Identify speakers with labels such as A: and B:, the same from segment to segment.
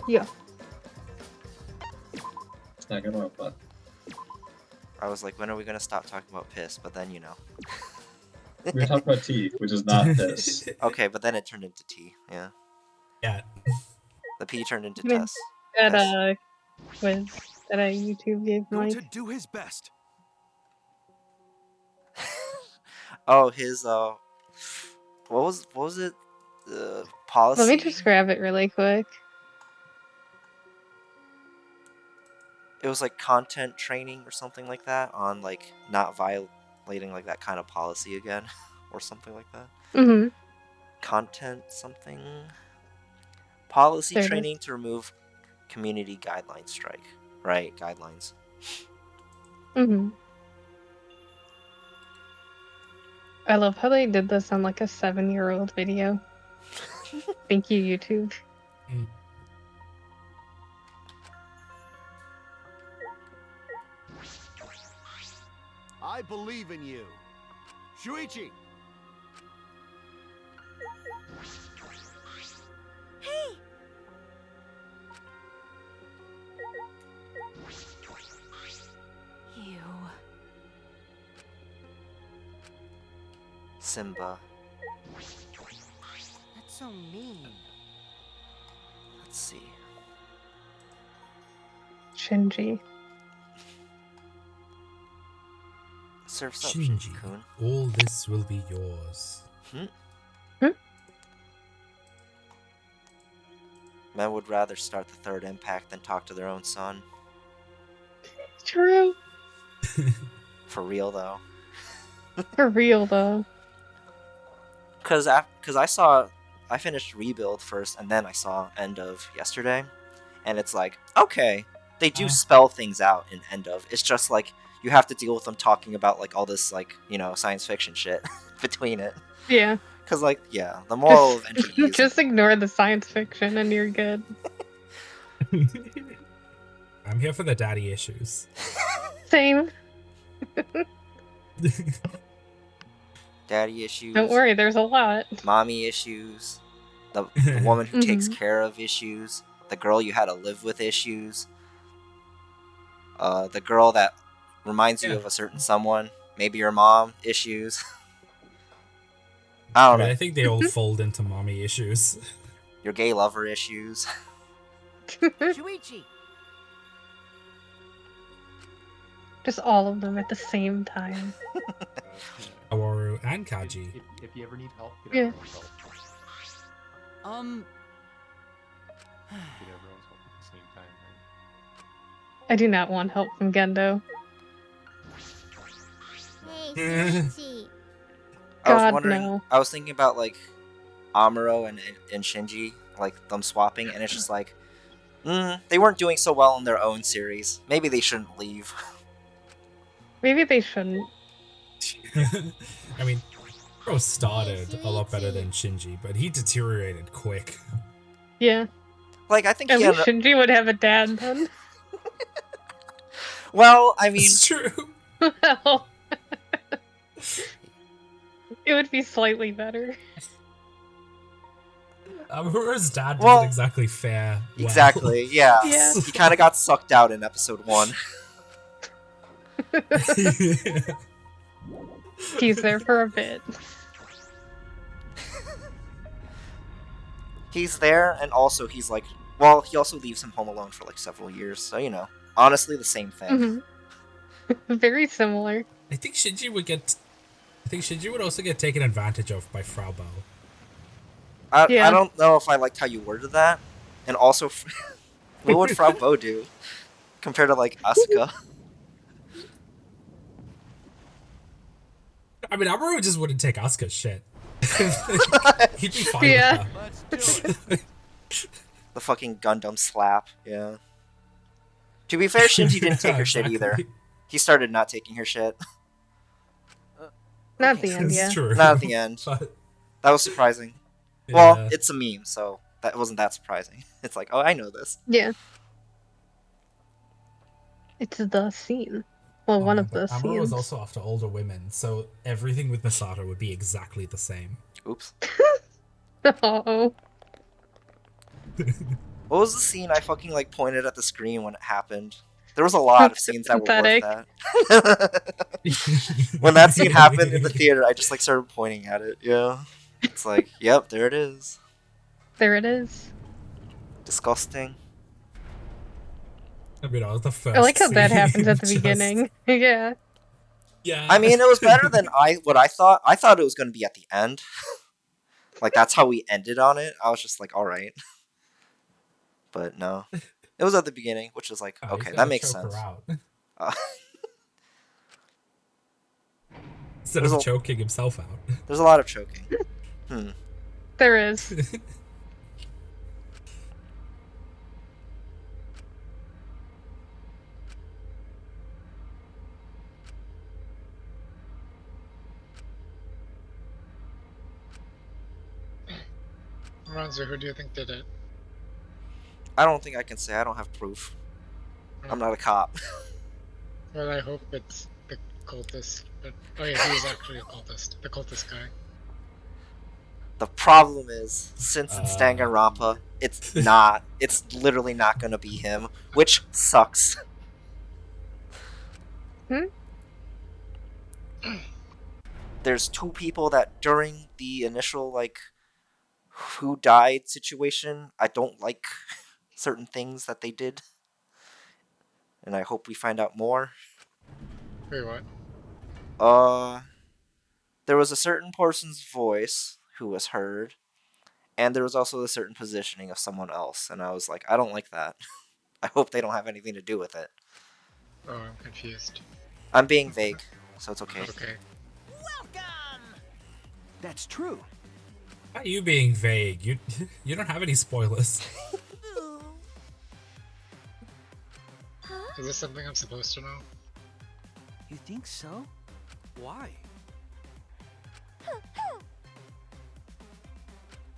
A: Yeah.
B: It's Danganronpa.
C: I was like, when are we gonna stop talking about piss? But then, you know.
B: We were talking about tea, which is not piss.
C: Okay, but then it turned into tea. Yeah.
D: Yeah.
C: The pee turned into
A: I mean,
C: tess.
A: That quiz that I YouTube gave
E: Going
A: Mike.
E: to do his best.
C: Oh, his what was it? Policy.
A: Let me just grab it really quick.
C: It was like content training or something like that on like not violating like that kind of policy again, or something like that.
A: Mm-hmm.
C: Content something. Policy
A: There it
C: training to remove community guidelines strike. Right, guidelines.
A: Mm-hmm. I love how they did this on like a 7-year-old video. Thank you, YouTube.
D: Mm.
E: I believe in you. Shuichi!
F: Hey! You.
C: Simba.
F: That's so mean.
C: Let's see.
A: Shinji.
C: Surf's up,
D: Shinji,
C: Shinji-kun.
D: all this will be yours.
C: Men would rather start the third impact than talk to their own son.
A: True.
C: For real, though.
A: For real, though.
C: Because I finished Rebuild first, and then I saw End of yesterday, and it's like, okay, they do spell things out in End of. It's just like, you have to deal with them talking about like all this like, you know, science fiction shit between it.
A: Yeah.
C: Because like, yeah, the moral of NGE is...
A: Just ignore the science fiction and you're good.
D: I'm here for the daddy issues.
A: Same.
C: Daddy issues.
A: Don't worry, there's a lot.
C: Mommy issues. The woman who takes care of issues. The girl you had to live with issues. The girl that reminds you of a certain someone. Maybe your mom issues. I don't know.
D: I think they all fold into mommy issues.
C: Your gay lover issues.
F: Shuichi!
A: Just all of them at the same time.
D: Awaru and Kaji.
G: If you ever need help, get
A: Yeah.
G: everyone's help. Get everyone's help at the same time, right?
A: I do not want help from Gendo.
F: Hey, Shuichi!
A: God, no.
C: I was thinking about like Amuro and Shinji, like them swapping, and it's just like, they weren't doing so well in their own series. Maybe they shouldn't leave.
A: Maybe they shouldn't.
D: I mean, Bro started a lot better than Shinji, but he deteriorated quick.
A: Yeah.
C: Like, I think
A: At
C: he
A: least
C: had
A: Shinji would have a dad then.
C: Well, I mean...
D: It's true.
A: Well... It would be slightly better.
D: Amuro's dad
C: Well,
D: didn't exactly fare well.
C: Exactly, yeah.
A: Yeah.
C: He kind of got sucked out in episode 1.
A: He's there for a bit.
C: He's there, and also he's like... Well, he also leaves him home alone for like several years, so, you know. Honestly, the same thing.
A: Very similar.
D: I think Shinji would also get taken advantage of by Frau Bow.
C: I don't know if I liked how you worded that. And also, what would Frau Bow do compared to, like, Asuka?
D: I mean, Amuro just wouldn't take Asuka's shit. He'd be fine
A: Yeah.
D: with her.
C: The fucking Gundam slap, yeah. To be fair, Shinji didn't take her shit either.
D: Exactly.
C: He started not taking her shit.
A: Not at the end, yeah.
D: It's true.
C: Not at the end.
D: But,
C: That was surprising. Well,
D: yeah.
C: it's a meme, so that wasn't that surprising. It's like, oh, I know this.
A: Yeah. It's the scene. Well, one of the
D: Amuro was
A: scenes.
D: also after older women, so everything with Masato would be exactly the same.
C: Oops.
A: Oh.
C: What was the scene I fucking like pointed at the screen when it happened? There was a lot of scenes that were worth
A: Pathetic.
C: that. When that scene happened in the theater, I just like started pointing at it. Yeah. It's like, yep, there it is.
A: There it is.
C: Disgusting.
D: I mean, all the first
A: I like how that
D: scene,
A: happens at the
D: just-
A: beginning. Yeah.
D: Yeah.
C: I mean, it was better than what I thought. I thought it was going to be at the end. Like that's how we ended on it. I was just like, all right. But no. It was at the beginning, which is like,
D: Oh, he's
C: okay,
D: gotta
C: that makes
D: choke her
C: sense.
D: out.
C: Uh,
D: Instead
C: There's
D: of
C: a-
D: choking himself out.
C: there's a lot of choking.
A: There is.
H: Ronzo, who do you think did it?
C: I don't think I can say. I don't have proof. I'm not a cop.
H: Well, I hope it's the cultist. But oh yeah, he is actually a cultist. The cultist guy.
C: The problem is, since it's
D: Uh.
C: Danganronpa, it's not. It's literally not gonna be him, which sucks. There's two people that during the initial like who died situation, I don't like certain things that they did, and I hope we find out more.
H: Wait, what?
C: There was a certain person's voice who was heard, and there was also a certain positioning of someone else, and I was like, I don't like that. I hope they don't have anything to do with it.
H: Oh, I'm confused.
C: I'm being vague, so it's okay.
H: Okay.
E: That's true.
D: Why are you being vague? You don't have any spoilers.
H: Is this something I'm supposed to know?
E: You think so? Why?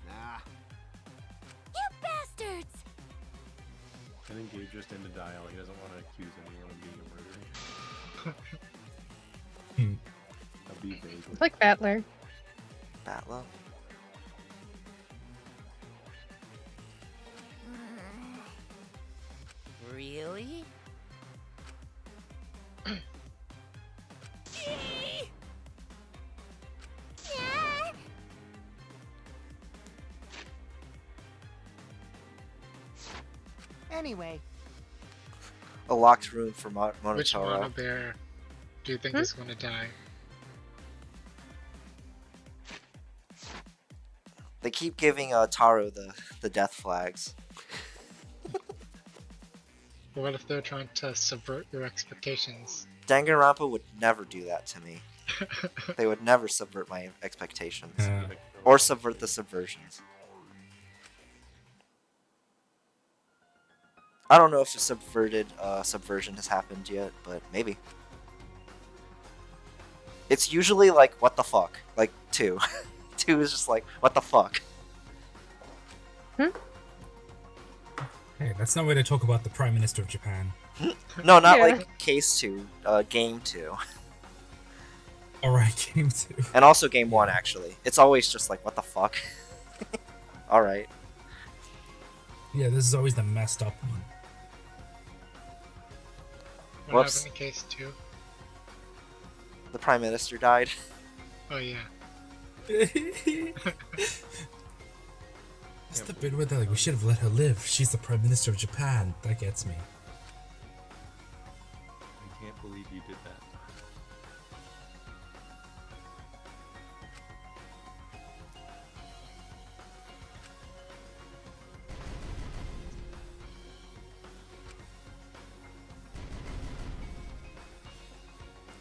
E: Nah.
F: You bastards!
G: I think Gabe just ended dial. He doesn't want to accuse anyone of being a murderer. I'll be vague.
A: It's like Battler.
C: Batla?
F: Really? Anyway,
C: A locked room for
H: Which
C: Monotaro.
H: Monobear do you think is going to die?
C: They keep giving Taro the death flags.
H: But what if they're trying to subvert your expectations?
C: Danganronpa would never do that to me. They would never subvert my expectations.
D: Uh,
C: Or subvert the subversions. I don't know if the subverted subversion has happened yet, but maybe. It's usually like, what the fuck? Like, 2. 2 is just like, what the fuck?
D: hey, that's no way to talk about the Prime Minister of Japan.
C: No, not
A: Yeah.
C: like case 2, game 2.
D: Alright, game 2.
C: And also game 1, actually. It's always just like, what the fuck? Alright.
D: Yeah, this is always the messed up one.
H: What
C: Whoops.
H: happened in case 2?
C: The Prime Minister died.
H: Oh yeah.
D: It's the bit where they're like, we should have let her live. She's the Prime Minister of Japan. That gets me.
G: I can't believe you did that.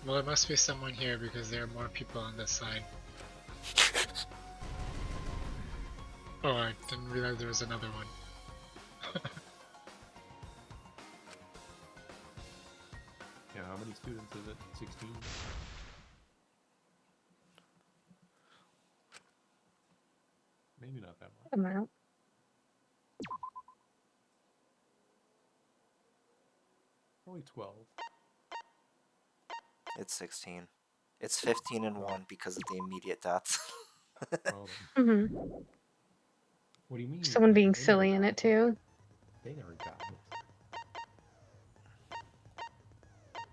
H: Well, there must be someone here because there are more people on this side. Oh, I didn't realize there was another one.
G: Yeah, how many students is it? 16? Maybe not that much.
A: Amount.
G: Only 12.
C: It's 16. It's 15 and 1 because of the immediate deaths.
G: Oh,
A: hmm
G: what do you mean?
A: Someone being
G: They never
A: silly in
G: died.
A: it too.
G: They never got this.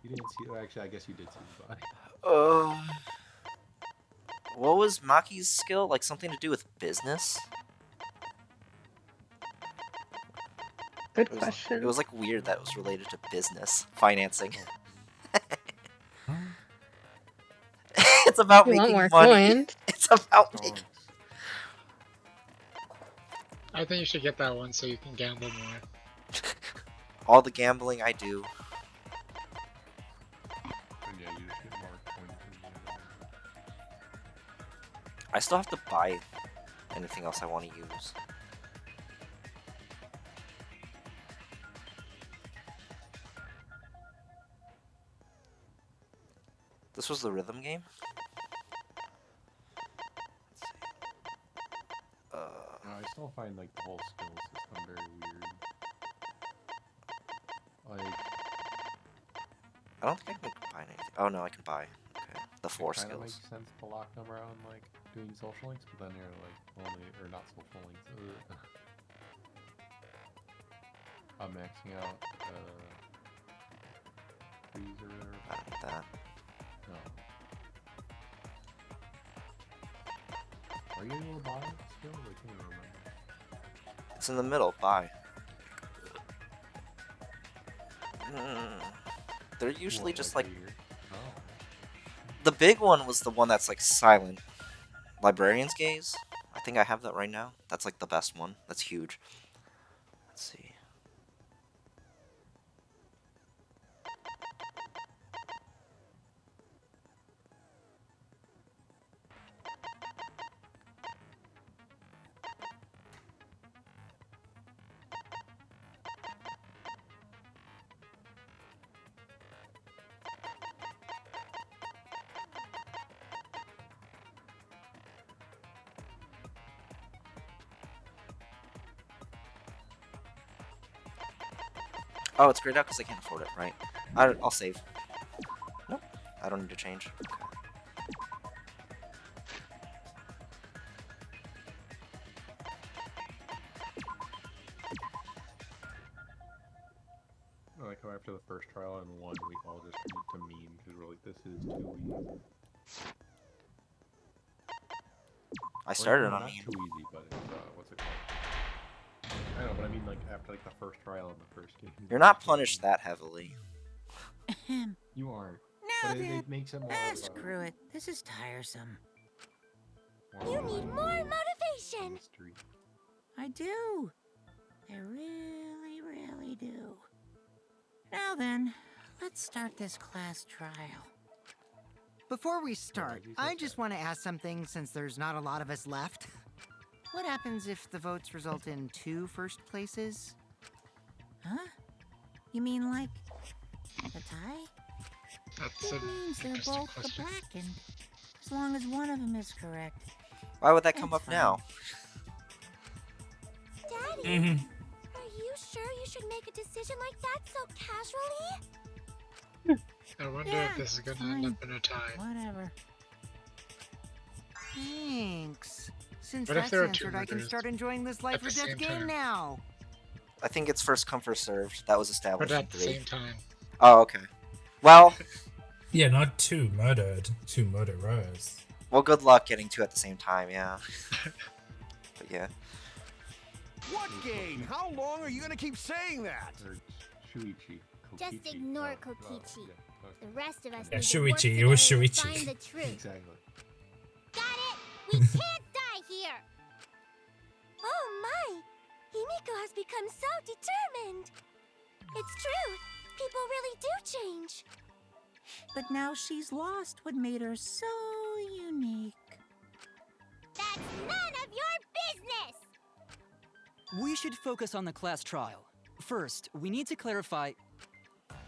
G: You didn't see. Actually, I guess you did see the body.
C: What was Maki's skill? Like something to do with business?
A: Good
C: It
A: question.
C: was like weird that it was related to business, financing. It's about
A: You want
C: making
A: more
C: money.
A: coins?
C: It's about making.
G: Donks.
H: I think you should get that one so you can gamble more.
C: All the gambling I do.
G: And yeah, you just get more coins.
C: I still have to buy anything else I want to use. This was the rhythm game? Let's see.
G: I still find like the whole skill system very weird. Like,
C: I don't think I can combine anything. Oh no, I can buy. Okay, the 4
G: it kind of
C: skills.
G: makes sense to lock them around like doing social links, but then you're like only or not social links. I'm maxing out trees or whatever.
C: I don't need that.
G: No. Are you able to buy still? I can't even remember.
C: It's in the middle. Buy. They're usually
G: What,
C: just
G: like
C: like
G: a year? Oh.
C: the big one was the one that's like silent. Librarian's Gaze. I think I have that right now. That's like the best one. That's huge. Let's see. Oh, it's grayed out because I can't afford it, right? I'll save. Nope. I don't need to change. Okay.
G: I like how after the first trial and one, we all just turned to meme because we're like, this is too easy.
C: I started
G: no,
C: on
G: not
C: me.
G: too easy, but it's, what's it called? I know, but I mean like after like the first trial in the first game.
C: You're not punished that heavily.
G: You aren't.
I: Now
G: But it
I: then,
G: makes it more.
I: screw it. This is tiresome.
F: You need more motivation.
G: Mystery.
I: I do. I really, really do. Now then, let's start this class trial.
J: Before we start,
G: you said
J: I
G: that.
J: just want to ask something since there's not a lot of us left. What happens if the votes result in 2 first places?
I: Huh? You mean like a tie?
H: That's
I: It
H: an
I: means they're
H: interesting
I: both the
H: question.
I: blackened. As long as one of them is correct.
C: Why would that come
I: That's
C: up now?
F: Daddy,
D: Mm-hmm.
F: are you sure you should make a decision like that so casually?
H: I wonder
I: Yeah,
H: if this is gonna
I: fine.
H: end up in a tie.
I: Whatever.
J: Thanks. Since
H: What if
J: that's
H: there are 2
J: answered, I can
H: murders
J: start enjoying this life
H: at
J: or
H: the
J: death
H: same
J: game
H: time?
J: now.
C: I think it's first come first served. That was
H: But
C: established in
H: at the
C: 3.
H: same time.
C: Oh, okay. Well,
D: Yeah, not 2 murdered, 2 murderers.
C: well, good luck getting 2 at the same time. Yeah. But yeah.
E: What game? How long are you gonna keep saying that?
G: Or Shuichi.
F: Just
G: Kokichi.
F: ignore
G: Oh,
F: Kokichi.
G: yeah,
F: The
G: okay.
F: rest of us
D: Yeah,
F: need to work
D: Shuichi, it was
F: together to
D: Shuichi.
F: find the truth.
G: Exactly.
F: Got it? We can't die here! Oh my! Himiko has become so determined! It's true! People really do change!
I: But now she's lost what made her so unique.
F: That's none of your business!
K: We should focus on the class trial. First, we need to clarify.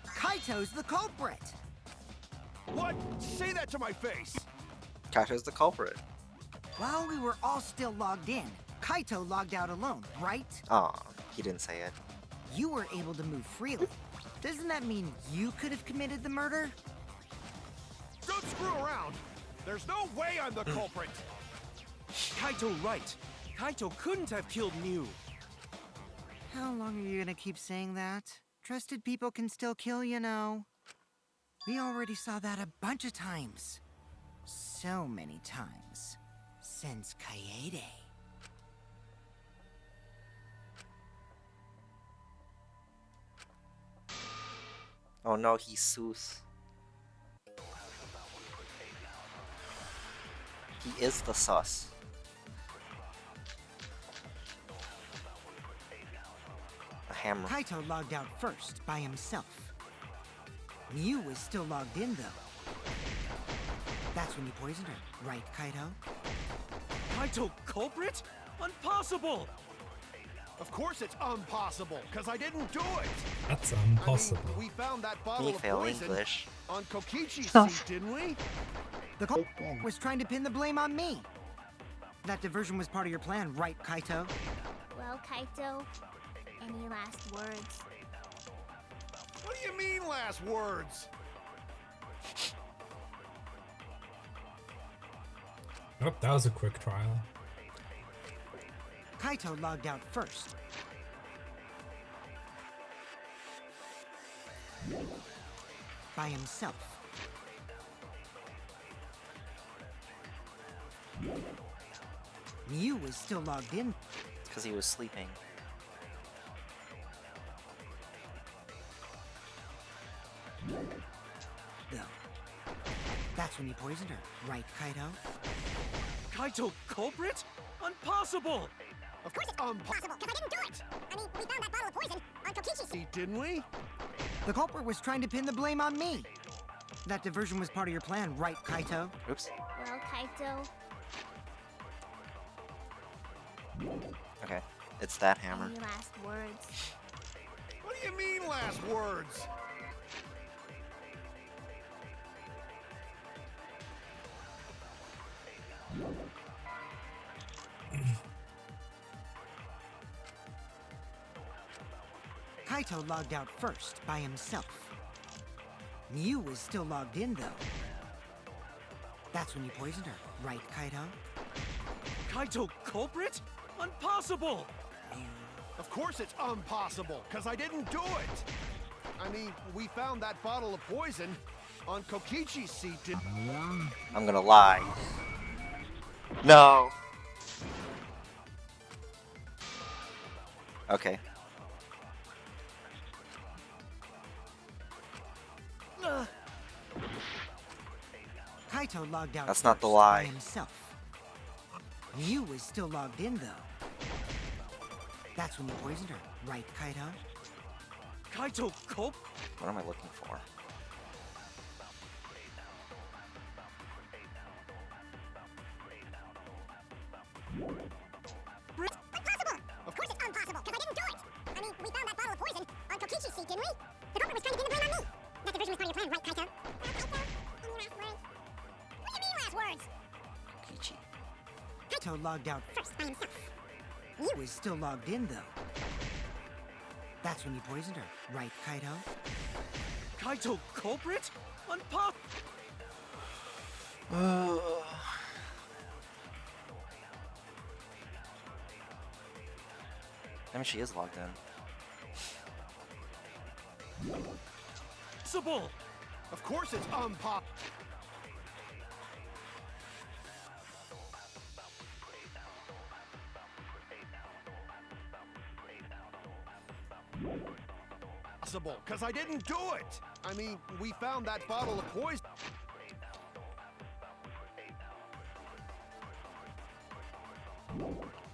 J: Kaito's the culprit.
E: What? Say that to my face!
C: Kaito's the culprit.
J: While we were all still logged in, Kaito logged out alone, right?
C: Aw, he didn't say it.
J: You were able to move freely. Doesn't that mean you could have committed the murder?
E: Don't screw around! There's no way I'm the culprit! Kaito right. Kaito couldn't have killed Mew.
J: How long are you gonna keep saying that? Trusted people can still kill, you know. We already saw that a bunch of times. So many times. Since Kaede.
C: Oh no, he's sus. He is the sus. A hammer.
J: Kaito logged out first by himself. Miu was still logged in though. That's when you poisoned her, right, Kaito?
E: Kaito culprit? Impossible! Of course it's impossible, because I didn't do it!
D: That's
E: I mean,
D: impossible.
E: we found that
C: Can
E: bottle
C: you
E: of
C: fail
E: poison
C: English?
E: on Kokichi's
A: Sus.
E: seat, didn't we?
J: The culprit was trying to pin the blame on me. That diversion was part of your plan, right, Kaito?
F: Well, Kaito, any last words?
E: What do you mean last words?
D: Oh, that was a quick trial.
J: Kaito logged out first. By himself. Miu was still logged in.
C: It's because he was sleeping.
J: Though. That's when you poisoned her, right, Kaito?
E: Kaito culprit? Impossible! Of course it's impossible, because I didn't do it! I mean, we found that bottle of poison on Kokichi's seat, didn't we?
J: The culprit was trying to pin the blame on me. That diversion was part of your plan, right, Kaito?
C: Oops.
F: Well, Kaito,
C: Okay. It's that hammer.
F: any last words?
E: What do you mean last words?
J: Kaito logged out first by himself. Miu was still logged in, though. That's when you poisoned her, right, Kaito?
E: Kaito culprit? Impossible! Of course it's impossible, because I didn't do it! I mean, we found that bottle of poison on Kokichi's seat, didn't
C: I'm gonna lie. No. Okay.
J: Kaito logged out
C: That's not the
J: first
C: lie.
J: by himself. Miu was still logged in, though. That's when you poisoned her, right, Kaito?
E: Kaito culp?
C: What am I looking for?
F: Impossible! Of course it's impossible, because I didn't do it! I mean, we found that bottle of poison on Kokichi's seat, didn't we? The culprit was trying to pin the blame on me! That diversion was part of your plan, right, Kaito? Well, Kaito, any last words? What do you mean last words?
C: Kichi.
J: Kaito logged out
F: First, by himself.
J: Miu was still logged in, though. That's when you poisoned her, right, Kaito?
E: Kaito culprit? Impossible!
C: I mean, she is logged in.
E: Impossible! Of course it's impossible. Because I didn't do it! I mean, we found that bottle of poison.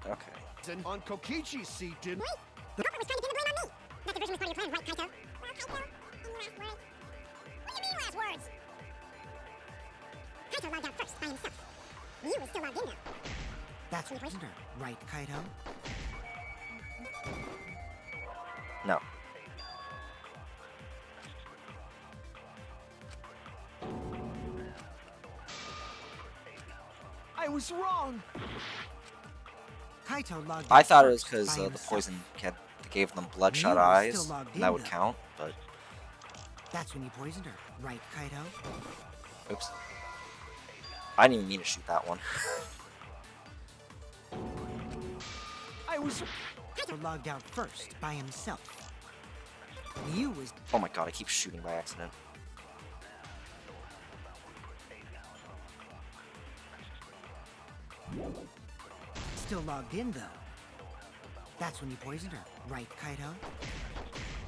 C: Okay.
E: On Kokichi's seat, didn't we?
F: The culprit was trying to pin the blame on me! That diversion was part of your plan, right, Kaito? Well, Kaito, any last words? What do you mean last words? Kaito logged out first, by himself. Miu was still logged in, though.
J: That's when you poisoned her, right, Kaito?
C: No.
E: I was wrong!
J: Kaito logged
C: I
J: out
C: thought it was
J: first
C: because
J: by
C: the
J: himself.
C: poison gave them bloodshot
J: Miu was
C: eyes.
J: still logged
C: And that
J: in,
C: would
J: though.
C: count, but
J: That's when you poisoned her, right, Kaito?
C: oops. I didn't even mean to shoot that one.
E: I was...
J: Kaito logged out first by himself. Mew was
C: Oh my god, I keep shooting by accident.
J: still logged in, though. That's when you poisoned her, right, Kaito?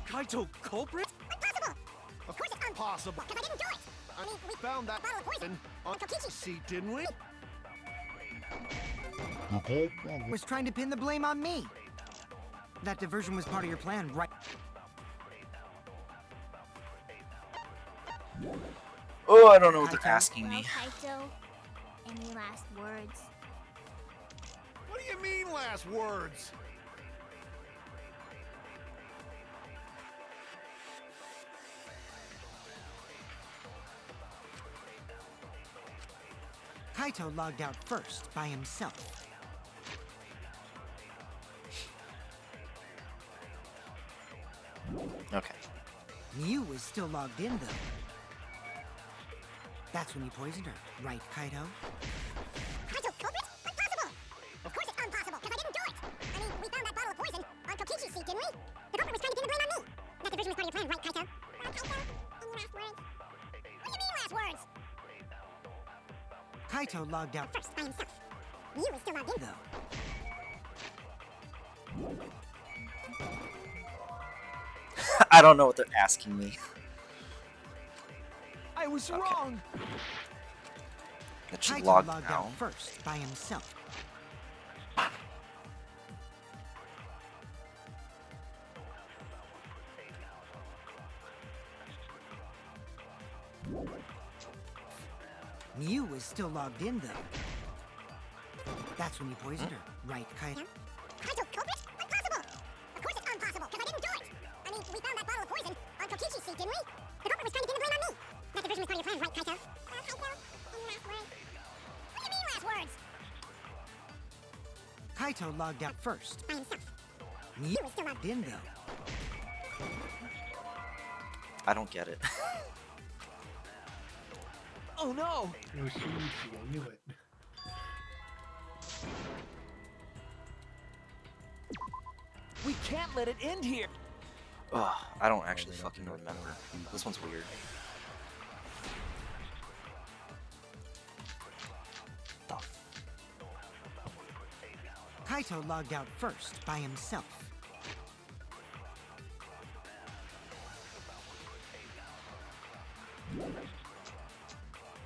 E: Kaito culprit?
F: Impossible!
E: Of course it's impossible.
F: Because I didn't do it!
E: I mean, we found that bottle of poison on Kokichi's seat, didn't we?
J: Was trying to pin the blame on me. That diversion was part of your plan, right?
C: Oh, I don't know what they're asking
F: Well,
C: me.
F: Kaito, any last words?
E: What do you mean, last words?
J: Kaito logged out first by himself.
C: Okay.
J: Mew was still logged in, though. That's when you poisoned her, right, Kaito?
F: Kaito culprit? Impossible! Of course it's impossible, because I didn't do it! I mean, we found that bottle of poison on Kokichi's seat, didn't we? The culprit was trying to pin the blame on me! That diversion was part of your plan, right, Kaito? Well, Kaito, any last words? What do you mean, last words?
J: Kaito logged out
F: First, by himself. Mew was still logged in,
J: though.
C: I don't know what they're asking me.
E: I was
C: Okay.
E: wrong.
C: That she
J: Kaito
C: logged
J: logged
C: now.
J: out first by himself. Mew was still logged in, though. That's when you poisoned her, right, Kaito?
F: Kaito culprit? Impossible! Of course it's impossible, because I didn't do it! I mean, we found that bottle of poison on Kokichi's seat, didn't we? The culprit was trying to pin the blame on me! That diversion was part of your plan, right, Kaito? Well, Kaito, any last words? What do you mean, last words?
J: Kaito logged out first.
F: By himself.
J: Mew was still logged in, though.
C: I don't get it.
K: Oh no!
G: It was Shinichi, I knew it.
K: We can't let it end here!
C: Ugh, I don't actually fucking remember. This one's weird. The
J: Kaito logged out first by himself.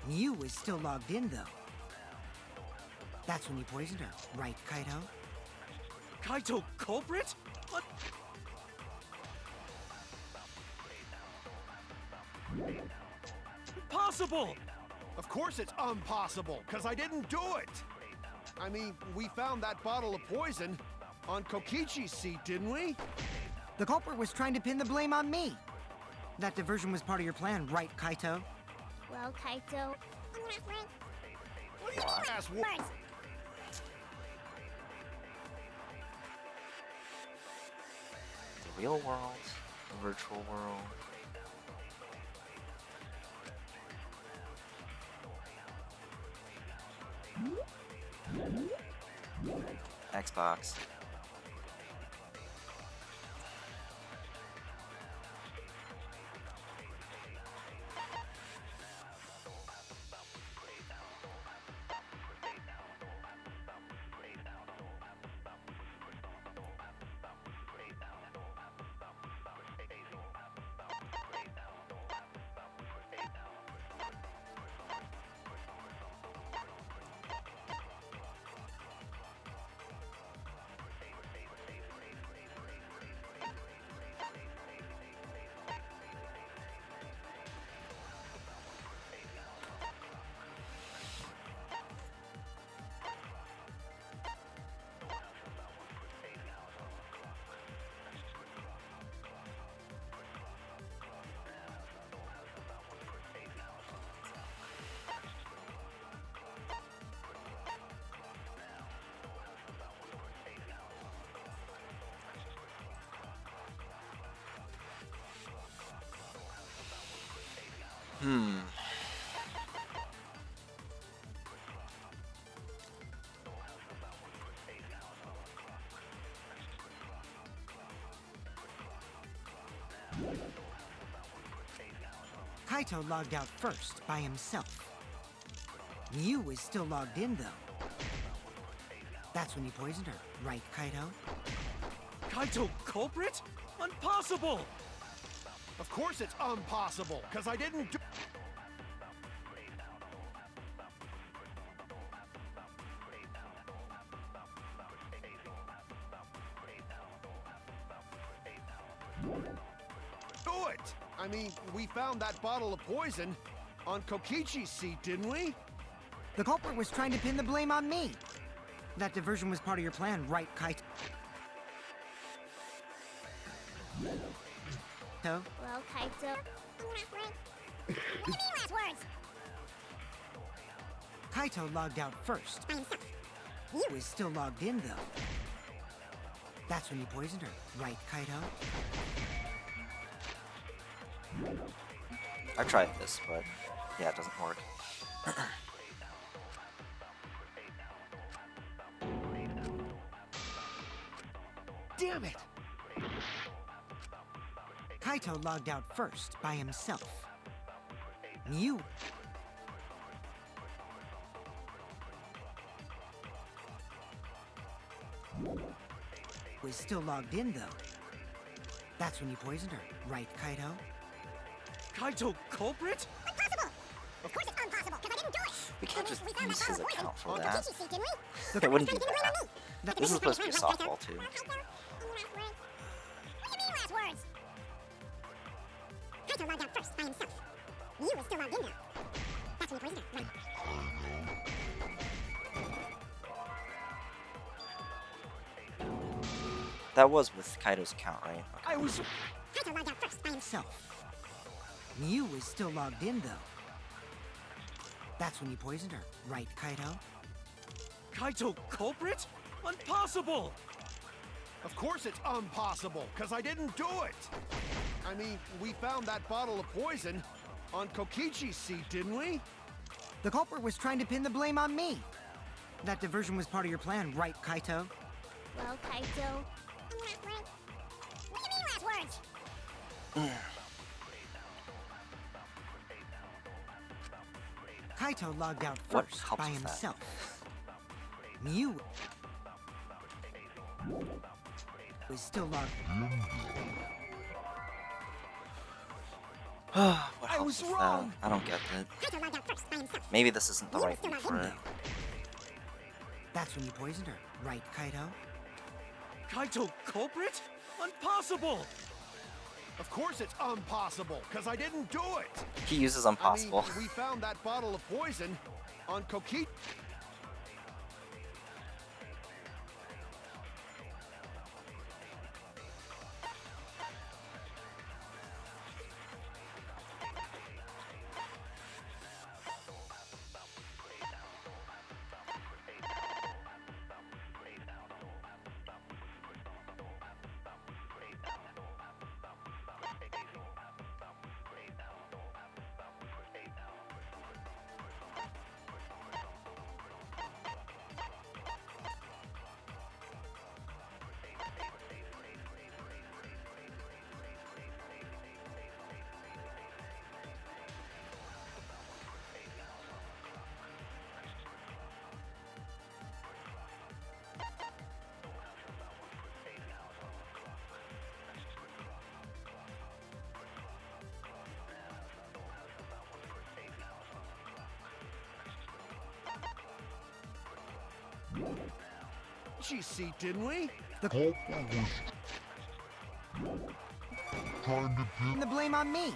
J: Mew was still logged in, though. That's when you poisoned her, right, Kaito?
E: Kaito culprit? What? Impossible! Of course it's impossible, because I didn't do it! I mean, we found that bottle of poison on Kokichi's seat, didn't we?
J: The culprit was trying to pin the blame on me. That diversion was part of your plan, right, Kaito?
F: Well, Kaito, any last words?
E: What do you mean, last words?
F: Words!
C: the real world, the virtual world. Xbox. Hmm.
J: Kaito logged out first by himself. Miu was still logged in, though. That's when you poisoned her, right, Kaito?
E: Kaito culprit? Impossible! Of course it's impossible, because I didn't do... do it! I mean, we found that bottle of poison on Kokichi's seat, didn't we?
J: The culprit was trying to pin the blame on me. That diversion was part of your plan, right, Kaito? So?
F: Well, Kaito. What do you mean last words?
J: Kaito logged out first.
F: By himself.
J: He was still logged in, though. That's when you poisoned her, right, Kaito?
C: I tried this, but yeah, it doesn't work.
E: Damn it!
J: Kaito logged out first by himself. Miu was still logged in, though. That's when you poisoned her, right, Kaito?
E: Kaito culprit?
F: Impossible! Of course it's impossible, because I didn't do it!
C: We can't just
F: We found
C: use
F: that
C: his
F: bottle of
C: account for
F: poison
C: that.
F: on Kokichi's seat, didn't we?
C: It wouldn't be
F: Trying to pin the blame on
C: that.
F: me.
C: This is supposed to be a softball, too.
F: What do you mean last words? Kaito logged out first by himself. Miu was still logged in, though. That's when you poisoned her, right?
C: That was with Kaito's account, right?
E: I was...
F: Kaito logged out first by himself.
J: Miu was still logged in, though. That's when you poisoned her, right, Kaito?
E: Kaito culprit? Impossible! Of course it's impossible, because I didn't do it! I mean, we found that bottle of poison on Kokichi's seat, didn't we?
J: The culprit was trying to pin the blame on me. That diversion was part of your plan, right, Kaito?
F: Well, Kaito. What do you mean last words?
J: Kaito logged out
C: What
J: first
C: helps
J: by
C: with that?
J: himself. Miu was still logged.
C: What
E: I
C: helps
E: was
C: with
E: wrong.
C: that? I don't get it.
F: Kaito logged out first by himself.
C: Maybe this isn't the
F: Miu was
C: right
F: still
C: thing
F: logged in,
C: for
F: though.
C: it.
J: That's when you poisoned her, right, Kaito?
E: Kaito culprit? Impossible! Of course it's impossible, because I didn't do it!
C: He uses impossible.
E: I mean, we found that bottle of poison on Kokichi. Seat, didn't we?
J: The culprit was trying to pin the blame on me.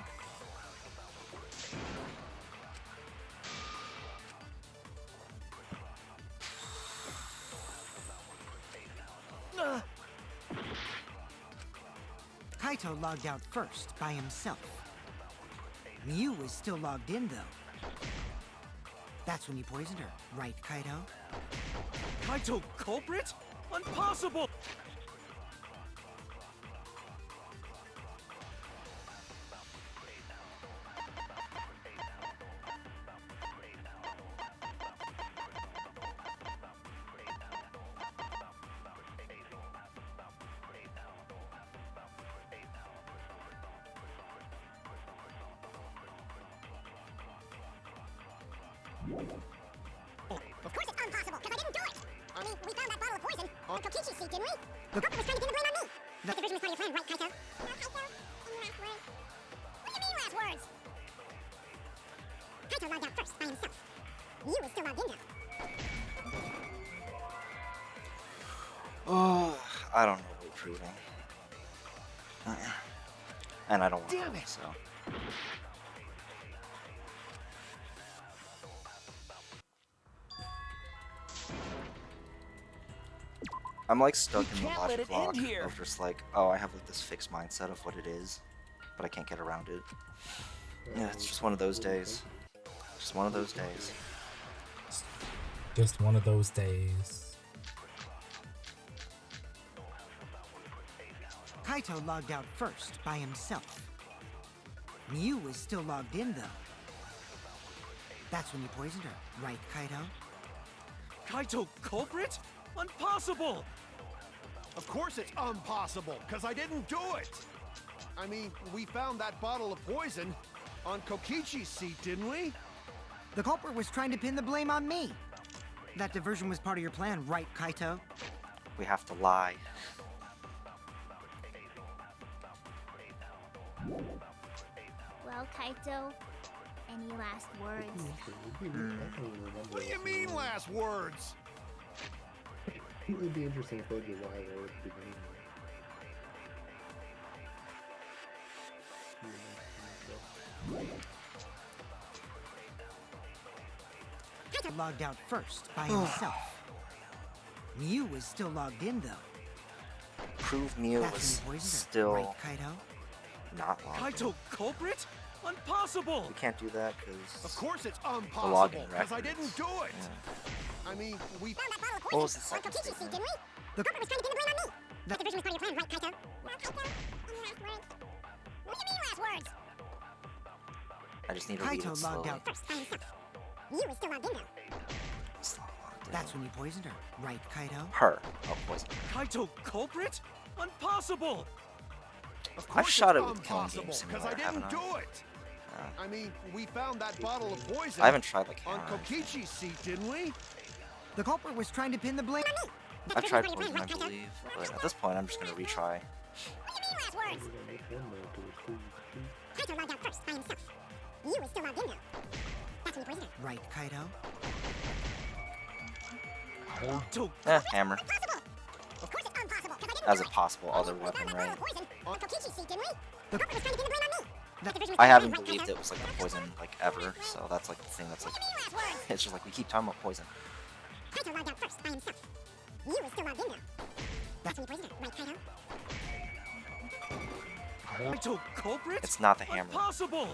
J: Kaito logged out first by himself. Miu was still logged in, though. That's when you poisoned her, right, Kaito?
E: Kaito culprit? Impossible!
F: Of course it's impossible, because I didn't do it! I mean, we found that bottle of poison on Kokichi's seat, didn't we? The culprit was trying to pin the blame on me! That division was part of your plan, right, Kaito? Kaito, any last words? What do you mean, last words? Kaito logged out first, by himself. You was still logged in, though.
C: Oh, I don't know what we're proving. And I don't want
E: Damn
C: to,
E: it.
C: so. I'm like stuck in the
K: can't let
C: logic
K: it
C: block
K: end here.
C: of just like, oh, I have like this fixed mindset of what it is, but I can't get around it. Yeah, it's just one of those days. Just one of those days.
D: Just one of those days.
J: Kaito logged out first by himself. Mew was still logged in, though. That's when you poisoned her, right, Kaito?
E: Kaito culprit? Impossible! Of course it's impossible, because I didn't do it! I mean, we found that bottle of poison on Kokichi's seat, didn't we?
J: The culprit was trying to pin the blame on me. That diversion was part of your plan, right, Kaito?
C: We have to lie.
F: Well, Kaito, any last words?
E: What do you mean, last words?
G: It would be interesting if they did lie there at the beginning.
J: Kaito logged out first by himself. Mew was still logged in, though.
C: Prove Mew
J: That's
C: was
J: when you poisoned her,
C: still
J: right, Kaito?
C: not logged in.
E: Kaito culprit? Impossible!
C: We can't do that because
E: Of course it's
C: login
E: impossible, because I
C: records.
E: didn't do it!
C: Yeah.
E: I mean, we
F: Found that bottle of
C: What was
F: poison
C: the
F: on
C: second
F: Kokichi's seat,
C: statement?
F: didn't we? The culprit was trying to pin the blame on me! That division was part of your plan, right, Kaito? Well, Kaito, any last words? What do you mean, last words?
C: I just need to read
J: Kaito
C: it
J: logged
C: slowly.
J: out.
F: First, by himself. You was still logged in, though.
C: It's not logged in.
J: That's when you poisoned her, right, Kaito?
C: Her. Oh, poison.
E: Kaito culprit? Impossible! Of
C: I've
E: course
C: shot
E: it's
C: it with Killing
E: impossible,
C: Game
E: because I
C: Simulator,
E: didn't
C: haven't
E: do it!
C: Uh,
E: I mean, we found that bottle of poison
C: I haven't tried like
E: on
C: hammer.
E: Kokichi's seat, didn't we?
J: The culprit was trying to pin the blame on me.
C: I've tried poison, I believe, but at this point, I'm just gonna retry.
F: What do you mean, last words? Kaito logged out first, by himself. You was still logged in, though. That's when you poisoned her.
J: Right, Kaito?
C: Hammer.
F: Impossible! Of course it's impossible, because I didn't
C: As
F: do
C: a
F: it!
C: possible
F: I
C: other
F: mean, we found
C: weapon,
F: that bottle
C: right?
F: of poison on Kokichi's seat, didn't we? The culprit was trying to pin the blame on me! That division was
C: I
F: part of
C: haven't
F: your plan,
C: believed
F: right,
C: it was like a poison like ever, so that's like the thing that's like.
F: Kaito? What do you mean, last words?
C: It's just like we keep talking about poison.
F: Kaito logged out first, by himself. You was still logged in, though. That's when you poisoned her, right, Kaito?
E: Kaito culprit?
C: It's not the hammer.
E: Impossible!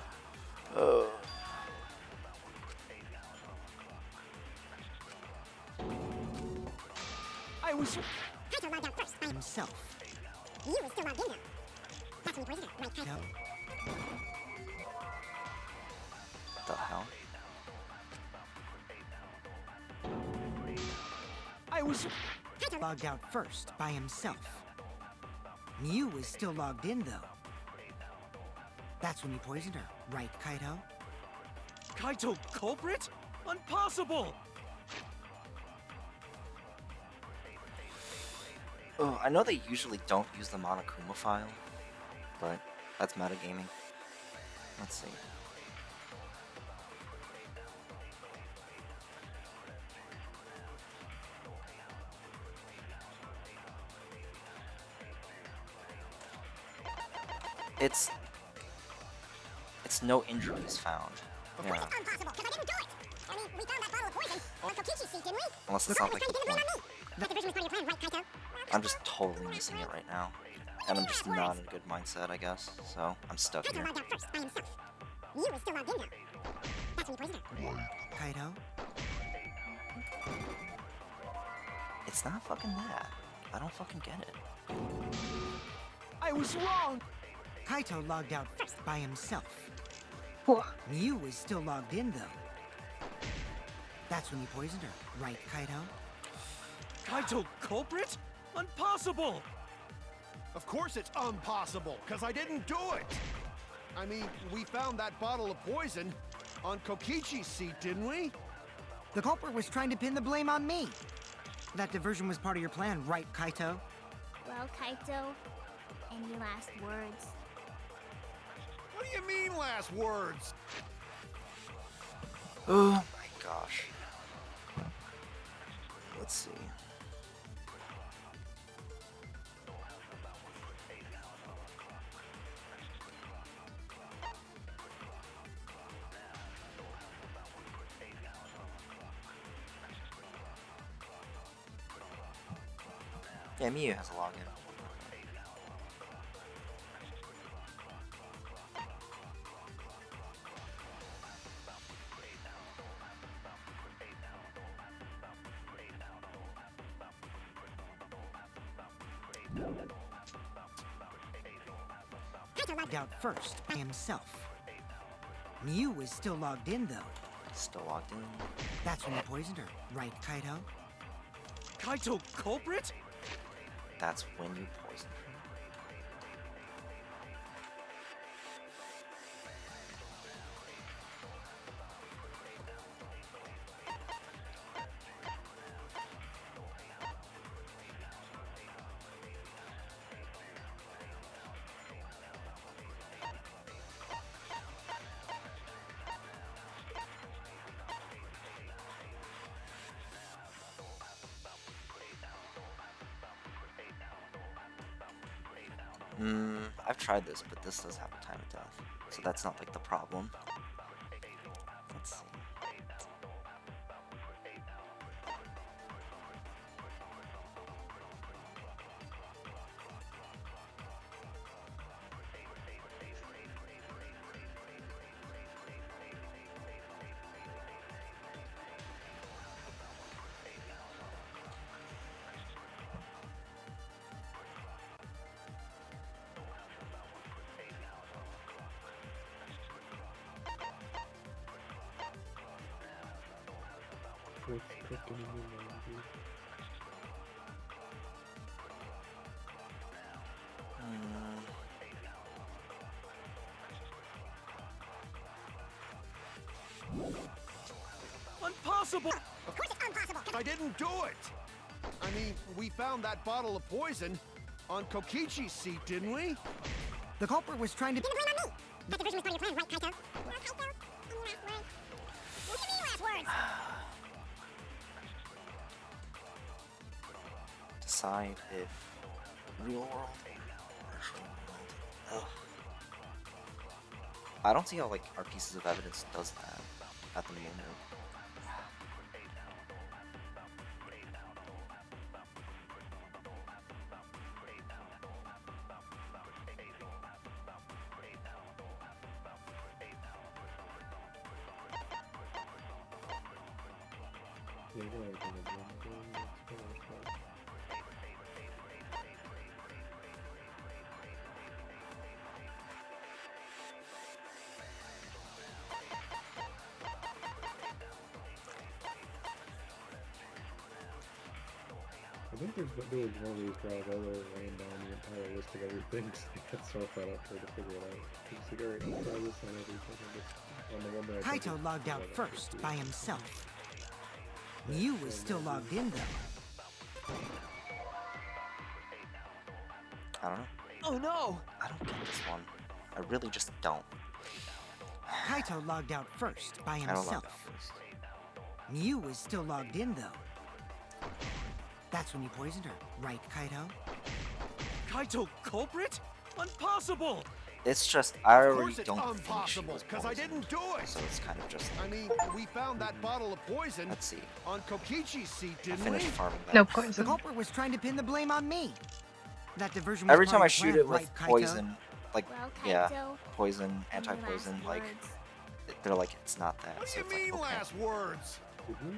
E: I was...
F: Kaito logged out first, by himself.
J: Himself.
F: You was still logged in, though. That's when you poisoned her, right, Kaito?
J: Yep.
C: The hell?
E: I was...
F: Kaito
J: Logged out first by himself. Mew was still logged in, though. That's when you poisoned her, right, Kaito?
E: Kaito culprit? Impossible!
C: Oh, I know they usually don't use the Monokuma file, but that's metagaming. Let's see. It's no injuries found.
F: Of
C: Yeah,
F: course it's impossible, because I didn't do it! I mean, we found that bottle of poison on Kokichi's seat, didn't we?
C: unless
F: The
C: it sounds
F: culprit
C: like
F: was
C: the
F: trying to pin the blame
C: point.
F: on me! That division was part of your plan, right, Kaito?
C: I'm just totally missing it right now, and I'm just not in a good mindset, I guess. So I'm stuck
F: Kaito
C: here.
F: logged out first, by himself. You was still logged in, though. That's when you poisoned her.
J: Kaito?
C: It's not fucking that. I don't fucking get it.
E: I was wrong!
J: Kaito logged out first by himself. Mew was still logged in, though. That's when you poisoned her, right, Kaito?
E: Kaito culprit? Impossible! Of course it's impossible, because I didn't do it! I mean, we found that bottle of poison on Kokichi's seat, didn't we?
J: The culprit was trying to pin the blame on me. That diversion was part of your plan, right, Kaito?
F: Well, Kaito, any last words?
E: What do you mean, last words?
C: Oh my gosh. Let's see. Yeah, Miyu has a login.
J: Logged out first by himself. Miyu was still logged in, though.
C: Still logged in.
J: That's when you poisoned her, right, Kaito?
E: Kaito culprit?
C: That's when you poisoned her. I've tried this, but this does have a time of death, so that's not like the problem. Let's see.
G: What's cooking in your mind, dude?
E: Impossible!
F: Of course it's impossible!
E: I didn't do it! I mean, we found that bottle of poison on Kokichi's seat, didn't we?
J: The culprit was trying to
F: Pin the blame on me! That diversion was part of your plan, right, Kaito? Well, Kaito, any last words? What do you mean last words?
C: Decide if real world or virtual world. Ugh. I don't see how like our pieces of evidence does that at the moment.
G: Yeah, go ahead, go ahead, go ahead. Let's go. I think there was one of these where I ran down the entire list of everything, so I got so fed up trying to figure it out. It's like, alright, I'll try this on everything. And just, on the one that I think
J: Kaito
G: is
J: logged out
G: what I
J: first
G: should
J: by
G: do.
J: himself. Miyu was still logged in, though.
C: I don't know.
K: Oh no!
C: I don't get this one. I really just don't.
J: Kaito logged out first by
C: I don't log
J: himself.
C: out first.
J: Miyu was still logged in, though. That's when you poisoned her, right, Kaito?
E: Kaito culprit? Impossible!
C: It's just I
E: Of
C: already
E: course it's
C: don't think she
E: impossible,
C: was
E: because I didn't do it!
C: so it's kind of just.
E: I mean, we found that bottle of poison
C: Let's see.
E: on Kokichi's seat,
C: I
E: didn't
C: finished
E: we?
C: farming that.
A: No
J: The
A: poison.
J: culprit was trying to pin the blame on me. That diversion was
C: Every
J: part
C: time
J: of
C: I
J: your
C: shoot
J: plan,
C: it with
J: right, Kaito?
C: poison, like
F: Well,
C: yeah,
F: Kaito,
C: poison,
F: any
C: anti-poison,
F: last
C: like
F: words?
C: they're like it's not that.
E: What
C: So
E: do you
C: it's like,
E: mean
C: okay.
E: last words?
G: Did we?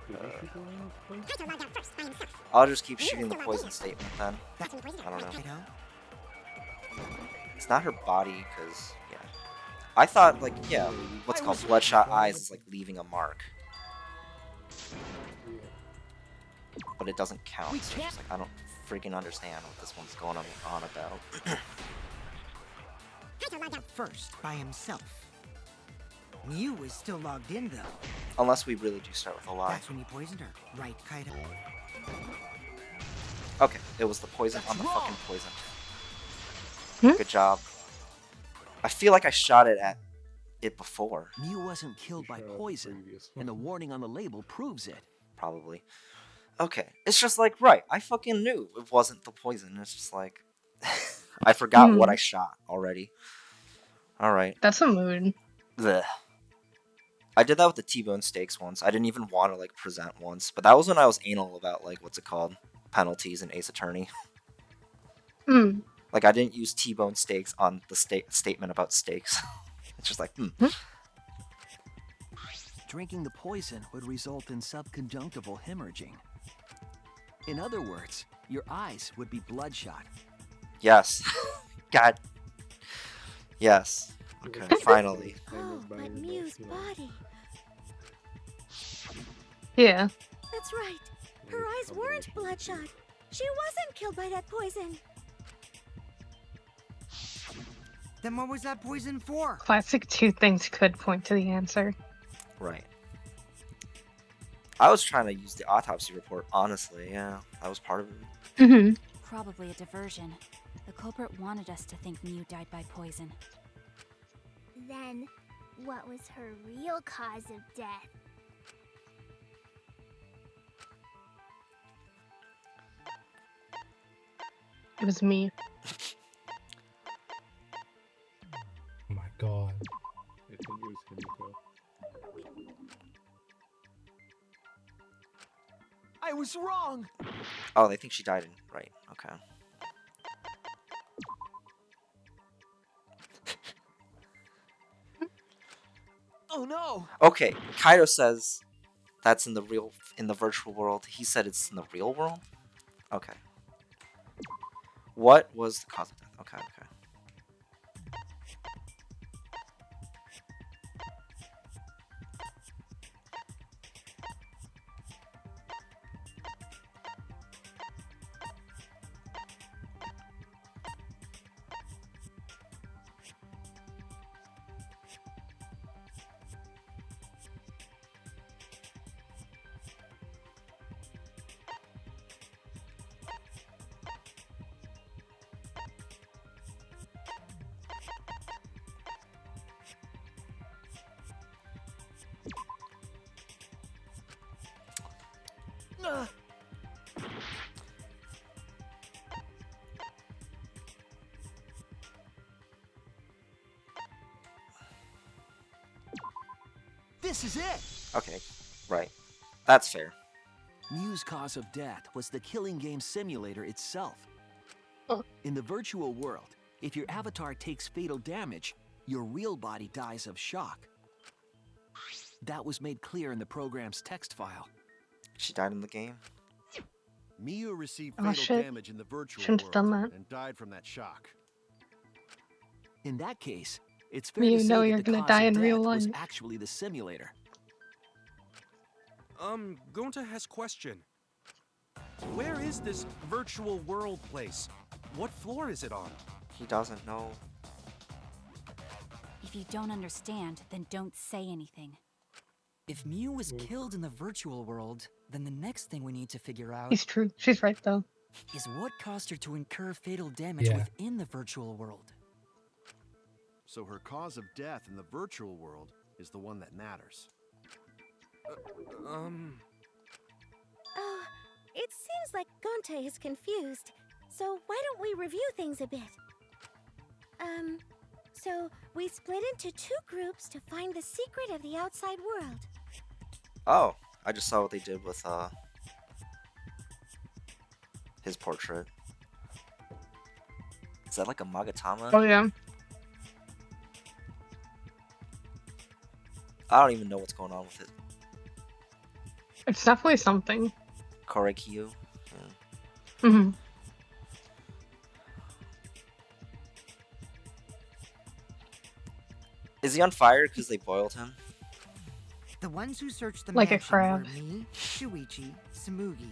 G: Did we shoot the one first?
F: Kaito logged out first by himself.
C: I'll just keep
F: You
C: shooting the
F: still
C: poison
F: logged
C: statement then.
F: That's when you poisoned
C: I
F: her,
C: don't
F: right,
C: know.
F: Kaito?
J: Kaito?
C: It's not her body, cause yeah. I thought like yeah, what's
E: I
C: called
E: was-
C: bloodshot eyes is like leaving a mark,
G: Yeah.
C: but it doesn't count.
J: We
C: So it's
J: can't-
C: just like I don't freaking understand what this one's going on about.
J: Kaito logged out first by himself. Mew was still logged in, though.
C: Unless we really do start with a lie.
J: That's when you poisoned her, right, Kaito?
C: Okay, it was the poison
E: That's
C: on the
E: wrong.
C: fucking poison.
A: Hmm?
C: Good job. I feel like I shot it at it before.
K: Mew wasn't killed by poison, and the warning on the label proves it.
C: Probably. Okay, it's just like, right, I fucking knew it wasn't the poison. It's just like, I forgot what I shot already. Alright.
A: That's a mood.
C: Blech. I did that with the T-bone steaks once. I didn't even want to, like, present once. But that was when I was anal about, like, what's it called? Penalties in Ace Attorney.
A: Hmm.
C: Like, I didn't use T-bone steaks on the statement about steaks. It's just like,
K: Drinking the poison would result in subconjunctival hemorrhaging. In other words, your eyes would be bloodshot.
C: Yes. God. Yes. Okay, finally.
F: Oh, but Mew's body.
A: Yeah.
F: That's right. Her eyes weren't bloodshot. She wasn't killed by that poison.
J: Then what was that poison for?
A: Classic two things could point to the answer.
C: Right. I was trying to use the autopsy report, honestly. Yeah, that was part of it.
A: Mm-hmm.
L: Probably a diversion. The culprit wanted us to think Mew died by poison.
F: Then, what was her real cause of death?
A: It was me.
D: Oh my god.
G: I think it was Himiko.
E: I was wrong.
C: Oh, they think she died in... Right, okay.
E: Oh no.
C: Okay, Kaido says that's in the virtual world. He said it's in the real world? Okay. What was the cause of death? Okay, okay.
E: This is it.
C: Okay, right. That's fair.
K: Mew's cause of death was the killing game simulator itself.
A: Oh.
K: In the virtual world, if your avatar takes fatal damage, your real body dies of shock. That was made clear in the program's text file.
C: She died in the game?
E: Mew received
A: Oh,
E: fatal
A: shit.
E: damage in the virtual
A: Shouldn't have
E: world
A: done that.
E: and died from that shock.
K: In that case, it's fair
A: You
K: to say
A: know
K: that
A: you're
K: the
A: gonna
K: cause
A: die
K: of
A: in real
K: death was
A: life.
K: actually the simulator.
M: Gonta has question. Where is this virtual world place? What floor is it on?
C: He doesn't know.
L: If you don't understand, then don't say anything.
K: If Mew was killed in the virtual world, then the next thing we need to figure out
A: He's true. She's right though.
K: is what caused her to incur fatal damage
D: Yeah.
K: within the virtual world.
E: So her cause of death in the virtual world is the one that matters.
F: Oh, it seems like Gonte is confused. So why don't we review things a bit? So we split into two groups to find the secret of the outside world.
C: Oh, I just saw what they did with, his portrait. Is that like a Magatama?
A: Oh yeah.
C: I don't even know what's going on with it.
A: It's definitely something.
C: Korekyu?
A: Mm-hmm.
C: Is he on fire because they boiled him?
J: The ones who searched the
A: Like a
J: mansion
A: crab.
J: were me, Shuichi, Samugi,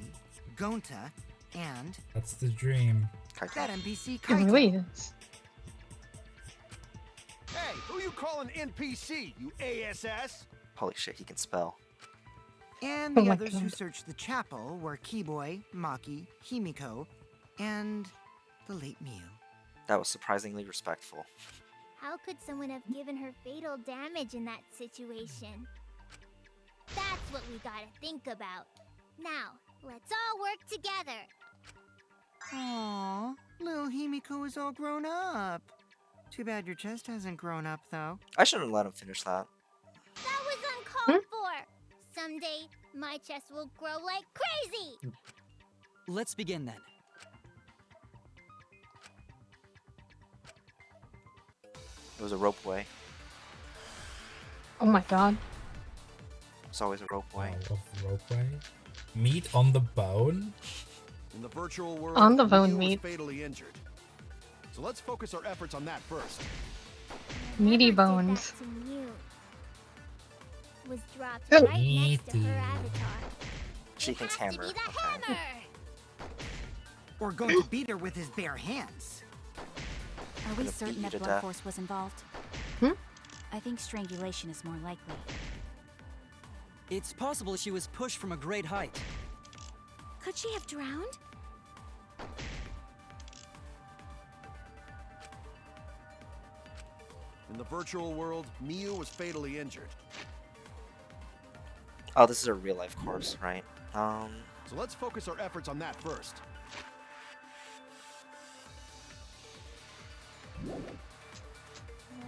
J: Gonta, and
D: That's the dream.
J: that NPC
A: It
J: Kaito.
A: really is.
E: Hey, Who you call an NPC, you ASS?
C: Holy shit, he can spell.
J: And
A: Oh
J: the
A: my
J: others who
A: God.
J: searched the chapel were Keyboy, Maki, Himiko, and the late Miu.
C: That was surprisingly respectful.
F: How could someone have given her fatal damage in that situation? That's what we gotta think about. Now, let's all work together.
J: Aww, little Himiko is all grown up. Too bad your chest hasn't grown up, though.
C: I shouldn't let him finish that.
F: That was uncalled for. Someday, my chest will grow like crazy.
N: Let's begin then.
C: It was a ropeway.
A: Oh my god.
C: It's always a ropeway.
D: Oh, of ropeway? Meat on the bone?
E: In the virtual world,
A: On the bone
E: Miu was
A: meat.
E: fatally injured. So let's focus our efforts on that first.
A: Meaty
F: Whoever
A: bones.
F: did that to Miu was dropped
A: Oh.
F: right next to her
D: Meaty.
F: avatar.
C: Sheikens
F: Has to
C: hammer.
F: be the
C: Okay.
F: hammer.
J: We're going to beat her with his bare hands.
L: Are we
C: Gonna
L: certain
C: beat you
L: that
C: to
L: blunt
C: death.
L: force was involved?
A: Hmm?
L: I think strangulation is more likely.
N: It's possible she was pushed from a great height.
F: Could she have drowned?
E: In the virtual world, Miu was fatally injured.
C: Oh, this is a real life course, right?
E: So let's focus our efforts on that first.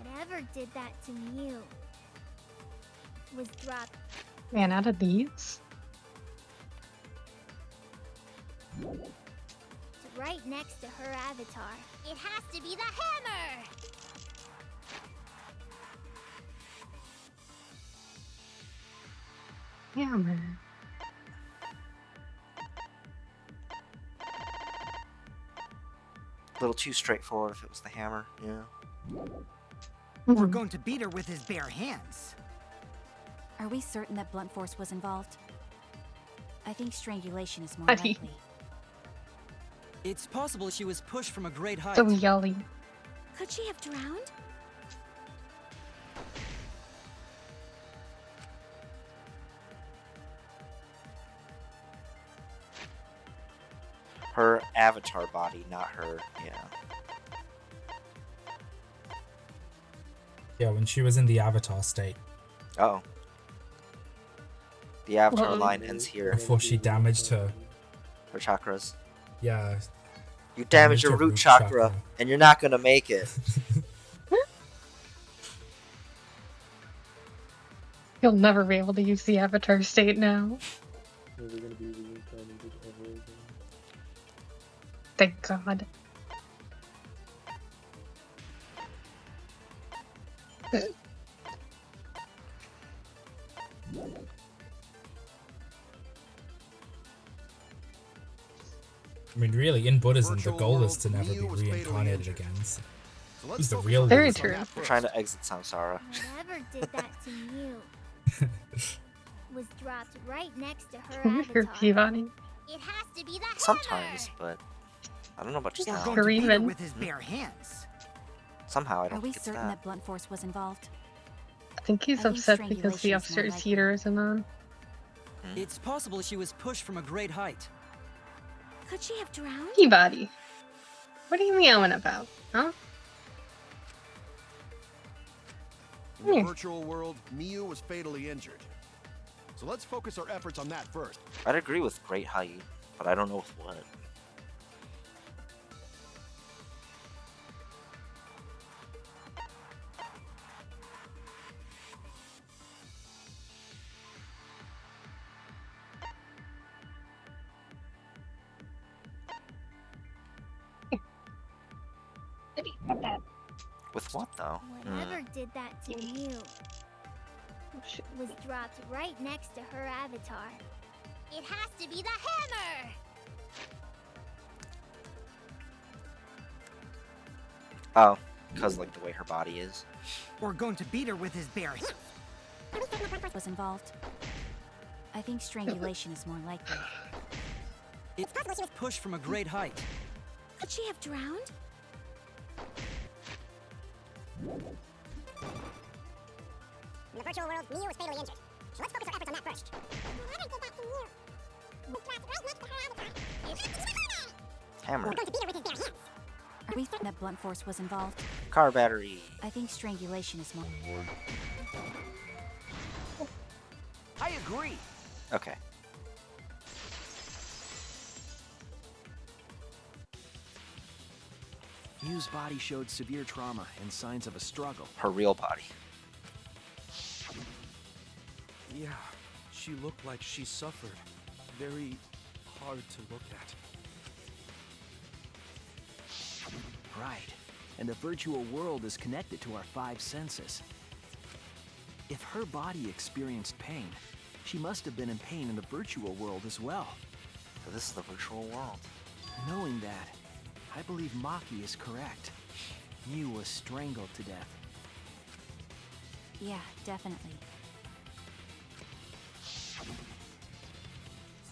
F: Whatever did that to Miu was dropped
A: Man, out of these?
F: right next to her avatar. It has to be the hammer!
A: Hammer.
C: A little too straightforward if it was the hammer, yeah.
J: We're going to beat her with his bare hands.
L: Are we certain that blunt force was involved? I think strangulation is more
A: Buddy.
L: likely.
N: It's possible she was pushed from a great height.
A: So yelly.
F: Could she have drowned?
C: Her avatar body, not her, yeah.
D: Yeah, when she was in the avatar state.
C: Oh. The avatar
A: Well,
C: line ends here.
D: Before she damaged her.
C: Her chakras.
D: Yeah.
C: You damage your root chakra, and you're not gonna make it.
A: You'll never be able to use the avatar state now.
G: Are they gonna be reincarnated ever again?
A: Thank God.
D: I mean, really, in Buddhism, the
E: Virtual
D: goal is
E: world,
D: to never be
E: Miu was fatally
D: reincarnated
E: injured.
D: again. So
E: So let's
D: who's the
E: focus
D: real
E: our
A: Very
E: efforts on
A: true.
E: that
C: We're
E: first.
C: trying to exit Samsara.
F: Whatever did that to Miu was dropped right next to her
A: Her
F: avatar.
A: Peabody.
F: It has to be the hammer!
C: Sometimes, but I don't know about just
J: We're
C: now.
J: going to beat her
A: Even.
J: with his bare hands.
C: Somehow I
L: Are
C: don't
L: we
C: think it's
L: certain
C: that.
L: that blunt force was involved?
A: I think he's
L: I think
A: upset because the
L: strangulation is more
A: upstairs
L: likely.
A: heater isn't on.
N: It's possible she was pushed from a great height.
F: Could she have drowned?
A: Peabody. What are you meowing about? Huh?
E: In the
A: Hmm.
E: virtual world, Miu was fatally injured. So let's focus our efforts on that first.
C: I'd agree with great height, but I don't know with what. With what though?
F: Whatever did that to Miu was dropped right next to her avatar. It has to be the hammer!
C: Oh, because like the way her body is.
J: We're going to beat her with his bare hands.
L: Was involved? I think strangulation is more likely.
N: It's pushed from a great height.
F: Could she have drowned? virtual world, Miu was fatally injured. So let's focus our efforts on that first. Whoever did that to Miu was dropped right next to her avatar.
C: Hammer.
F: We're going to beat her with his bare hands.
L: Are we certain that blunt force was involved?
C: Car battery.
L: I think strangulation is more.
K: I agree.
C: Okay.
K: Miu's body showed severe trauma and signs of a struggle.
C: Her real body.
M: Yeah, she looked like she suffered. Very hard to look at.
K: Right. And the virtual world is connected to our 5 senses. If her body experienced pain, she must have been in pain in the virtual world as well.
C: So this is the virtual world.
K: Knowing that, I believe Maki is correct. Miu was strangled to death.
L: Yeah, definitely.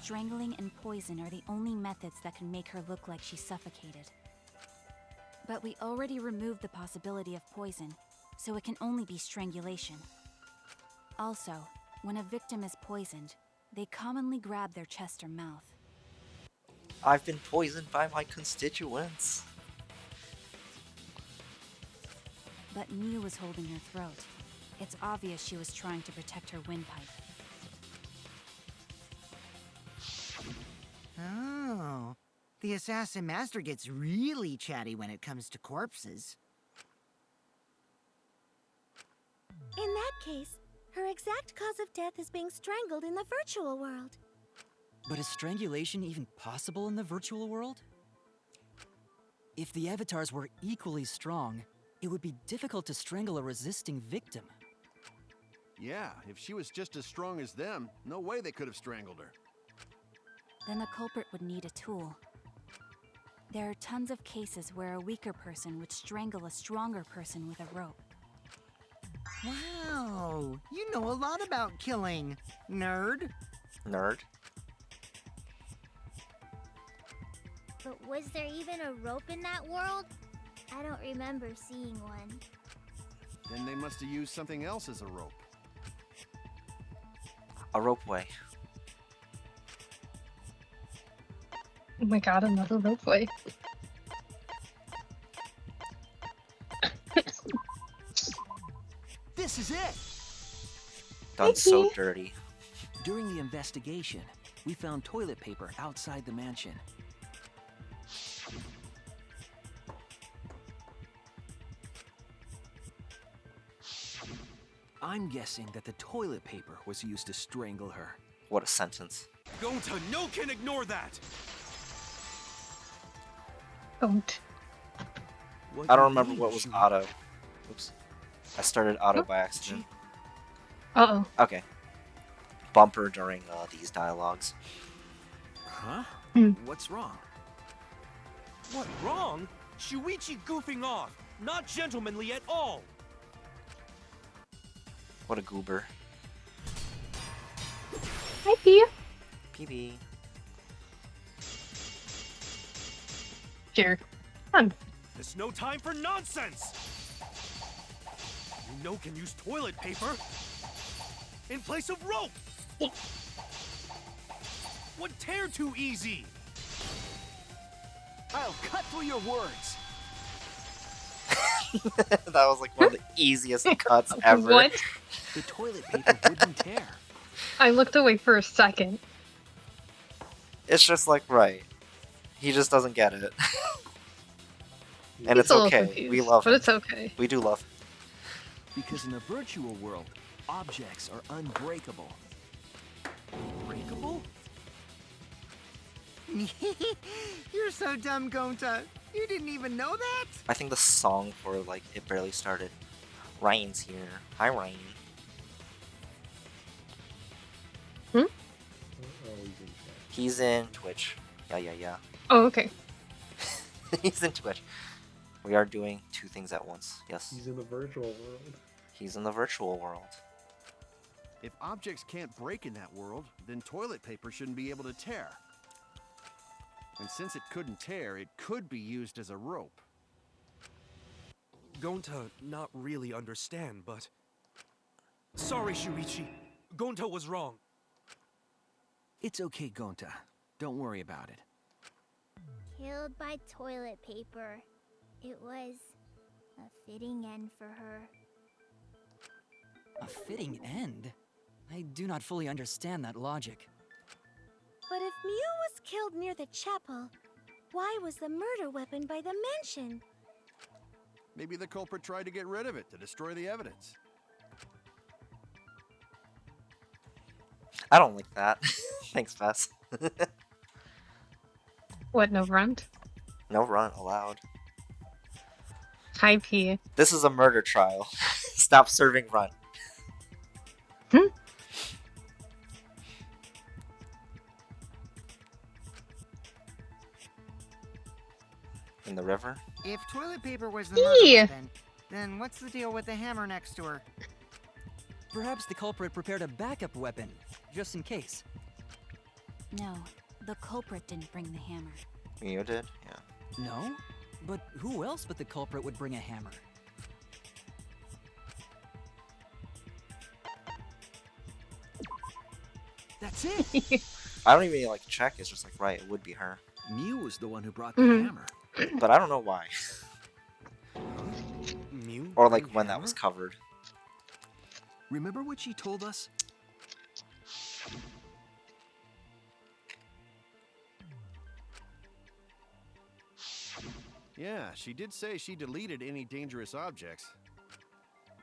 L: Strangling and poison are the only methods that can make her look like she suffocated. But we already removed the possibility of poison, so it can only be strangulation. Also, when a victim is poisoned, they commonly grab their chest or mouth.
C: I've been poisoned by my constituents.
L: But Miu was holding her throat. It's obvious she was trying to protect her windpipe.
J: Oh, the assassin master gets really chatty when it comes to corpses.
F: In that case, her exact cause of death is being strangled in the virtual world.
N: But is strangulation even possible in the virtual world? If the avatars were equally strong, it would be difficult to strangle a resisting victim.
E: Yeah, if she was just as strong as them, no way they could have strangled her.
L: Then the culprit would need a tool. There are tons of cases where a weaker person would strangle a stronger person with a rope.
J: Wow, you know a lot about killing, nerd.
C: Nerd.
F: But was there even a rope in that world? I don't remember seeing one.
E: Then they must have used something else as a rope.
C: A ropeway.
A: Oh my god, another ropeway.
K: This is it!
C: Done so dirty.
K: During the investigation, we found toilet paper outside the mansion. I'm guessing that the toilet paper was used to strangle her.
C: What a sentence.
M: Gonta, no can ignore that!
A: Don't.
C: I don't remember what was auto. Oops. I started auto by accident.
A: Uh-oh.
C: Okay. Bumper during these dialogues.
K: Huh? What's wrong?
M: What, wrong? Shuichi goofing off! Not gentlemanly at all!
C: What a goober.
A: Hi, Pia.
C: PB.
A: Here. Come on.
M: There's no time for nonsense! You know can use toilet paper in place of rope! What tear too easy?
K: I'll cut through your words!
C: That was like one of the easiest cuts ever.
A: What?
K: The toilet paper didn't tear.
A: I looked away for a second.
C: It's just like, right. He just doesn't get it. And
A: He's
C: it's
A: a little
C: okay.
A: confused,
C: We love
A: but
C: him.
A: it's okay.
C: We do love him.
K: Because in the virtual world, objects are unbreakable.
M: Breakable?
J: You're so dumb, Gonta. You didn't even know that?
C: I think the song for, like, It Barely Started. Ryan's here. Hi, Ryan.
A: Hmm?
G: Oh, he's in chat.
C: He's in Twitch. Yeah.
A: Oh, okay.
C: He's in Twitch. We are doing two things at once. Yes.
G: He's in the virtual world.
C: He's in the virtual world.
E: If objects can't break in that world, then toilet paper shouldn't be able to tear. And since it couldn't tear, it could be used as a rope.
M: Gonta not really understand, but Sorry, Shuichi. Gonta was wrong.
K: It's okay, Gonta. Don't worry about it.
F: Killed by toilet paper. It was a fitting end for her.
N: A fitting end? I do not fully understand that logic.
F: But if Mew was killed near the chapel, why was the murder weapon by the mansion?
E: Maybe the culprit tried to get rid of it to destroy the evidence.
C: I don't like that. Thanks, Bess.
A: What, no runt?
C: No run allowed.
A: High P.
C: This is a murder trial. Stop serving run. In the river?
J: If toilet paper was the murder weapon, then what's the deal with the hammer next to her?
N: Perhaps the culprit prepared a backup weapon, just in case.
L: No, the culprit didn't bring the hammer.
C: You did? Yeah.
N: No? But who else but the culprit would bring a hammer?
K: That's it!
C: I don't even like check, it's just like, right, it would be her.
K: Mew was the one who brought the hammer.
C: But I don't know why.
M: Mew?
C: Or like when that was covered.
K: Remember what she told us?
E: Yeah, she did say she deleted any dangerous objects.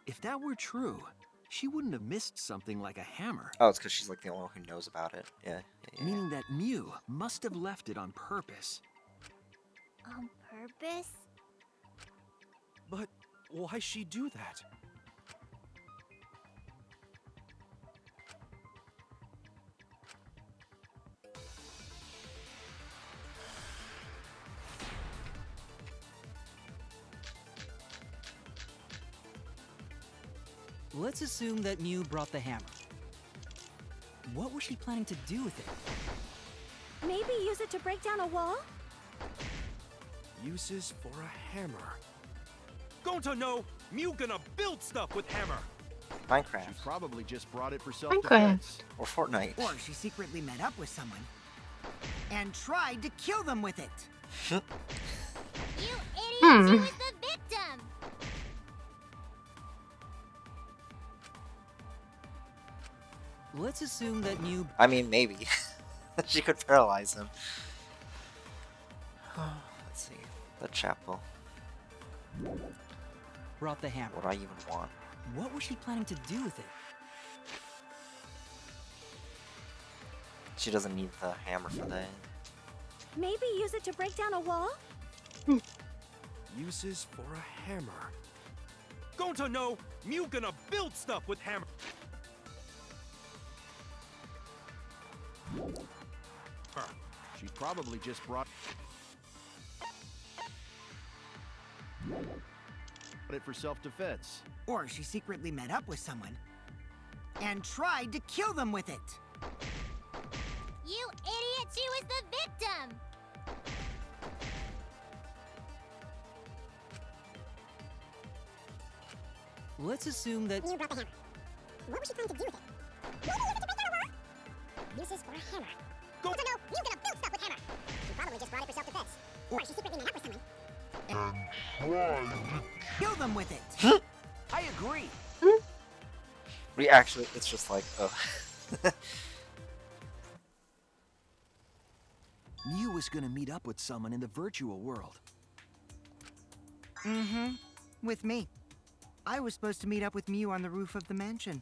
K: If that were true, she wouldn't have missed something like a hammer.
C: Oh, it's because she's like the only one who knows about it. Yeah.
K: Meaning that Mew must have left it on purpose.
F: On purpose?
M: But why'd she do that?
N: Let's assume that Mew brought the hammer. What was she planning to do with it?
F: Maybe use it to break down a wall?
M: Uses for a hammer. Gonta, no! Mew gonna build stuff with hammer!
C: Minecraft.
E: She probably just brought it for self-defense.
C: Or Fortnite.
J: Or she secretly met up with someone and tried to kill them with it.
F: You idiot! She was the victim!
N: Let's assume that Mew...
C: I mean, maybe. She could paralyze him. Let's see. The chapel.
N: brought the hammer.
C: What do I even want?
N: What was she planning to do with it?
C: She doesn't need the hammer for that.
F: Maybe use it to break down a wall?
M: Uses for a hammer. Gonta, no! Mew gonna build stuff with hammer!
E: She probably just brought it for self-defense.
J: Or she secretly met up with someone and tried to kill them with it.
F: You idiot! She was the victim!
N: Let's assume that...
O: Mew brought the hammer. What was she planning to do with it? Maybe use it to break down a wall? Uses for a hammer. Go! No, Mew gonna build stuff with hammer. She probably just brought it for self-defense. Or she secretly met up with someone and tried to
J: kill them with it.
K: I agree.
C: We actually, it's just like, oh.
K: Mew was gonna meet up with someone in the virtual world.
J: Mm-hmm. With me. I was supposed to meet up with Mew on the roof of the mansion.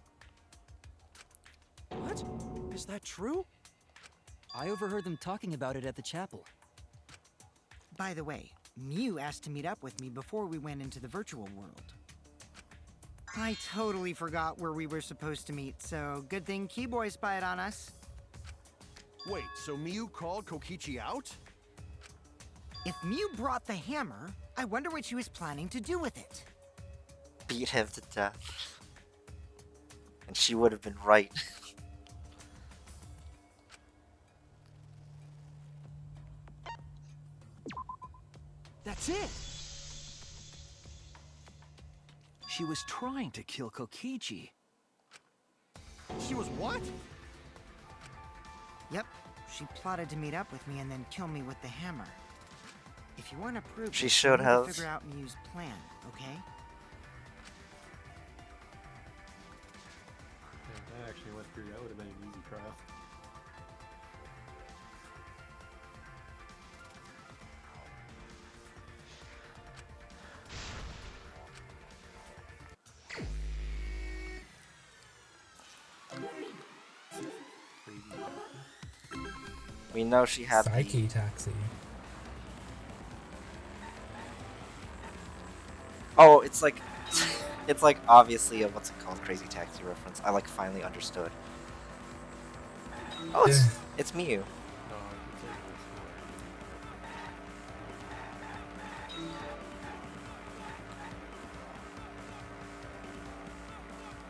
M: What? Is that true?
N: I overheard them talking about it at the chapel.
J: By the way, Mew asked to meet up with me before we went into the virtual world. I totally forgot where we were supposed to meet, so good thing Keyboy spied on us.
E: Wait, so Mew called Kokichi out?
J: If Mew brought the hammer, I wonder what she was planning to do with it.
C: Beat him to death. And she would have been right.
K: That's it! She was trying to kill Kokichi.
E: She was what?
J: Yep, she plotted to meet up with me and then kill me with the hammer. If you want to prove
C: She
J: this,
C: should
J: you need
C: have.
J: to figure out Mew's plan, okay?
G: I actually went through. That would have been an easy trial.
C: We know she had
D: Psyche taxi.
C: Oh, it's like it's like obviously a what's it called, Crazy Taxi reference. I like finally understood. Oh, it's Mew.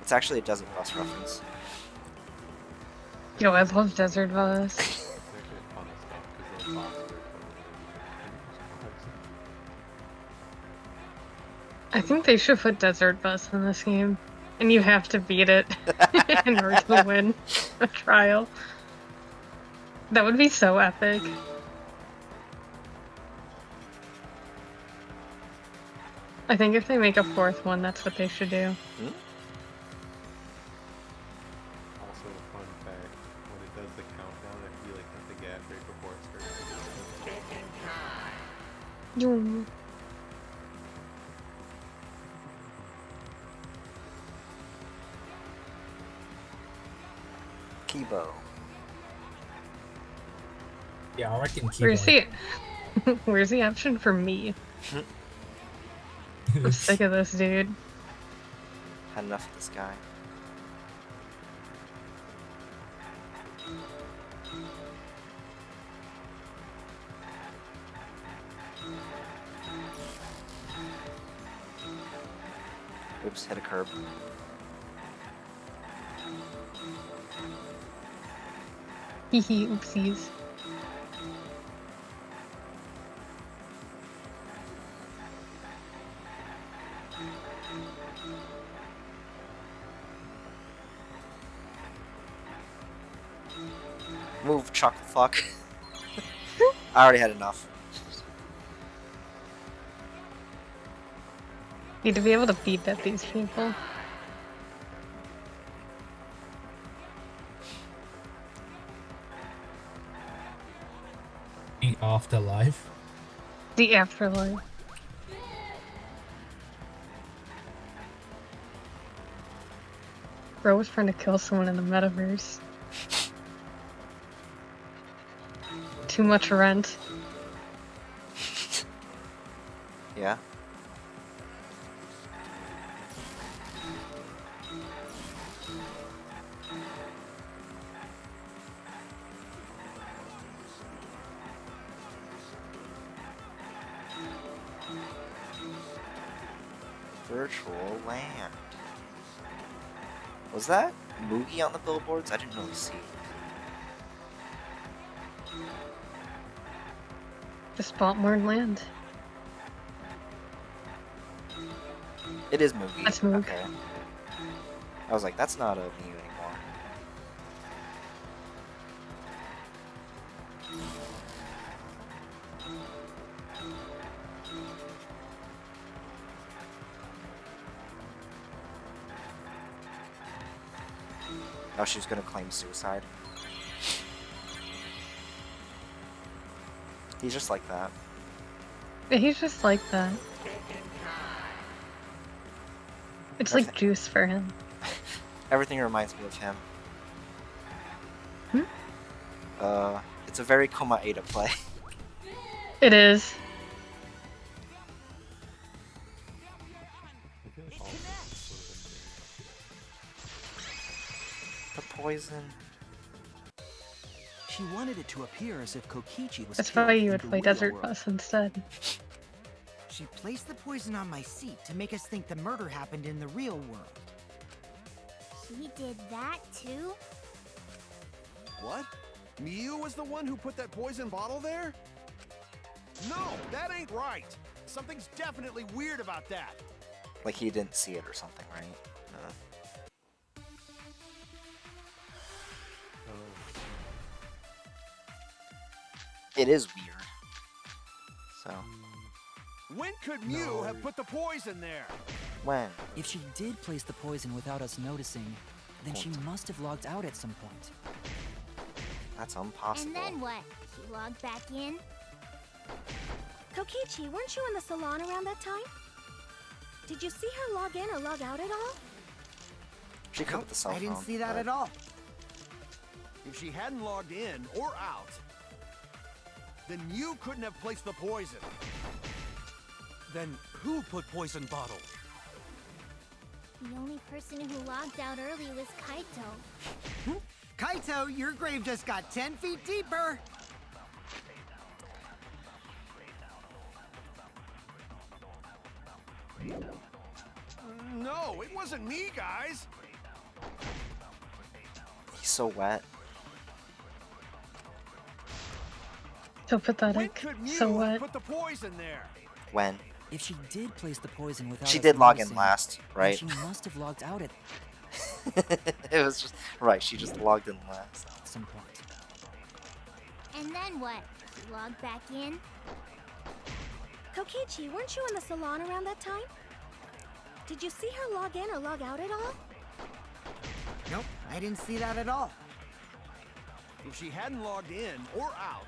C: It's actually a Desert Bus reference.
A: Yo, I love Desert Bus. I think they should put Desert Bus in this game. And you have to beat it in order to win a trial. That would be so epic. I think if they make a fourth one, that's what they should do.
G: Also, a fun fact: when it does the countdown, I feel like that's the gap right before it starts.
A: Yo.
C: Kibo.
D: Yeah, I reckon Kibo.
A: Where's the option for me? I'm sick of this dude.
C: Had enough of this guy. Oops, hit a curb.
A: Hehe, oopsies.
C: Move, chuck the fuck. I already had enough.
A: Need to be able to beat at these people.
D: The afterlife.
A: The afterlife. Bro was trying to kill someone in the metaverse. Too much rent.
C: Yeah. Virtual land. Was that Moogie on the billboards? I didn't really see.
A: Just bought more land.
C: It is Moogie.
A: That's Moog.
C: Okay. I was like, that's not a Mew anymore. Oh, she was gonna claim suicide. He's just like that.
A: He's just like that. It's like juice for him.
C: Everything reminds me of him.
A: Hmm?
C: It's a very Koma Ada play.
A: It is.
C: The poison.
K: She wanted it to appear as if Kokichi was
A: That's
K: killed
A: why you
K: in
A: would
K: the
A: play
K: real
A: Desert
K: world.
A: Bus instead.
J: She placed the poison on my seat to make us think the murder happened in the real world.
F: She did that too?
E: What? Mew was the one who put that poison bottle there? No, that ain't right. Something's definitely weird about that.
C: Like he didn't see it or something, right? It is weird. So.
E: When could Mew have put the poison there?
C: When?
N: If she did place the poison without us noticing, then she must have logged out at some point.
C: That's impossible.
F: And then what? She logged back in? Kokichi, weren't you in the salon around that time? Did you see her log in or log out at all?
C: She could with the cell phone.
J: I didn't see that
C: but-
J: at all.
E: If she hadn't logged in or out, then you couldn't have placed the poison.
M: Then who put poison bottle?
F: The only person who logged out early was Kaito.
J: Kaito, your grave just got 10 feet deeper.
E: No, it wasn't me, guys.
C: He's so wet.
A: So
E: When
A: pathetic.
E: could Mew
A: So
E: have
A: what?
E: put the poison there?
C: When?
N: If she did place the poison without
C: She
N: us
C: did log in
N: noticing,
C: last,
N: then
C: right?
N: she must have logged out at
C: It was just right. She just logged in last.
N: some point.
F: And then what? She logged back in? Kokichi, weren't you in the salon around that time? Did you see her log in or log out at all?
J: Nope, I didn't see that at all.
E: If she hadn't logged in or out,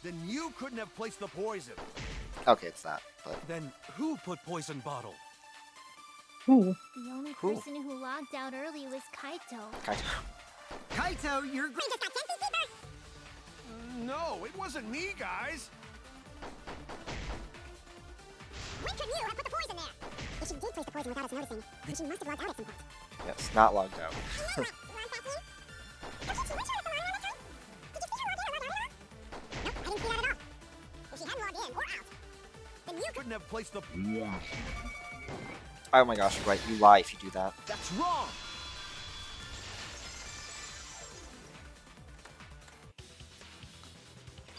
E: then you couldn't have placed the poison.
C: Okay, it's that. But
M: Then who put poison bottle?
A: Ooh.
F: The only
C: Who?
F: person who logged out early was Kaito.
J: Kaito, your grave
O: just got 10 feet deeper.
E: No, it wasn't me, guys.
O: When could Mew have put the poison there? If she did place the poison without us noticing, then she must have logged out at some point.
C: yes, not logged out.
E: Couldn't have placed the.
C: Oh my gosh, you're right. You lie if you do that.
E: That's wrong.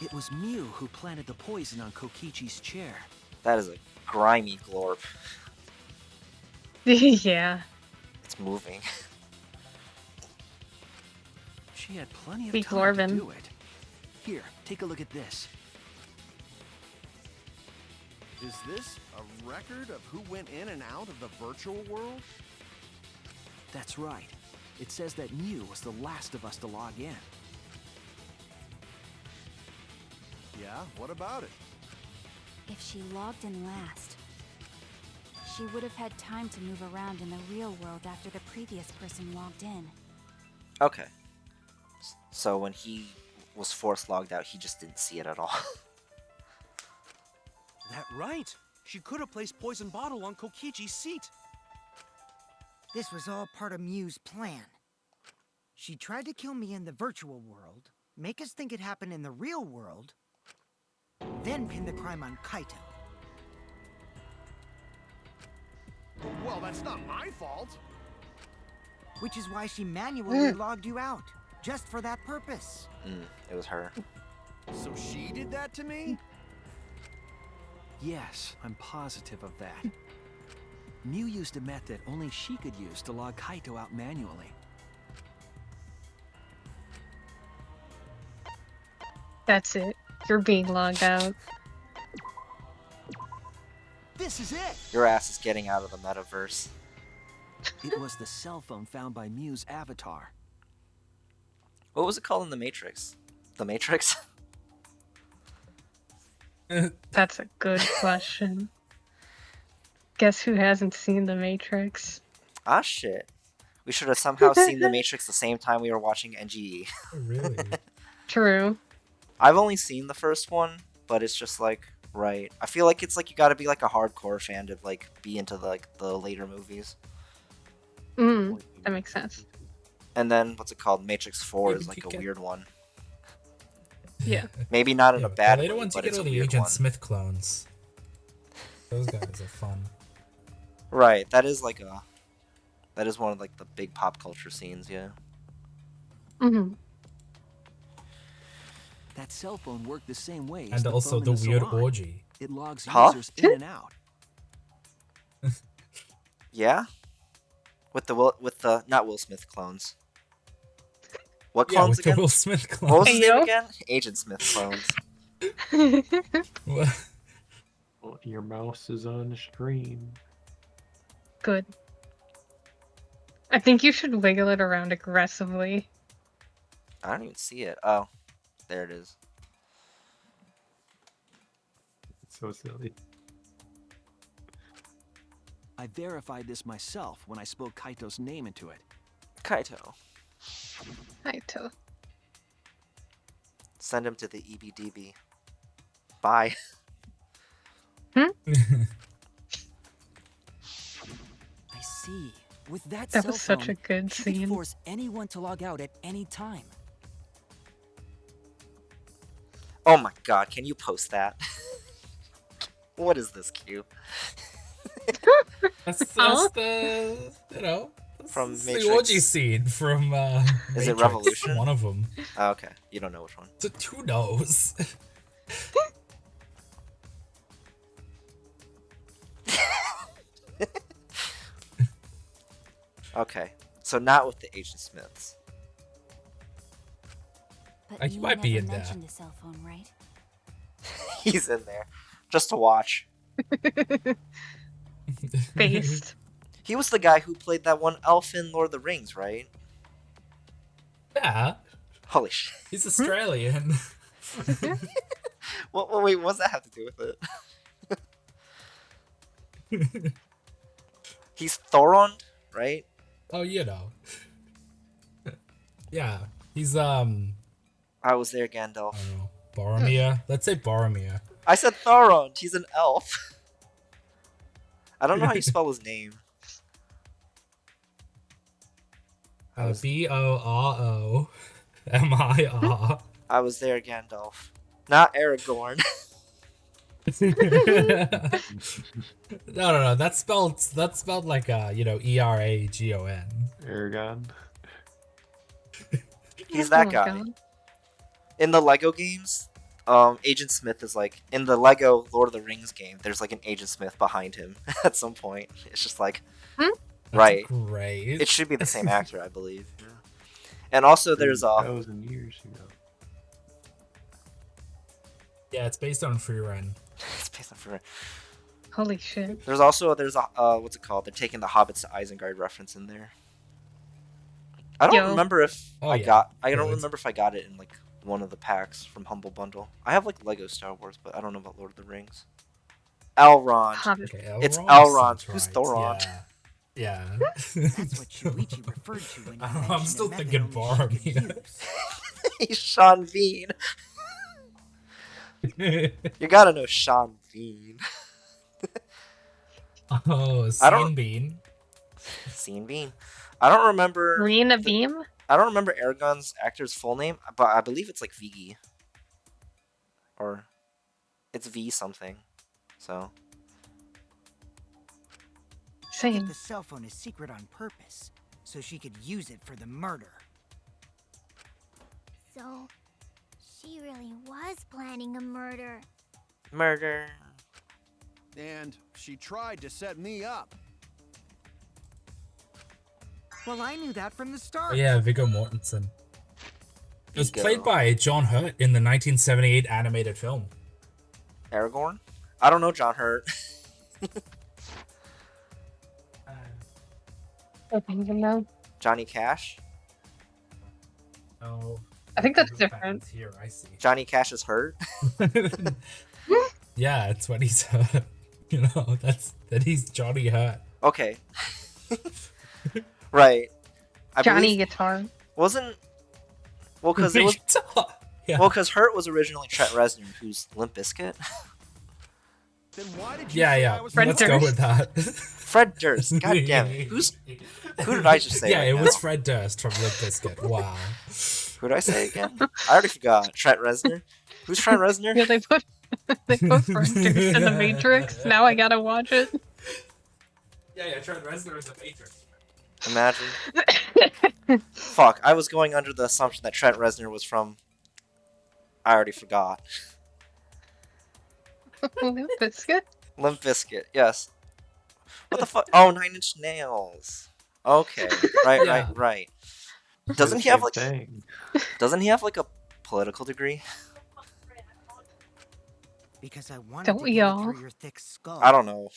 K: It was Mew who planted the poison on Kokichi's chair.
C: That is a grimy glorp.
A: Yeah.
C: It's moving.
K: She had plenty of
A: Be
K: time to
A: Glorvin.
K: do it. Here, take a look at this.
E: Is this a record of who went in and out of the virtual world?
K: That's right. It says that Mew was the last of us to log in.
E: Yeah, what about it?
L: If she logged in last, she would have had time to move around in the real world after the previous person logged in.
C: Okay. So when he was forced logged out, he just didn't see it at all.
M: That right. She could have placed poison bottle on Kokichi's seat.
J: This was all part of Mew's plan. She tried to kill me in the virtual world, make us think it happened in the real world, then pin the crime on Kaito.
E: Well, that's not my fault.
J: Which is why she manually logged you out, just for that purpose.
C: It was her.
E: So she did that to me?
K: Yes, I'm positive of that. Mew used a method only she could use to log Kaito out manually.
A: That's it. You're being logged out.
E: This is it!
C: Your ass is getting out of the metaverse.
K: It was the cell phone found by Mew's avatar.
C: What was it called in the Matrix? The Matrix?
A: That's a good question. Guess who hasn't seen The Matrix?
C: Ah, shit. We should have somehow seen the Matrix the same time we were watching NGE.
D: Really?
A: True.
C: I've only seen the first one, but it's just like, right. I feel like it's like you gotta be like a hardcore fan to like be into the later movies.
A: That makes sense.
C: And then, what's it called? Matrix 4
D: Maybe
C: is like
D: you
C: a
D: get-
C: weird one.
A: Yeah.
C: Maybe not in a
D: The
C: bad
D: later
C: way,
D: ones you
C: but
D: get
C: it's
D: all
C: a
D: the
C: weird
D: Agent
C: one.
D: Smith clones. Those guys are fun.
C: Right, that is like a... That is one of like the big pop culture scenes, yeah.
A: Mm-hmm.
K: That cell phone worked the same way as
D: And
K: the
D: also
K: phone in
D: the weird
K: salon.
D: orgy.
K: It logs
C: Huh?
K: users in and out.
C: Yeah? With the not Will Smith clones. What
D: Yeah,
C: clones
D: with
C: again?
D: the Will Smith clone.
C: What was his
A: Hey,
C: name
A: yo.
C: again? Agent Smith clones.
D: What?
G: Well, your mouse is on stream.
A: Good. I think you should wiggle it around aggressively.
C: I don't even see it. Oh, there it is.
G: It's so silly.
K: I verified this myself when I spoke Kaito's name into it.
C: Kaito.
A: Kaito.
C: Send him to the EBDB. Bye.
N: I see. With that
A: That
N: cell
A: was such
N: phone,
A: a good
N: she could
A: scene.
N: force anyone to log out at any time.
C: Oh my god, can you post that? What is this, Q?
D: That's the, you know,
C: From
D: it's
C: Matrix.
D: the orgy scene from
C: Is it
D: Matrix,
C: Revolution?
D: one of them.
C: Oh, okay, you don't know which one.
D: So who knows?
C: Okay, so not with the Agent Smiths.
L: But
D: He
L: you
D: might be
L: never
D: in that.
L: mentioned a cell phone, right?
C: He's in there. Just to watch.
A: Based.
C: He was the guy who played that one elf in Lord of the Rings, right?
D: Yeah.
C: Holy shit.
D: He's Australian.
C: Well, wait, what does that have to do with it? He's Thorond, right?
D: Oh, you know. Yeah. He's
C: I was there, Gandalf.
D: I don't know, Boromir. Let's say Boromir.
C: I said Thorond. He's an elf. I don't know how you spell his name.
D: Boromir.
C: I was there, Gandalf. Not Aragorn.
D: No. That's spelled like Eragon.
G: Aragon.
C: He's that guy. In the Lego games, Agent Smith is like in the Lego Lord of the Rings game. There's like an Agent Smith behind him at some point. It's just like, right?
D: Great.
C: It should be the same actor, I believe. Yeah. And also, there's
G: 1,000 years ago.
D: Yeah, it's based on Free Run.
C: It's based on Free.
A: Holy shit.
C: There's also what's it called? They're taking the Hobbits to Isengard reference in there. I don't remember if I don't remember if I got it in like one of the packs from Humble Bundle. I have like Lego Star Wars, but I don't know about Lord of the Rings. Elrond.
D: Okay,
C: It's
D: Elrond
C: Elrond.
D: sounds
C: Who's
D: right,
C: Thorond?
D: Yeah.
J: That's what Shuichi referred to when he
D: I'm
J: mentioned
D: still
J: a method
D: thinking
J: only she could
D: Boromir.
J: use.
C: He's Sean Bean. You gotta know Sean Bean.
D: Oh,
C: I don't-
D: Scene Bean.
C: Scene Bean. I don't remember.
A: Rena Beam?
C: I don't remember Aragon's actor's full name, but I believe it's like Vigi. Or it's V something. So.
J: She kept the cell phone a secret on purpose, so she could use it for the murder.
F: So, she really was planning a murder.
C: Murder.
E: And she tried to set me up.
J: Well, I knew that from the start.
D: Oh, yeah, Viggo Mortensen. It was
C: Viggo.
D: played by John Hurt in the 1978 animated film.
C: Aragorn? I don't know John Hurt.
A: I don't even know.
C: Johnny Cash?
D: Oh.
A: I think that's different.
D: Here, I see.
C: Johnny Cash is hurt?
D: Yeah, it's when he's hurt. You know, that he's Johnny Hurt.
C: Okay. Right.
A: Johnny Guitar.
C: Wasn't. Well, because it was.
D: Yeah.
C: Well, because Hurt was originally Trent Reznor, who's Limp Bizkit.
E: Then why did you
D: Yeah,
E: say
D: yeah.
E: I was
D: Let's go with that.
C: Fred Durst. God damn it. Who did I just say?
D: Yeah,
C: right
D: it
C: now?
D: was Fred Durst from Limp Bizkit. Wow.
C: Who did I say again? I already forgot. Trent Reznor. Who's Trent Reznor?
A: Yeah, they put Fred Durst in the Matrix. Now I gotta watch it.
D: Yeah, Trent Reznor is the Matrix.
C: Imagine. Fuck, I was going under the assumption that Trent Reznor was from. I already forgot.
A: Limp Bizkit?
C: Limp Bizkit, yes. What the fuck? Oh, Nine Inch Nails. Okay. Right. Doesn't he have like? Doesn't he have like a political degree?
J: Because I wanted
A: Don't
J: to
A: we
J: get it
A: all?
J: through your thick skull.
C: I don't know.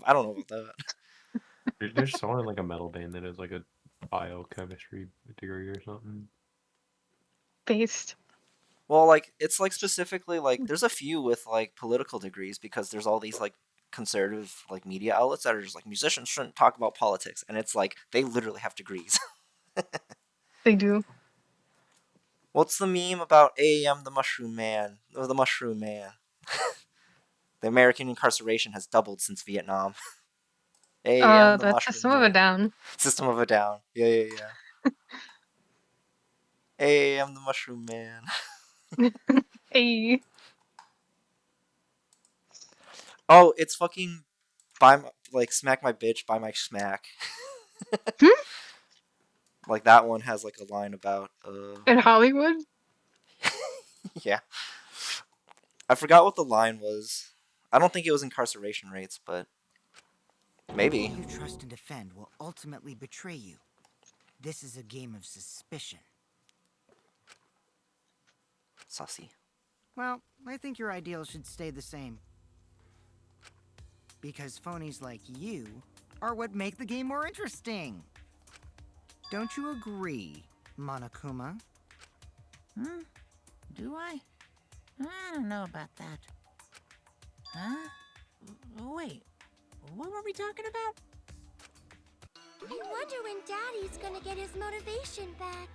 C: I don't know about that.
G: There's someone in like a metal band that has like a biochemistry degree or something.
A: Based.
C: Well, like it's like specifically like there's a few with like political degrees because there's all these like conservative like media outlets that are just like musicians shouldn't talk about politics, and it's like they literally have degrees.
A: They do.
C: What's the meme about AM the Mushroom Man? Or the Mushroom Man? The American incarceration has doubled since Vietnam. AM the
A: That's
C: Mushroom
A: System of a
C: Man.
A: Down.
C: System of a Down. Yeah. AM the Mushroom Man.
A: Hey.
C: Oh, it's fucking like smack my bitch, buy my smack. Like that one has like a line about
A: In Hollywood?
C: yeah. I forgot what the line was. I don't think it was incarceration rates, but maybe.
J: Who you trust and defend will ultimately betray you. This is a game of suspicion.
C: Saucy.
J: Well, I think your ideals should stay the same. Because phonies like you are what make the game more interesting. Don't you agree, Monokuma?
I: Hmm? Do I? I don't know about that. Huh? Wait, what were we talking about?
F: I wonder when Daddy's gonna get his motivation back.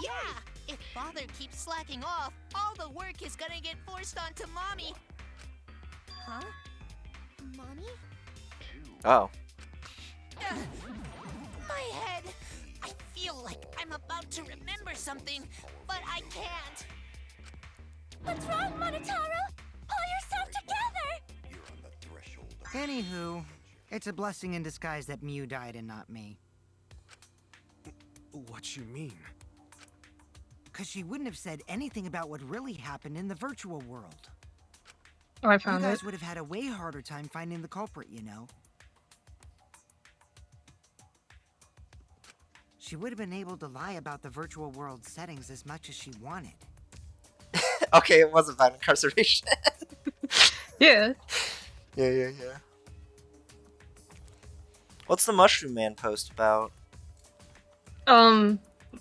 O: Yeah! If Father keeps slacking off, all the work is gonna get forced onto Mommy.
F: Huh? Mommy?
C: Oh.
O: My head! I feel like I'm about to remember something, but I can't.
F: What's wrong, Monotaro? Pull yourself together!
J: Anywho, it's a blessing in disguise that Mew died and not me.
M: What you mean?
J: Because she wouldn't have said anything about what really happened in the virtual world.
A: Oh, I
J: You
A: found
J: guys
A: it.
J: would have had a way harder time finding the culprit, you know. She would have been able to lie about the virtual world settings as much as she wanted.
C: Okay, it was about incarceration.
A: Yeah.
C: Yeah. What's the Mushroom Man post about?
A: Well,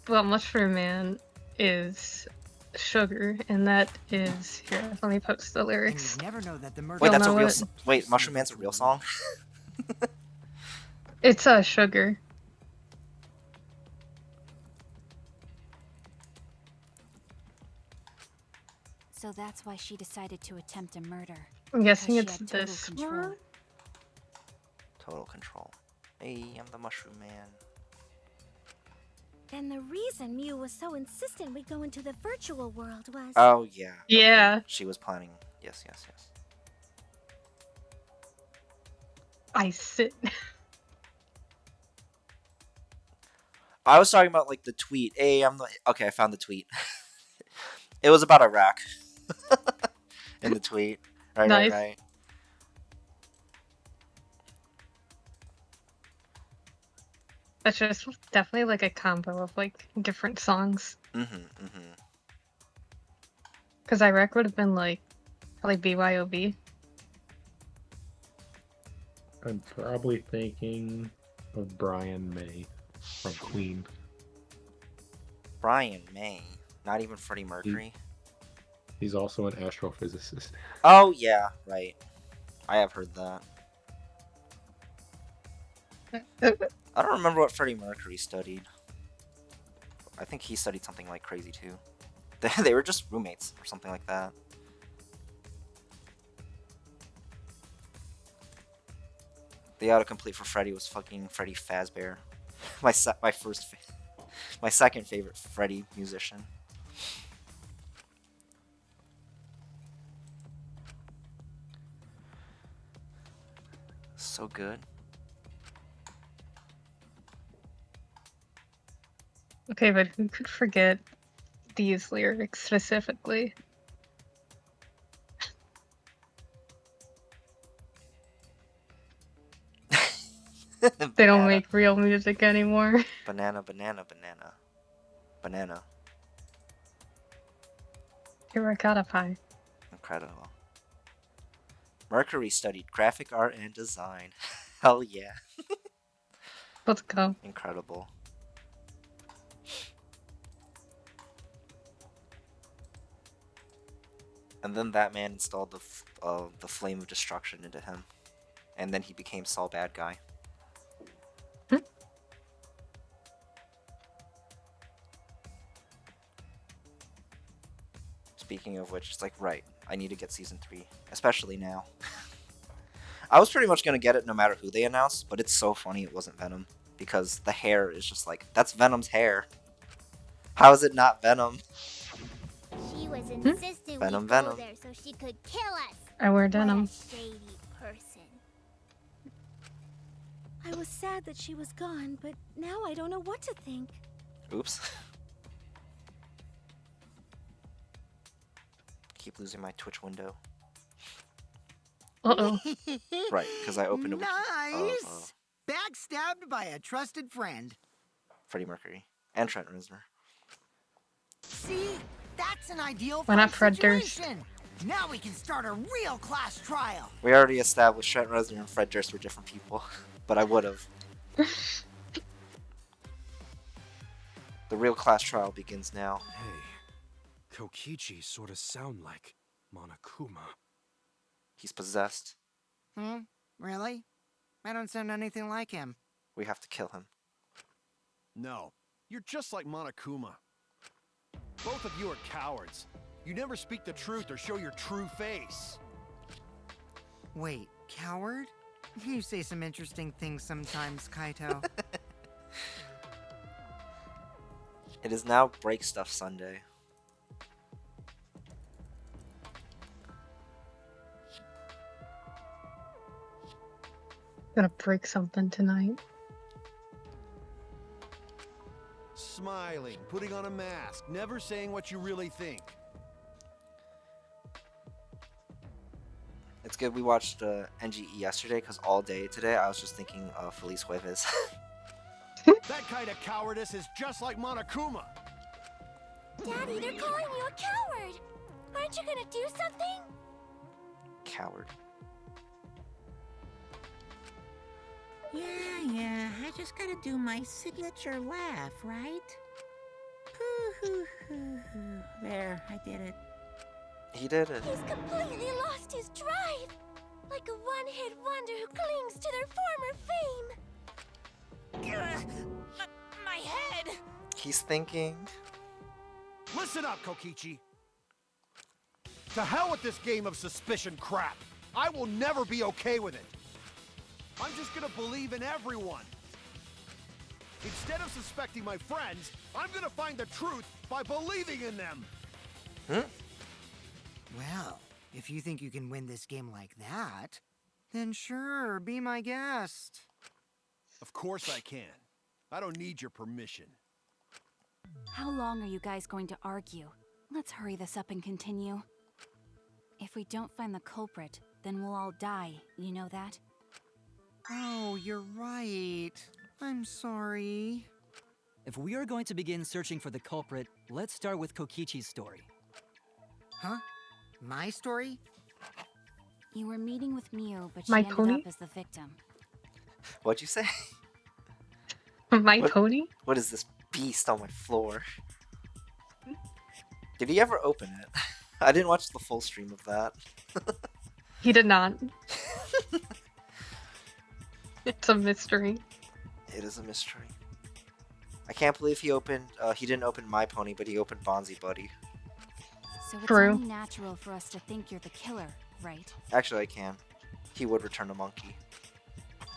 A: Mushroom Man is sugar, and that is here. Let me post the
J: And
A: lyrics.
J: you'd never know that the murder.
C: Wait, that's a
A: know
C: real.
A: it.
C: Wait, Mushroom Man's a real song.
A: It's sugar.
L: So that's why she decided to attempt a murder.
A: I'm guessing
L: because
A: it's
L: she had
A: this
L: total control.
A: one.
C: Total control. Hey, I'm the Mushroom Man.
F: And the reason Mew was so insistent we go into the virtual world was...
C: Oh yeah.
A: Yeah.
C: Okay. She was planning. Yes.
A: I sit.
C: I was talking about like the tweet. Hey, I'm the. Okay, I found the tweet. It was about Iraq. In the tweet.
A: Nice.
C: Right.
A: That's just definitely like a combo of like different songs. Because Iraq would have been like probably BYOB.
G: I'm probably thinking of Brian May from Queen.
C: Brian May. Not even Freddie Mercury.
G: He's also an astrophysicist.
C: Oh yeah, right. I have heard that. I don't remember what Freddie Mercury studied. I think he studied something like crazy too. They were just roommates or something like that. The autocomplete for Freddy was fucking Freddy Fazbear. My second favorite Freddy musician. So good.
A: Okay, but who could forget these lyrics specifically? They don't make real music anymore.
C: Banana. Banana.
A: Terracotta pie.
C: Incredible. Mercury studied graphic art and design. Hell yeah.
A: Let's go.
C: Incredible. And then that man installed the flame of destruction into him, and then he became Saul Bad Guy. Speaking of which, it's like, right, I need to get season 3, especially now. I was pretty much gonna get it no matter who they announced, but it's so funny it wasn't Venom, because the hair is just like, that's Venom's hair. How is it not Venom?
F: She was insistent
C: Venom,
F: we go
C: Venom.
F: there so she could kill us.
A: I wear denim.
F: What a shady person.
P: I was sad that she was gone, but now I don't know what to think.
C: Oops. Keep losing my Twitch window.
A: Uh-oh.
C: Right, because I opened a wiki
J: Nice! Backstabbed by a trusted friend.
C: Freddie Mercury and Trent Reznor.
J: See? That's an ideal
A: Why not
J: fight
A: Fred Durst?
J: situation. Now we can start a real class trial.
C: We already established Trent Reznor and Fred Durst were different people, but I would have. The real class trial begins now.
M: Hey, Kokichi sort of sound like Monokuma.
C: He's possessed.
J: Really? I don't sound anything like him.
C: We have to kill him.
E: No, you're just like Monokuma. Both of you are cowards. You never speak the truth or show your true face.
J: Wait, coward? You say some interesting things sometimes, Kaito.
C: It is now Break Stuff Sunday.
A: Gonna break something tonight.
E: Smiling, putting on a mask, never saying what you really think.
C: It's good we watched NGE yesterday because all day today I was just thinking of Feliz Jueves.
E: That kind of cowardice is just like Monokuma.
F: Daddy, they're calling you a coward. Aren't you gonna do something?
C: Coward.
I: Yeah, I just gotta do my signature laugh, right? Hoo. There, I did it.
C: He did it.
F: He's completely lost his drive. Like a one-hit wonder who clings to their former fame. My head!
C: He's thinking.
E: Listen up, Kokichi. To hell with this game of suspicion crap. I will never be okay with it. I'm just gonna believe in everyone. Instead of suspecting my friends, I'm gonna find the truth by believing in them.
J: Well, if you think you can win this game like that, then sure, be my guest.
E: Of course I can. I don't need your permission.
L: How long are you guys going to argue? Let's hurry this up and continue. If we don't find the culprit, then we'll all die, you know that?
J: Oh, you're right. I'm sorry.
N: If we are going to begin searching for the culprit, let's start with Kokichi's story.
J: Huh? My story?
L: You were meeting with Miu, but she
A: My
L: ended
A: pony?
L: up as the victim.
C: What'd you say?
A: My pony?
C: What is this beast on my floor? Did he ever open it? I didn't watch the full stream of that.
A: He did not. It's a mystery.
C: It is a mystery. I can't believe he didn't open My Pony, but he opened Bonzi Buddy.
L: So it's
A: True.
L: only natural for us to think you're the killer, right?
C: Actually, I can. He would return a monkey.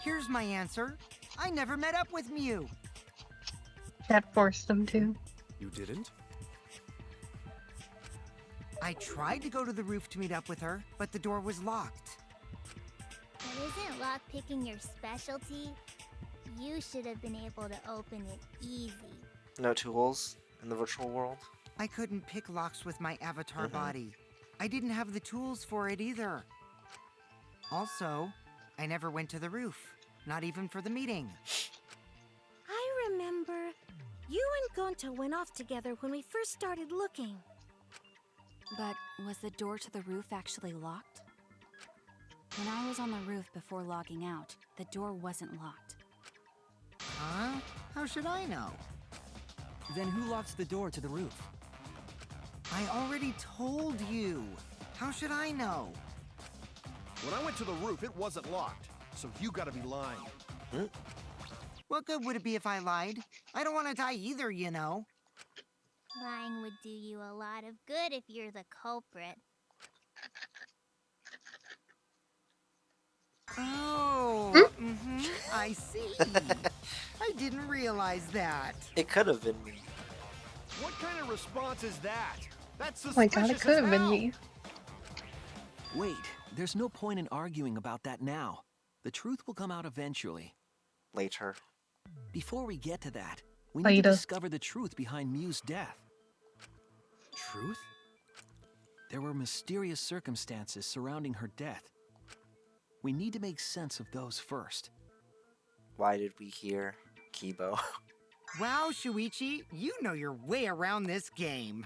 J: Here's my answer. I never met up with Miu.
A: Chat forced him to.
M: You didn't?
J: I tried to go to the roof to meet up with her, but the door was locked.
F: But isn't lockpicking your specialty? You should have been able to open it easy.
C: No tools in the virtual world?
J: I couldn't pick locks with my avatar body. I didn't have the tools for it either. Also, I never went to the roof, not even for the meeting.
P: I remember. You and Gonta went off together when we first started looking.
L: But was the door to the roof actually locked? When I was on the roof before logging out, the door wasn't locked.
J: Huh? How should I know?
N: Then who locked the door to the roof?
J: I already told you. How should I know?
E: When I went to the roof, it wasn't locked. So you gotta be lying.
J: What good would it be if I lied? I don't want to die either, you know.
F: Lying would do you a lot of good if you're the culprit.
J: Oh, I see. I didn't realize that.
C: It could have been me.
E: What kind of response is that? That's
A: Oh my
E: suspicious
A: god, it could have been
E: as
A: me.
K: Wait, there's no point in arguing about that now. The truth will come out eventually.
C: Later.
K: Before we get to that, we need to
A: Later.
K: discover the truth behind Mew's death. Truth? There were mysterious circumstances surrounding her death. We need to make sense of those first.
C: Why did we hear Kibo?
J: Wow, Shuichi, you know your way around this game.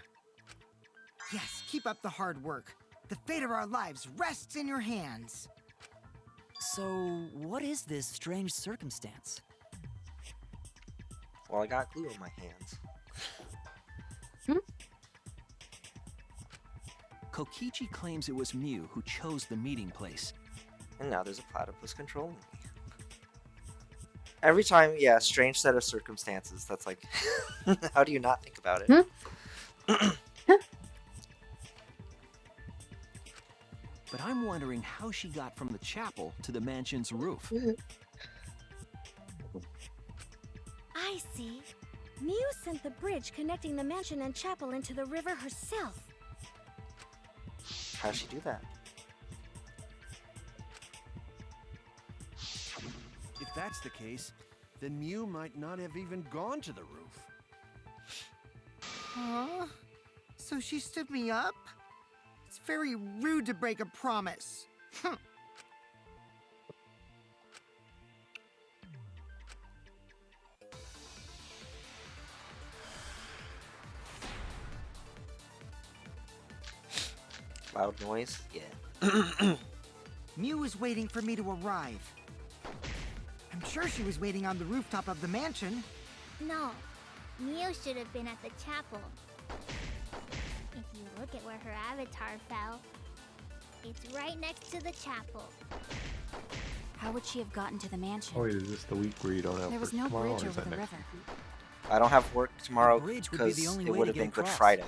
J: Yes, keep up the hard work. The fate of our lives rests in your hands.
N: So, what is this strange circumstance?
C: Well, I got glue on my hands.
K: Kokichi claims it was Mew who chose the meeting place.
C: And now there's a platypus controlling me. Every time, yeah, strange set of circumstances. That's like, how do you not think about it?
K: But I'm wondering how she got from the chapel to the mansion's roof.
P: I see. Mew sent the bridge connecting the mansion and chapel into the river herself.
C: How'd she do that?
E: If that's the case, then Mew might not have even gone to the roof.
J: Huh? So she stood me up? It's very rude to break a promise.
C: Loud noise? Yeah.
J: Mew was waiting for me to arrive. I'm sure she was waiting on the rooftop of the mansion.
F: No, Mew should have been at the chapel. If you look at where her avatar fell, it's right next to the chapel.
L: How would she have gotten to the mansion?
G: Oh wait, is this the week where you don't have
L: There was
G: work
L: no
G: tomorrow,
L: bridge
G: or is
L: over
G: that
L: the
G: next
L: river.
G: week?
C: I don't have work tomorrow
N: The bridge would be the
C: because
N: only
C: it
N: way
C: would
N: to
C: have been
N: get
C: Good
N: across.
C: Friday.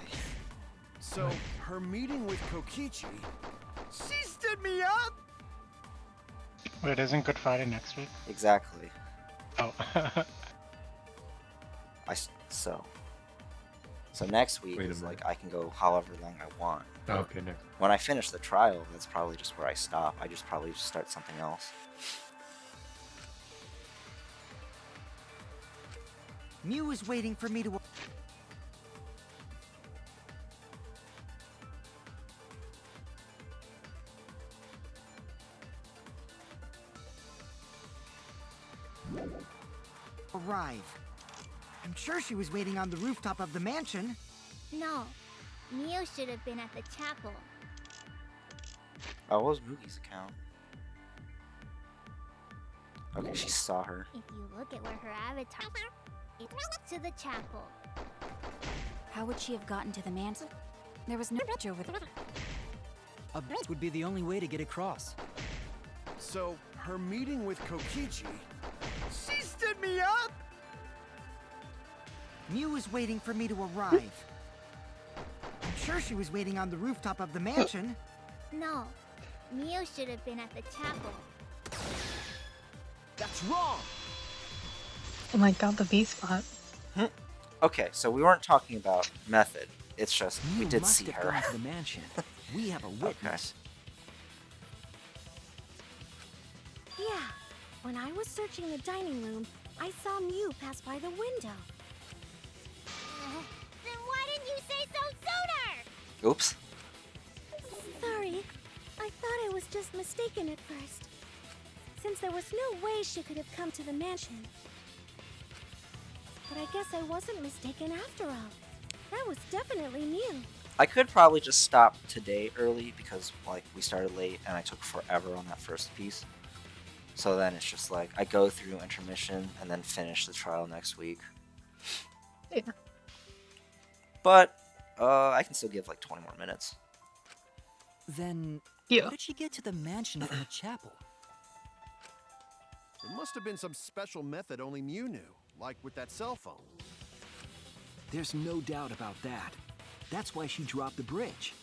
E: So, her meeting with Kokichi...
J: She stood me up!
H: Wait, isn't Good Friday next week?
C: Exactly.
H: Oh.
C: So next week
G: Wait a
C: is
G: minute.
C: like I can go however long I want.
G: Oh, okay, next.
C: When I finish the trial, that's probably just where I stop. I just probably start something else.
J: Mew was waiting for me to... arrive. I'm sure she was waiting on the rooftop of the mansion.
F: No, Mew should have been at the chapel.
C: Oh, what was Moogie's account? Okay, she saw her.
F: If you look at where her avatar, it's right to the chapel.
L: How would she have gotten to the mansion? There was no bridge over the river.
N: A bridge would be the only way to get across.
E: So, her meeting with Kokichi...
J: She stood me up! Mew was waiting for me to arrive. I'm sure she was waiting on the rooftop of the mansion.
F: No, Mew should have been at the chapel.
E: That's wrong!
A: Oh my god, the B spot.
C: Okay, so we weren't talking about method. It's just we
N: Mew
C: did
N: must
C: see
N: have
C: her.
N: gone to the mansion. We have a witness.
P: Yeah, when I was searching the dining room, I saw Mew pass by the window.
F: Then why didn't you say so sooner?
C: Oops.
P: Sorry, I thought I was just mistaken at first. Since there was no way she could have come to the mansion. But I I guess I wasn't mistaken after all. That was definitely new.
C: I could probably just stop today early because like we started late and I took forever on that first piece. So then it's just like I go through intermission and then finish the trial next week.
A: Yeah.
C: But I can still give like 20 more minutes.
N: Then,
A: Yeah.
N: how did she get to the mansion from the chapel?
E: There must have been some special method only Mew knew, like with that cell phone.
K: There's no doubt about that. That's why she dropped the bridge.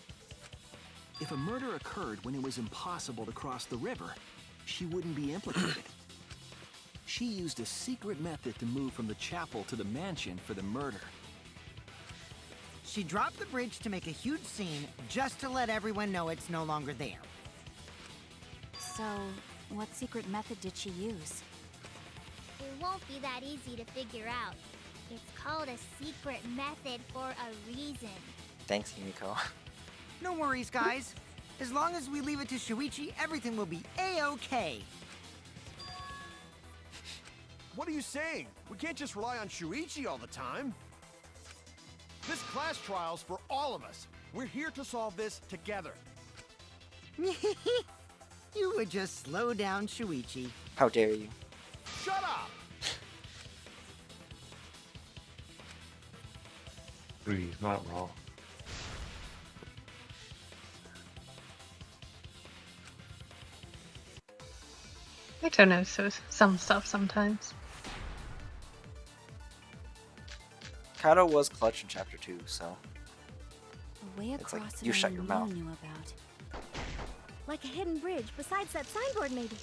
K: If a murder occurred when it was impossible to cross the river, she wouldn't be implicated. She used a secret method to move from the chapel to the mansion for the murder.
J: She dropped the bridge to make a huge scene just to let everyone know it's no longer there.
L: So, what secret method did she use?
F: It won't be that easy to figure out. It's called a secret method for a reason.
C: Thanks, Himiko.
J: No worries, guys. As long as we leave it to Shuichi, everything will be A-okay.
E: What are you saying? We can't just rely on Shuichi all the time. This class trial's for all of us. We're here to solve this together.
J: You would just slow down Shuichi.
C: How dare you?
E: Shut up!
G: He's not wrong.
A: Kaito knows some stuff sometimes.
C: Kaito was clutch in chapter 2, so
L: A way
C: it's
L: across
C: like
L: it
C: you shut
L: only
C: your
L: Mew
C: mouth.
L: knew about.
P: Like a hidden bridge besides that signboard, maybe.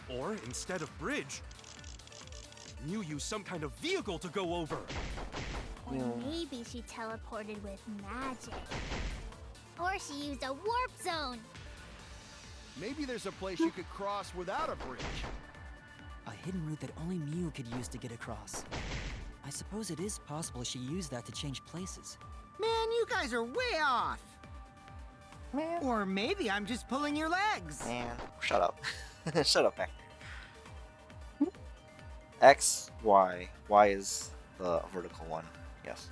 M: Or instead of bridge, Mew used some kind of vehicle to go over.
F: Or maybe she teleported with magic. Or she used a warp zone.
E: Maybe there's a place you could cross without a bridge.
N: A hidden route that only Mew could use to get across. I suppose it is possible she used that to change places.
J: Man, you guys are way off. Or maybe I'm just pulling your legs.
C: Man, shut up. Shut up, Hector. X, Y. Y is the vertical one. Yes.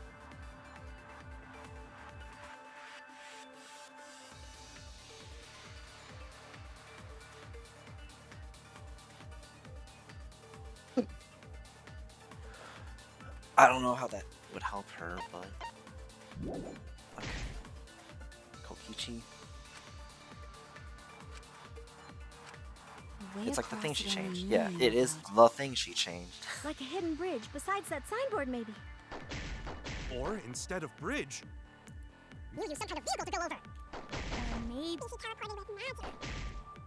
C: I don't know how that would help her, but okay. Kokichi.
L: Way
C: It's like the thing
L: across
C: she
L: it only
C: changed.
L: Mew
C: Yeah,
L: knew
C: it is
L: about.
C: the thing she changed.
P: Like a hidden bridge besides that signboard, maybe.
M: Or instead of bridge,
O: Mew used some kind of vehicle to go over.
F: Or maybe
O: She teleported with magic.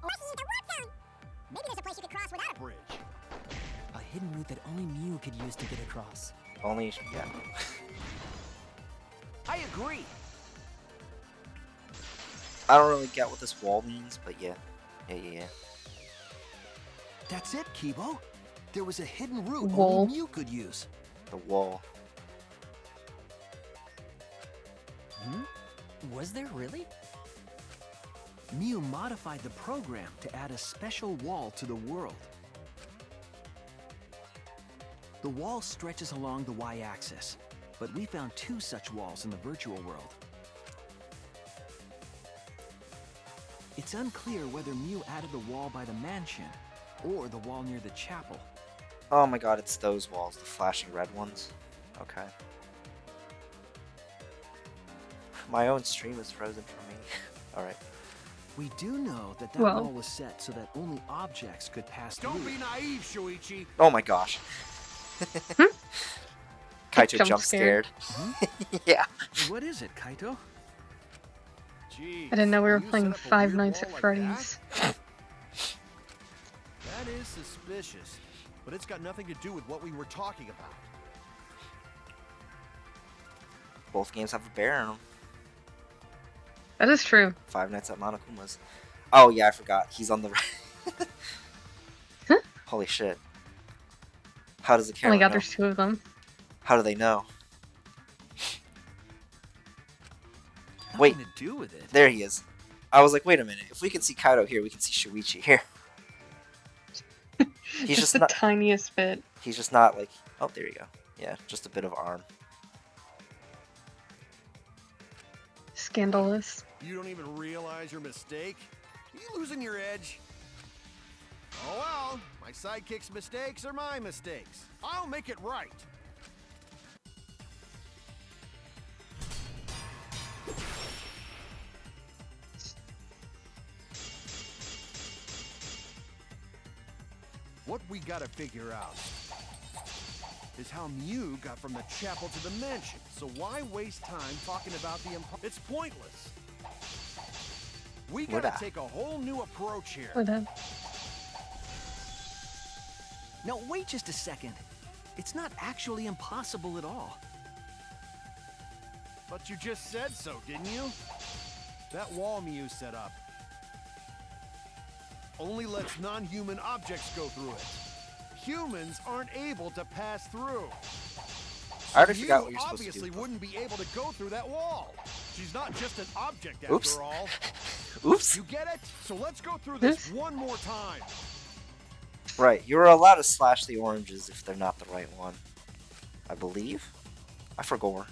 O: Or she used a warp zone. Maybe there's a place you could cross without a
E: Bridge.
N: A hidden route that only Mew could use to get across.
C: Only, yeah.
E: I agree.
C: I don't really get what this wall means, but yeah. Yeah.
K: That's it, Kibo. There was a hidden route
A: Wall.
K: only Mew could use.
C: The wall.
N: Was there really?
K: Mew modified the program to add a special wall to the world. The wall stretches along the y-axis, but we found 2 such walls in the virtual world. It's unclear whether Mew added the wall by the mansion or the wall near the chapel.
C: Oh my god, it's those walls, the flashing red ones. Okay. My own stream is frozen for me. Alright.
K: We do know that
A: Well.
K: wall was set so that only objects could pass
E: Don't
K: through.
E: be naive, Shuichi.
C: Oh my gosh. Kaito
A: Jump
C: jump scared.
K: Hmm?
C: Yeah.
K: What is it, Kaito?
E: Jeez,
A: I didn't know we were
E: you
A: playing
E: set up a
A: Five
E: weird
A: Nights
E: wall
A: at
E: like
A: Freddy's.
E: That is suspicious, but it's got nothing to do with what we were talking about.
C: Both games have a bear in them.
A: That is true.
C: Five Nights at Monokuma's. Oh yeah, I forgot. He's on the right. Holy shit. How does the
A: Oh
C: camera
A: my god,
C: know?
A: there's 2 of them.
C: How do they know?
K: Nothing
C: Wait.
K: to do with it.
C: There he is. I was like, wait a minute. If we can see Kaito here, we can see Shuichi here. He's
A: Just
C: just
A: the
C: not.
A: tiniest bit.
C: He's just not like. Oh, there you go. Yeah, just a bit of arm.
A: Scandalous.
E: You don't even realize your mistake? Are you losing your edge? Oh well, my sidekick's mistakes are my mistakes. I'll make it right. What we gotta figure out is how Mew got from the chapel to the mansion. So why waste time talking about the It's pointless. We gotta take a whole new approach here.
K: Now, wait just a second. It's not actually impossible at all.
E: But you just said so, didn't you? That wall Mew set up only lets non-human objects go through it. Humans aren't able to pass through.
C: I already forgot what you're supposed to do.
E: Obviously wouldn't be able to go through that wall. She's not just an object after all.
C: Oops.
E: You get it? So let's go through this one more time.
C: Right, you're allowed to slash the oranges if they're not the right one. I believe? I forgot.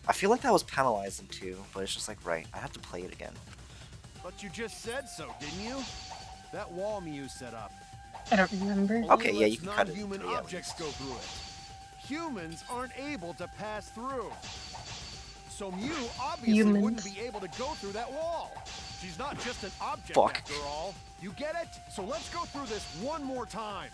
C: I feel like that was penalizing too, but it's just like, right, I have to play it again.
E: But you just said so, didn't you? That wall Mew set up.
A: I don't remember.
C: Okay, yeah, you can cut it.
E: Non-human objects go through it. Humans aren't able to pass through. So Mew obviously wouldn't be able to go through that wall. She's not just an object after all. You get it? So let's go through this one more time.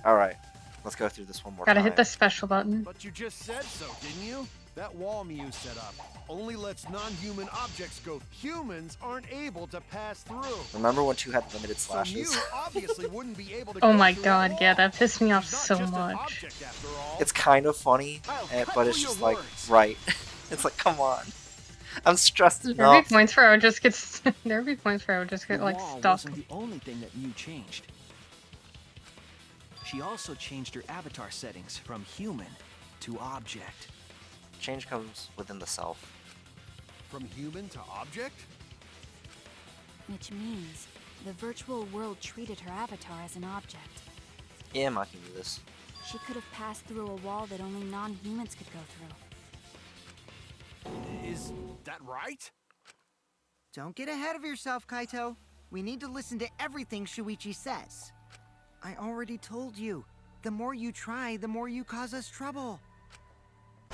C: Alright, let's go through this one more time.
A: Gotta hit the special button.
E: But you just said so, didn't you? That wall Mew set up only lets non-human objects go. Humans aren't able to pass through.
C: Remember when 2 had limited slashes?
E: So Mew obviously wouldn't be able to
A: Oh my god, yeah, that pissed me off so much.
C: It's kind of funny, but it's just like, right. It's like, come on. I'm stressed enough.
A: There'd be points where I would just get there'd be points where I would just get like stuck.
K: Wasn't the only thing that Mew changed. She also changed her avatar settings from human to object.
C: Change comes within the self.
E: From human to object?
L: Which means the virtual world treated her avatar as an object.
C: Yeah, I can do this.
L: She could have passed through a wall that only non-humans could go through.
E: Is that right?
J: Don't get ahead of yourself, Kaito. We need to listen to everything Shuichi says. I already told you, the more you try, the more you cause us trouble.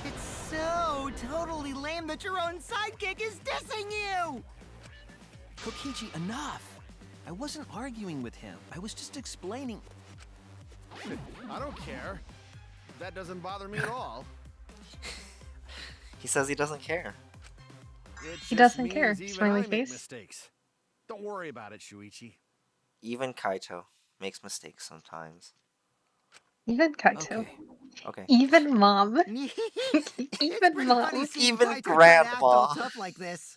J: It's so totally lame that your own sidekick is dissing you!
K: Kokichi, enough! I wasn't arguing with him. I was just explaining.
E: I don't care. That doesn't bother me at all.
C: He says he doesn't care.
A: He doesn't care.
E: Even
A: Smiley
E: I make
A: face.
E: mistakes. Don't worry about it, Shuichi.
C: Even Kaito makes mistakes sometimes.
A: Even Kaito.
C: Okay.
A: Even mom. Even mom.
C: Even grandma.
J: Tough like this.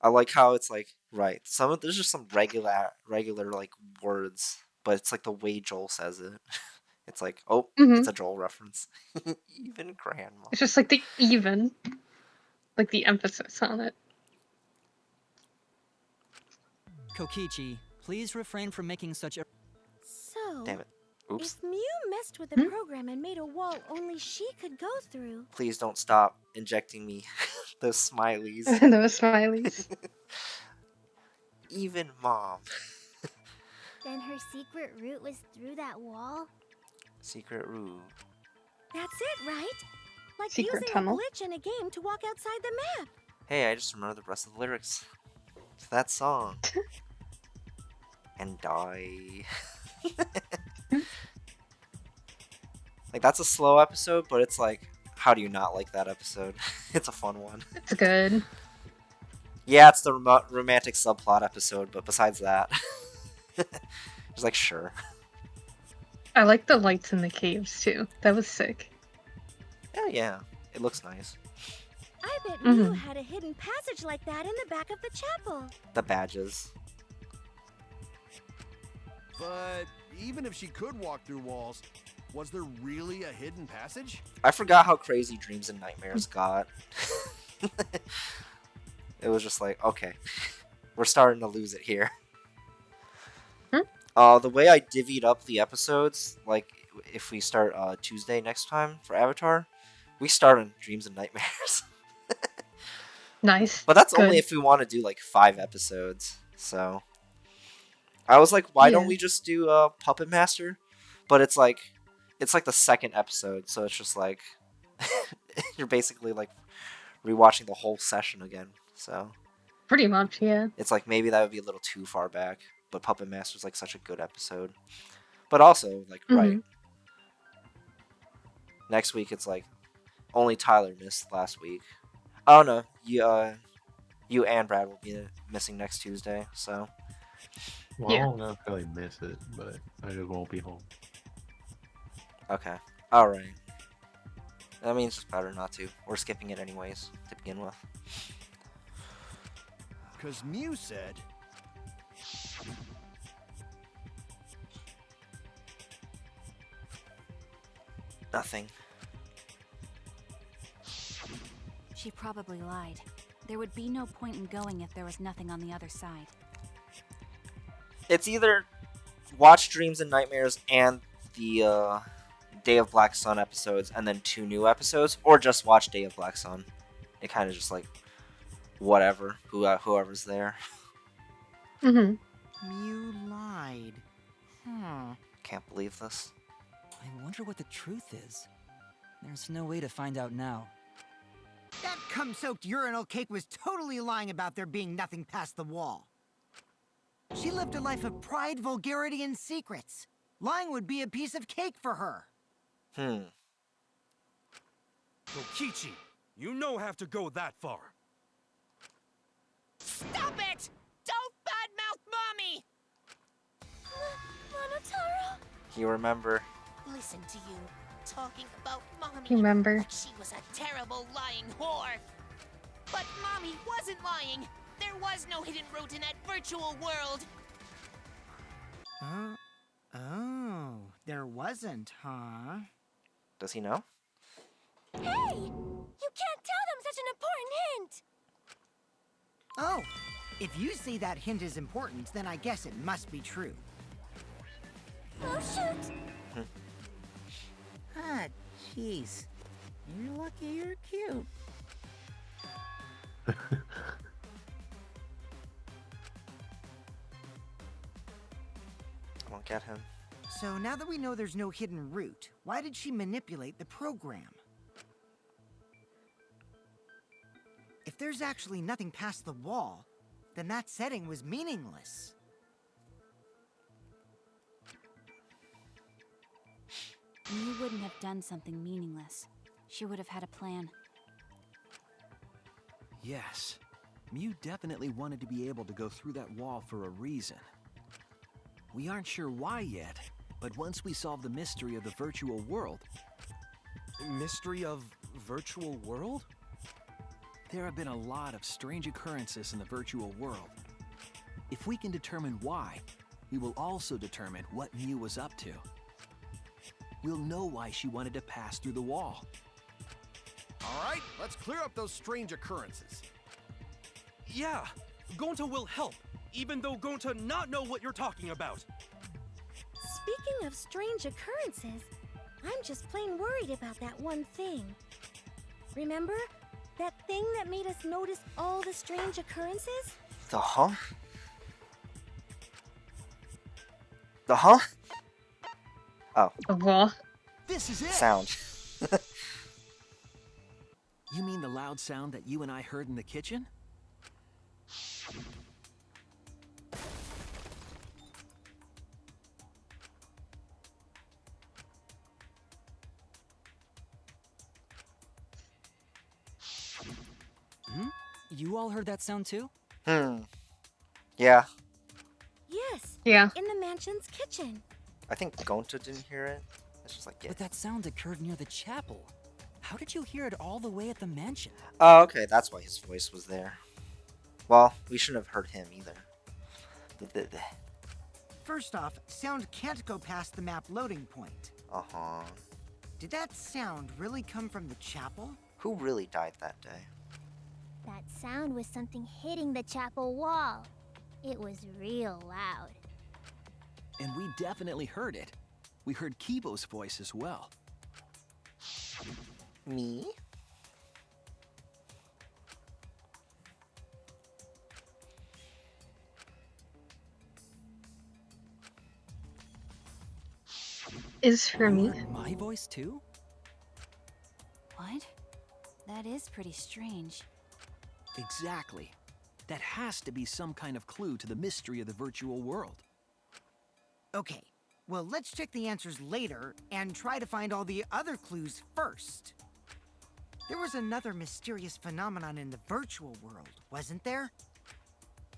C: I like how it's like, right. There's just some regular like words, but it's like the way Joel says it. It's like, oh, it's a Joel reference. Even grandma.
A: It's just like the even. Like the emphasis on it.
N: Kokichi, please refrain from making such a...
P: So,
C: Damn it. Oops.
P: if Mew messed with the program and made a wall only she could go through,
C: Please don't stop injecting me those smileys.
A: Those smileys.
C: Even mom.
F: Then her secret route was through that wall?
C: Secret route.
P: that's it, right? Like
A: Secret
P: using
A: tunnel.
P: a glitch in a game to walk outside the map.
C: Hey, I just remember the rest of the lyrics to that song. And die. Like, that's a slow episode, but it's like, how do you not like that episode? It's a fun one.
A: It's good.
C: Yeah, it's the romantic subplot episode, but besides that, it's like, sure.
A: I like the lights in the caves too. That was sick.
C: Oh yeah, it looks nice.
P: I bet Mew had a hidden passage like that in the back of the chapel.
C: The badges.
E: But even if she could walk through walls, was there really a hidden passage?
C: I forgot how crazy Dreams and Nightmares got. It was just like, okay, we're starting to lose it here. The way I divvied up the episodes, like if we start Tuesday next time for Avatar, we start on Dreams and Nightmares.
A: Nice.
C: But that's
A: Good.
C: only if we want to do like 5 episodes. So I was like, why don't
A: Yeah.
C: we just do Puppet Master? But it's like the second episode, so it's just like you're basically like rewatching the whole session again. So
A: Pretty much, yeah.
C: it's like maybe that would be a little too far back. But Puppet Master's like such a good episode. But also like right. Next week it's like only Tyler missed last week. Oh no, you and Brad will be missing next Tuesday. So
G: Well, I won't necessarily miss it, but I just won't be home.
C: okay, all right. That means it's better not to. We're skipping it anyways to begin with.
E: Because Mew said...
C: Nothing.
L: She probably lied. There would be no point in going if there was nothing on the other side.
C: It's either watch Dreams and Nightmares and the Day of Black Sun episodes and then 2 new episodes, or just watch Day of Black Sun. It kind of just like whatever, whoever's there.
J: You lied.
C: Can't believe this.
N: I wonder what the truth is. There's no way to find out now.
J: That cum-soaked urinal cake was totally lying about there being nothing past the wall. She lived a life of pride, vulgarity, and secrets. Lying would be a piece of cake for her.
M: Kokichi, you no have to go that far.
F: Stop it! Don't badmouth Mommy! Monotaro?
C: You remember?
F: Listen to you, talking about Mommy.
A: You remember?
F: Like she was a terrible lying whore. But Mommy wasn't lying. There was no hidden route in that virtual world.
J: Oh, there wasn't, huh?
C: Does he know?
F: Hey! You can't tell them such an important hint!
J: Oh, if you say that hint is important, then I guess it must be true.
F: Oh, shoot!
I: Ah, jeez. You're lucky you're cute.
C: I won't get him.
J: So now that we know there's no hidden route, why did she manipulate the program? If there's actually nothing past the wall, then that setting was meaningless.
L: Mew wouldn't have done something meaningless. She would have had a plan.
K: Yes. Mew definitely wanted to be able to go through that wall for a reason. We aren't sure why yet, but once we solve the mystery of the virtual world...
M: Mystery of virtual world?
K: There have been a lot of strange occurrences in the virtual world. If we can determine why, we will also determine what Mew was up to. We'll know why she wanted to pass through the wall.
E: All right, let's clear up those strange occurrences.
M: Yeah, Gonta will help, even though Gonta not know what you're talking about.
P: Speaking of strange occurrences, I'm just plain worried about that one thing. Remember? That thing that made us notice all the strange occurrences?
C: The huh? The huh? Oh.
A: Well.
K: This is it!
C: Sound.
K: You mean the loud sound that you and I heard in the kitchen?
N: You all heard that sound too?
C: Yeah.
P: Yes.
A: Yeah.
P: In the mansion's kitchen.
C: I think Gonta didn't hear it. It's just like, yeah.
N: But that sound occurred near the chapel. How did you hear it all the way at the mansion?
C: Oh, okay, that's why his voice was there. Well, we shouldn't have heard him either.
J: First off, sound can't go past the map loading point.
C: Uh-huh.
J: Did that sound really come from the chapel?
C: Who really died that day?
F: That sound was something hitting the chapel wall. It was real loud.
K: And we definitely heard it. We heard Kibo's voice as well.
C: Me?
A: Is for me.
K: My voice too?
L: What? That is pretty strange.
K: Exactly. That has to be some kind of clue to the mystery of the virtual world.
J: Okay, well, let's check the answers later and try to find all the other clues first. There was another mysterious phenomenon in the virtual world, wasn't there?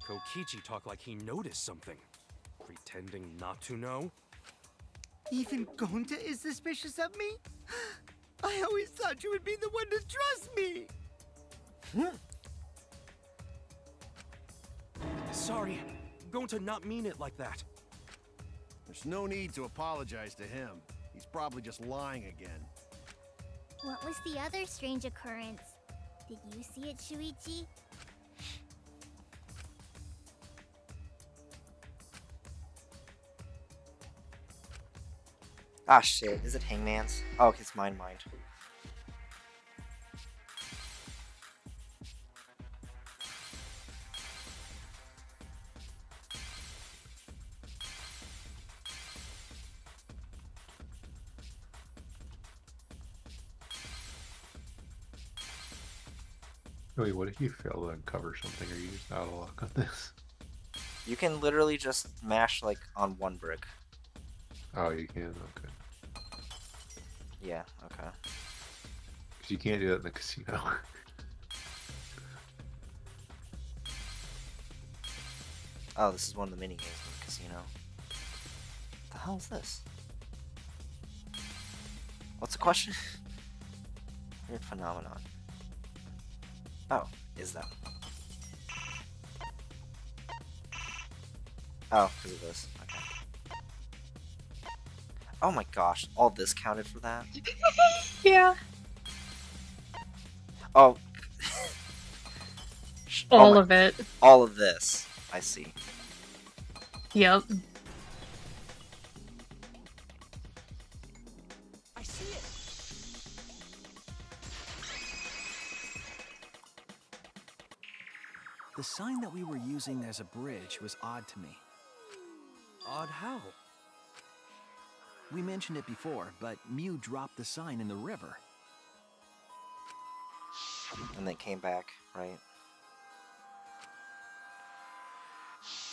M: Kokichi talked like he noticed something. Pretending not to know?
J: Even Gonta is suspicious of me? I always thought you would be the one to trust me!
M: Sorry, going to not mean it like that.
E: There's no need to apologize to him. He's probably just lying again.
F: What was the other strange occurrence? Did you see it, Shuichi?
C: Ah, shit. Is it Hangman's? Oh, it's Mind.
G: Wait, what if you fail to uncover something? Are you just out of luck on this?
C: You can literally just mash, like, on one brick.
G: Oh, you can? Okay.
C: Yeah, okay.
G: Because you can't do that in the casino.
C: Oh, this is one of the mini games in the casino. What the hell is this? What's the question? Weird phenomenon. Oh, is that? Oh, because of this. Okay. Oh my gosh, all this counted for that?
A: Yeah.
C: Oh.
A: All of it.
C: All of this. I see.
A: Yep.
K: I see it. The sign that we were using as a bridge was odd to me.
M: Odd how?
K: We mentioned it before, but Mew dropped the sign in the river.
C: And then came back, right?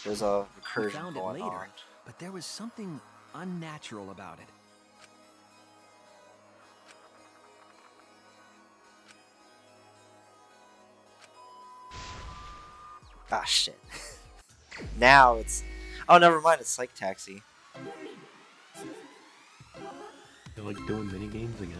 C: There's a
K: We
C: recursion
K: found it
C: going
K: later,
C: on.
K: but there was something unnatural about it.
C: Ah, shit. Now it's... Oh, never mind, it's Psych Taxi.
G: You like doing mini games again?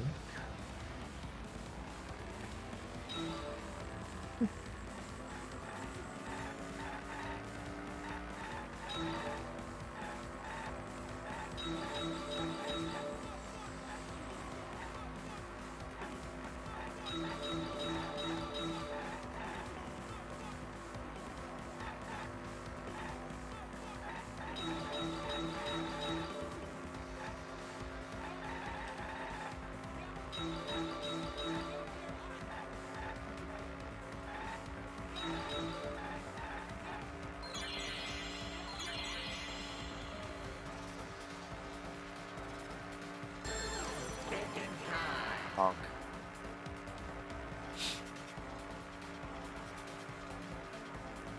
C: Honk.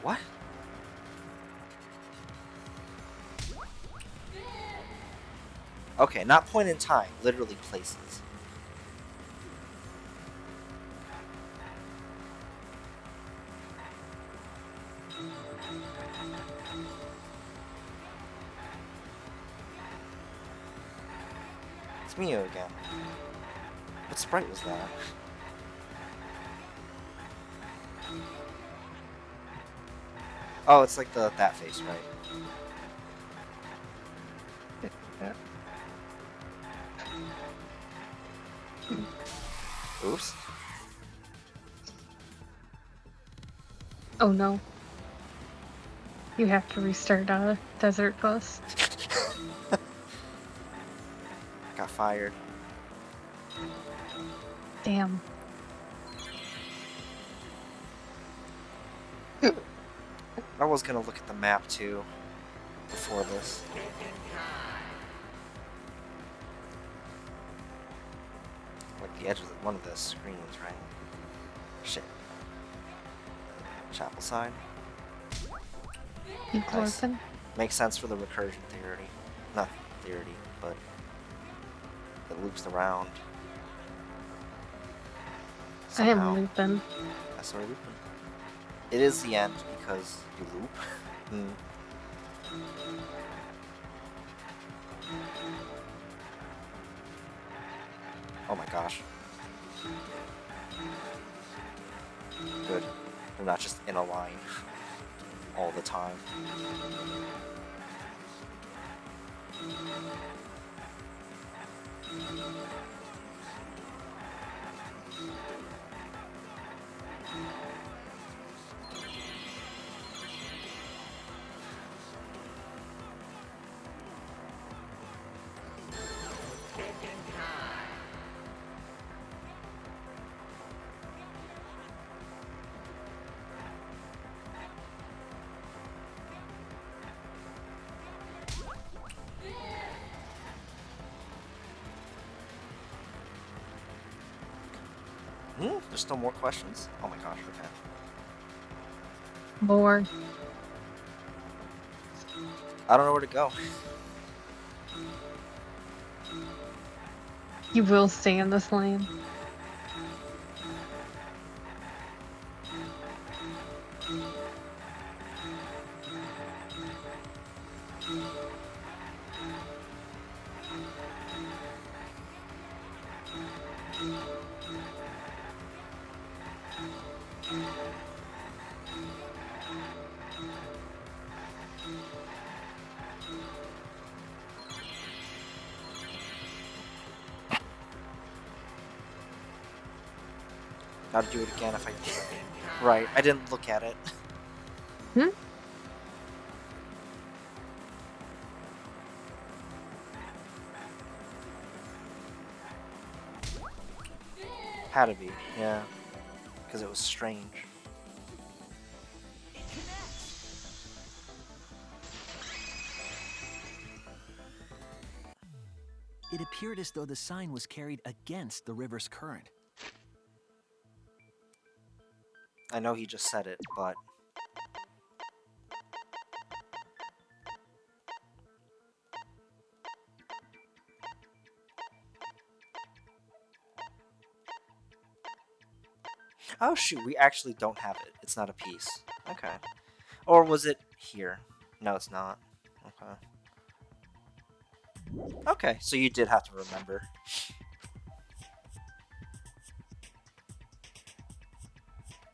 C: What? Okay, not point in time, literally places. It's Mio again. What sprite was that? Oh, it's like that face, right? Oops.
A: Oh no. You have to restart Desert Bus.
C: Got fired.
A: Damn.
C: I was gonna look at the map too before this. Like the edge of one of the screens, right? Shit. Chapel side.
A: You closing?
C: Makes sense for the recursion theory. Not theory, but it loops around.
A: I am
C: Somehow.
A: looping.
C: That's where looping. It is the end because you loop. Oh my gosh. Good. They're not just in a line all the time. There's still more questions? Oh my gosh, okay.
A: More.
C: I don't know where to go.
A: You will stay in this lane.
C: Gotta do it again if I... Right, I didn't look at it. Had to be, yeah. Because it was strange.
K: It appeared as though the sign was carried against the river's current.
C: I know he just said it, but... Oh shoot, we actually don't have it. It's not a piece. Okay. Or was it here? No, it's not. Okay. Okay, so you did have to remember.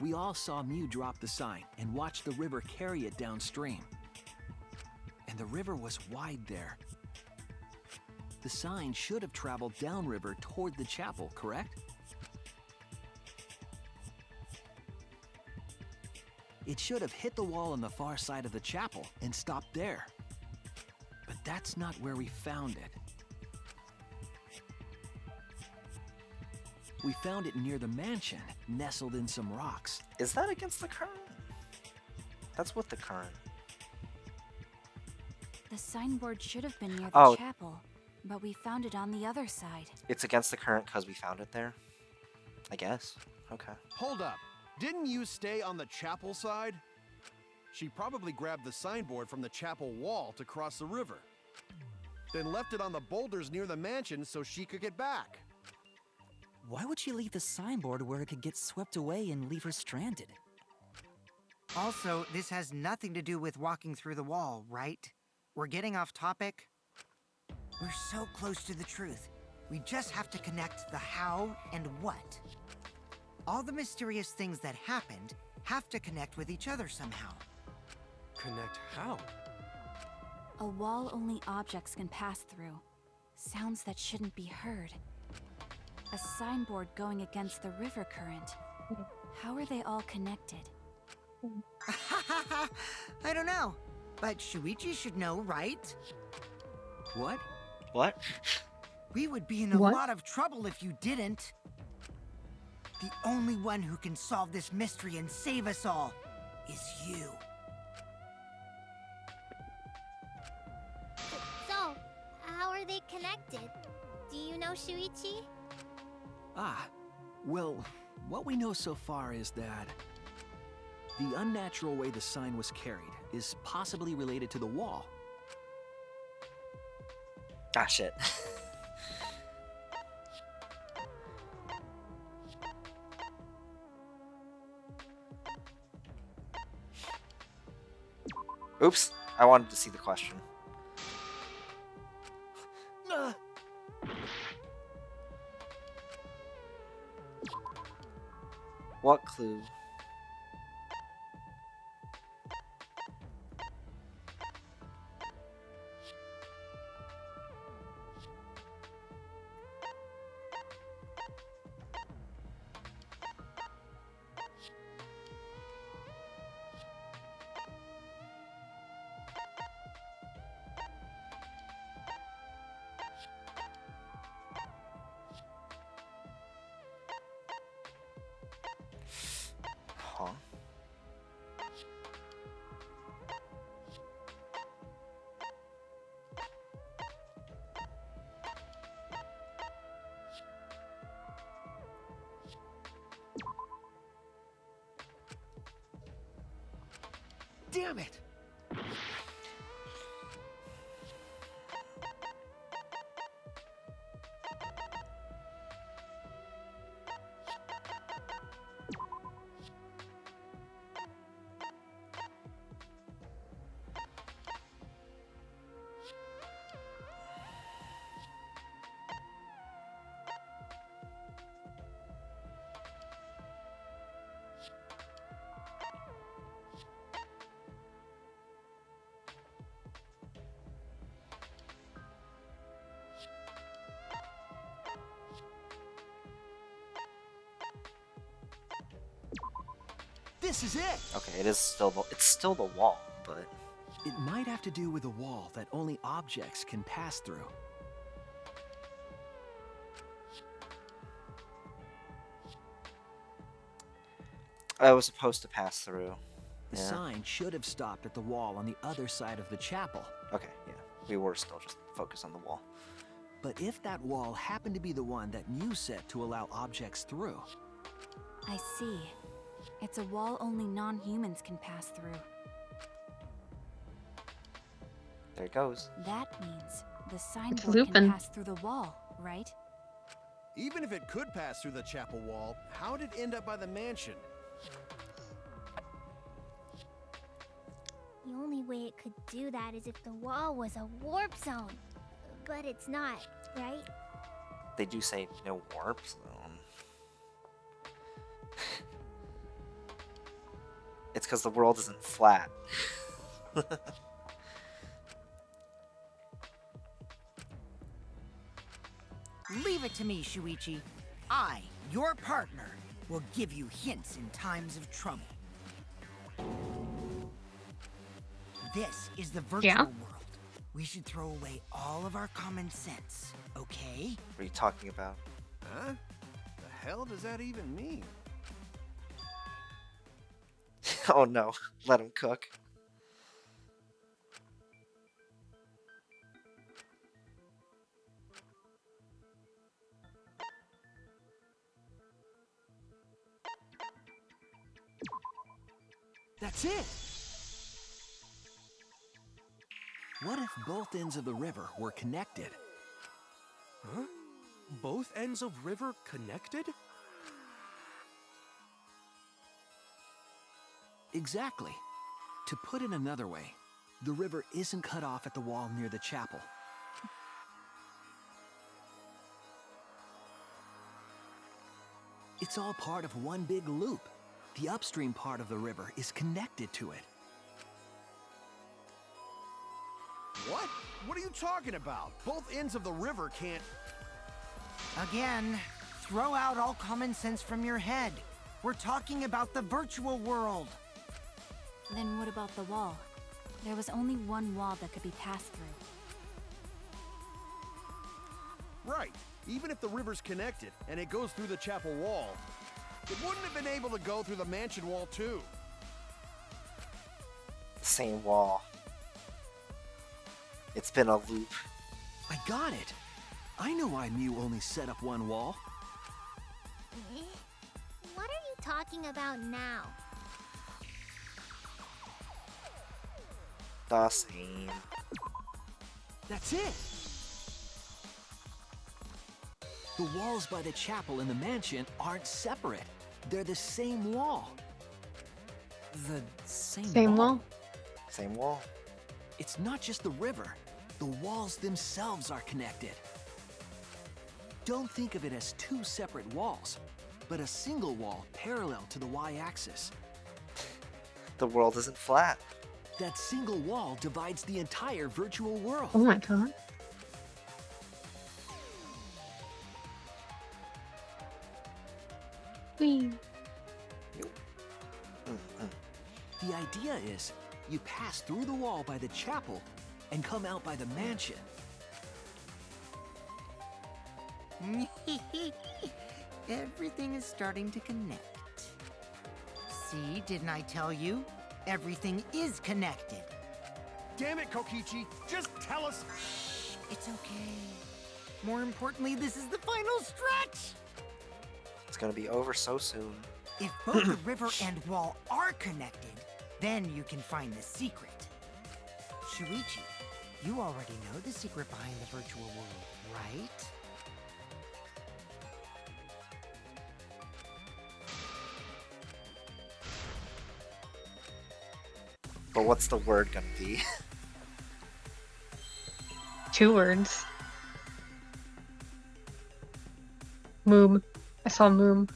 K: We all saw Mew drop the sign and watch the river carry it downstream. And the river was wide there. The sign should have traveled downriver toward the chapel, correct? It should have hit the wall on the far side of the chapel and stopped there. But that's not where we found it. We found it near the mansion, nestled in some rocks.
C: Is that against the current? That's with the current.
L: The signboard should have been near the
C: Oh.
L: chapel, but we found it on the other side.
C: It's against the current because we found it there? I guess. Okay.
E: Hold up. Didn't you stay on the chapel side? She probably grabbed the signboard from the chapel wall to cross the river. Then left it on the boulders near the mansion so she could get back.
N: Why would she leave the signboard where it could get swept away and leave her stranded?
J: Also, this has nothing to do with walking through the wall, right? We're getting off topic. We're so close to the truth. We just have to connect the how and what. All the mysterious things that happened have to connect with each other somehow.
M: Connect how?
L: A wall only objects can pass through. Sounds that shouldn't be heard. A signboard going against the river current. How are they all connected?
J: I don't know, but Shuichi should know, right?
K: What?
C: What?
J: We would be in a
A: What?
J: lot of trouble if you didn't. The only one who can solve this mystery and save us all is you.
F: So, how are they connected? Do you know, Shuichi?
K: Ah, well, what we know so far is that the unnatural way the sign was carried is possibly related to the wall.
C: Ah, shit. Oops, I wanted to see the question. What clue? Huh?
E: Damn it!
K: This is it!
C: Okay, it's still the wall, but
K: It might have to do with a wall that only objects can pass through.
C: I was supposed to pass through.
K: The
C: Yeah.
K: sign should have stopped at the wall on the other side of the chapel.
C: Okay, yeah. We were still just focused on the wall.
K: But if that wall happened to be the one that you set to allow objects through,
L: I see. It's a wall only non-humans can pass through.
C: There it goes.
L: That means the signboard
A: Lupin.
L: can pass through the wall, right?
E: Even if it could pass through the chapel wall, how did it end up by the mansion?
F: The only way it could do that is if the wall was a warp zone. But it's not, right?
C: They do say no warp zone. It's because the world isn't flat.
J: Leave it to me, Shuichi. I, your partner, will give you hints in times of trouble. This is the virtual world. We should throw away all of our common sense, okay?
C: What are you talking about?
E: Huh? The hell does that even mean?
C: Oh no, let him cook.
K: that's it! What if both ends of the river were connected?
M: Huh? Both ends of river connected?
K: Exactly. To put it another way, the river isn't cut off at the wall near the chapel. It's all part of one big loop. The upstream part of the river is connected to it.
E: What? What are you talking about? Both ends of the river can't...
J: Again, throw out all common sense from your head. We're talking about the virtual world.
L: Then what about the wall? There was only one wall that could be passed through.
E: Right. Even if the river's connected and it goes through the chapel wall, it wouldn't have been able to go through the mansion wall too.
C: Same wall. It's been a loop.
K: I got it. I know why Mew only set up one wall.
F: What are you talking about now?
C: The same.
K: That's it. The walls by the chapel and the mansion aren't separate. They're the same wall.
N: The same,
A: Same wall?
C: Same wall.
K: It's not just the river. The walls themselves are connected. Don't think of it as two separate walls, but a single wall parallel to the y-axis.
C: The world isn't flat.
K: That single wall divides the entire virtual world.
A: Oh my god. Whee.
K: The idea is, you pass through the wall by the chapel and come out by the mansion.
J: Everything is starting to connect. See, didn't I tell you? Everything is connected.
E: Damn it, Kokichi! Just tell us!
J: It's okay. More importantly, this is the final stretch!
C: It's gonna be over so soon.
J: If both the river and wall are connected, then you can find the secret. Shuichi, you already know the secret behind the virtual world, right?
C: But what's the word gonna be?
A: 2 words. Moom. I saw moom.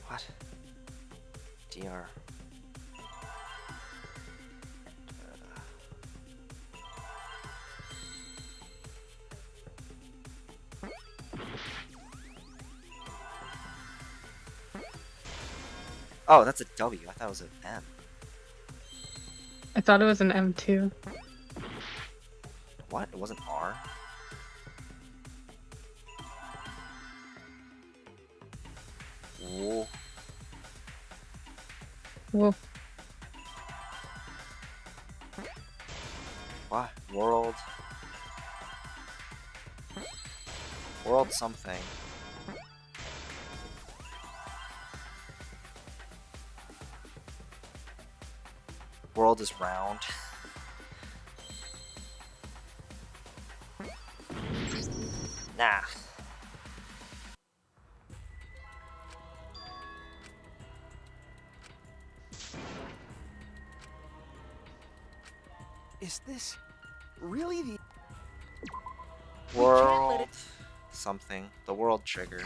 C: What? DR. Oh, that's a W. I thought it was an M.
A: I thought it was an M2.
C: What? It wasn't R? Whoa.
A: Whoa.
C: What? World. World something. World is round. Nah.
K: Is this really the
C: World something. The world trigger.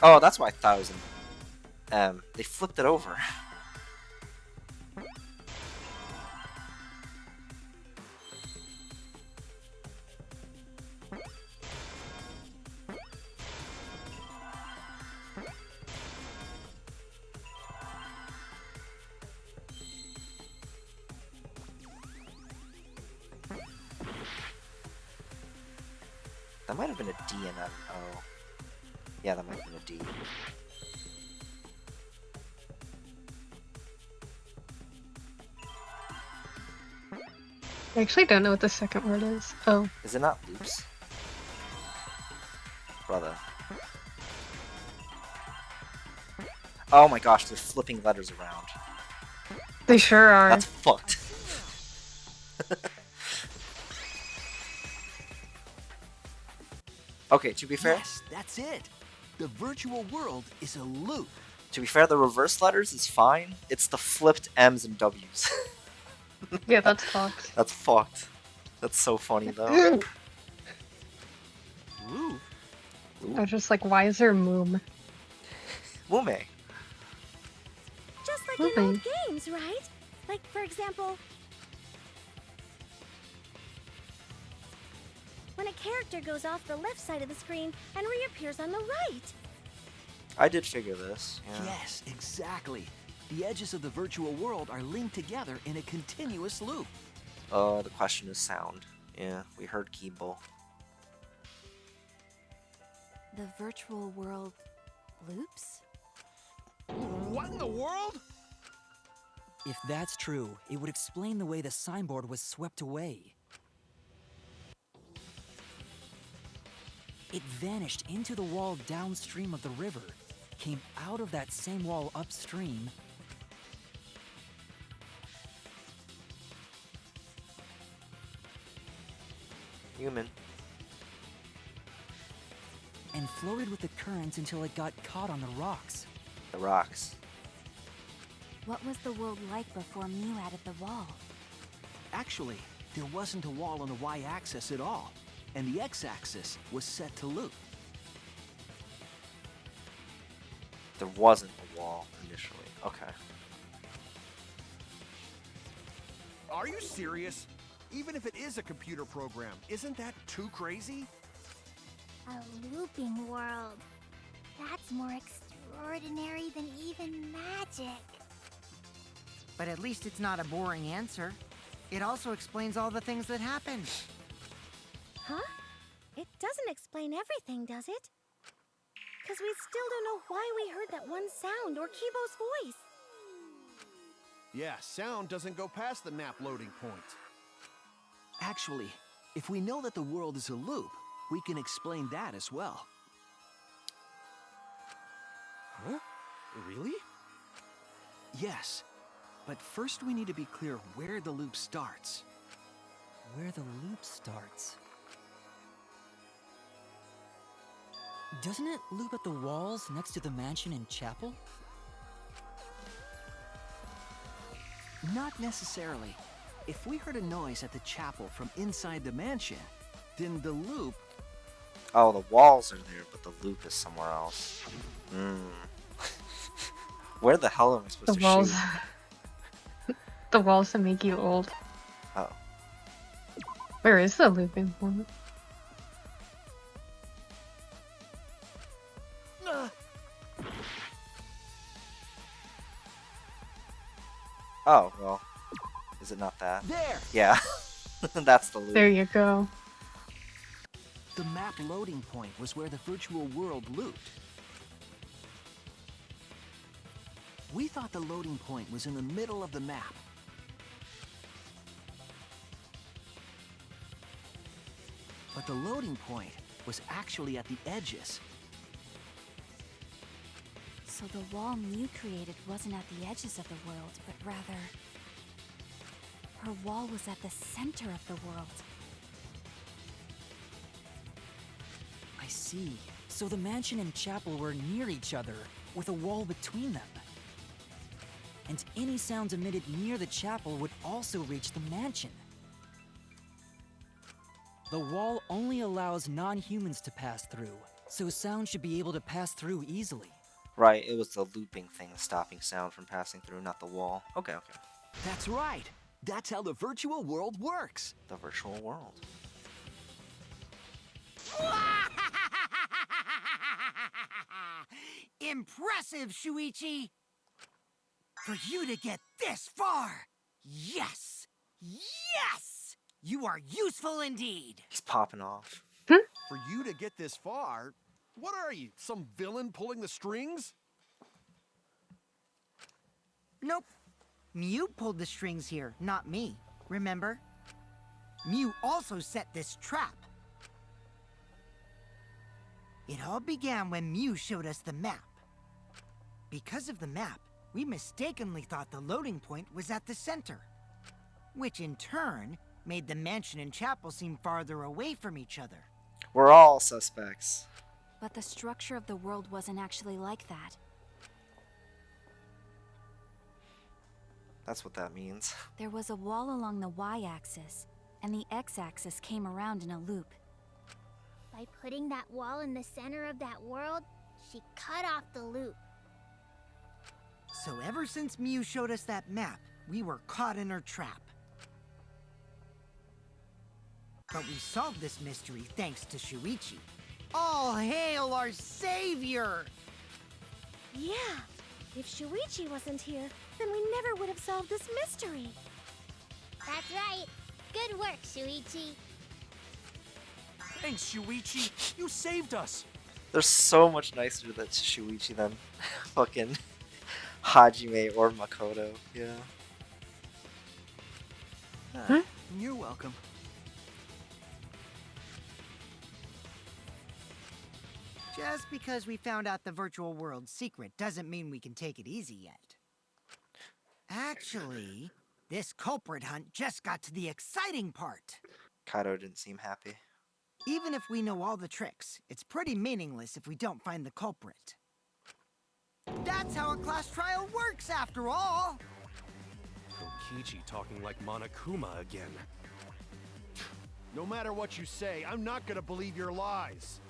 C: Oh, that's why I thought it was an they flipped it over. That might have been a D and an O. Yeah, that might have been a D.
A: I actually don't know what the second word is. Oh.
C: Is it not loops? Brother. Oh my gosh, they're flipping letters around.
A: They sure are.
C: That's fucked. Okay, to be fair.
K: Yes, that's it. The virtual world is a loop.
C: To be fair, the reverse letters is fine. It's the flipped M's and W's.
A: Yeah, that's fucked.
C: That's fucked. That's so funny though.
K: Loop?
A: I was just like, why is there moom?
C: Mume.
P: Just like in old games, right? Like, for example, when a character goes off the left side of the screen and reappears on the right.
C: I did figure this. Yeah.
K: Yes, exactly. The edges of the virtual world are linked together in a continuous loop.
C: The question is sound. Yeah, we heard Keeble.
L: The virtual world loops?
E: What in the world?
N: If that's true, it would explain the way the signboard was swept away. It vanished into the wall downstream of the river, came out of that same wall upstream,
C: Human.
N: and floated with the currents until it got caught on the rocks.
C: The rocks.
L: What was the world like before Mew added the wall?
K: Actually, there wasn't a wall on the y-axis at all, and the x-axis was set to loop.
C: There wasn't a wall initially. Okay.
E: Are you serious? Even if it is a computer program, isn't that too crazy?
F: A looping world. That's more extraordinary than even magic.
J: But at least it's not a boring answer. It also explains all the things that happen.
P: Huh? It doesn't explain everything, does it? Because we still don't know why we heard that one sound or Kibo's voice.
E: Yeah, sound doesn't go past the map loading point.
K: Actually, if we know that the world is a loop, we can explain that as well.
E: Huh? Really?
K: Yes, but first we need to be clear where the loop starts.
N: Where the loop starts. Doesn't it loop at the walls next to the mansion and chapel?
K: Not necessarily. If we heard a noise at the chapel from inside the mansion, then the loop...
C: Oh, the walls are there, but the loop is somewhere else. Where the hell am I supposed
A: The
C: to
A: walls.
C: shoot?
A: The walls that make you old.
C: Oh.
A: Where is the looping point?
C: Oh, well. Is it not that?
K: There!
C: Yeah. That's the loop.
A: There you go.
K: The map loading point was where the virtual world looped. We thought the loading point was in the middle of the map. But the loading point was actually at the edges.
L: So the wall Mew created wasn't at the edges of the world, but rather... her wall was at the center of the world.
N: I see. So the mansion and chapel were near each other, with a wall between them. And any sounds emitted near the chapel would also reach the mansion. The wall only allows non-humans to pass through, so sound should be able to pass through easily.
C: Right, it was the looping thing stopping sound from passing through, not the wall. Okay, okay.
K: That's right. That's how the virtual world works.
C: The virtual world.
J: Impressive, Shuichi! For you to get this far! Yes! Yes! You are useful indeed!
C: He's popping off.
E: For you to get this far, what are you, some villain pulling the strings?
J: Nope. Mew pulled the strings here, not me. Remember? Mew also set this trap. It all began when Mew showed us the map. Because of the map, we mistakenly thought the loading point was at the center, which in turn made the mansion and chapel seem farther away from each other.
C: We're all suspects.
L: But the structure of the world wasn't actually like that.
C: That's what that means.
L: There was a wall along the y-axis, and the x-axis came around in a loop.
F: By putting that wall in the center of that world, she cut off the loop.
J: So ever since Mew showed us that map, we were caught in her trap. But we solved this mystery thanks to Shuichi. All hail our savior!
P: Yeah, if Shuichi wasn't here, then we never would have solved this mystery.
F: That's right. Good work, Shuichi.
M: Thanks, Shuichi. You saved us.
C: They're so much nicer than Shuichi than fucking Hajime or Makoto. Yeah.
K: You're welcome.
J: Just because we found out the virtual world's secret doesn't mean we can take it easy yet. Actually, this culprit hunt just got to the exciting part.
C: Kaido didn't seem happy.
J: Even if we know all the tricks, it's pretty meaningless if we don't find the culprit. That's how a class trial works, after all!
M: Kokichi talking like Monokuma again.
E: No matter what you say, I'm not gonna believe your lies.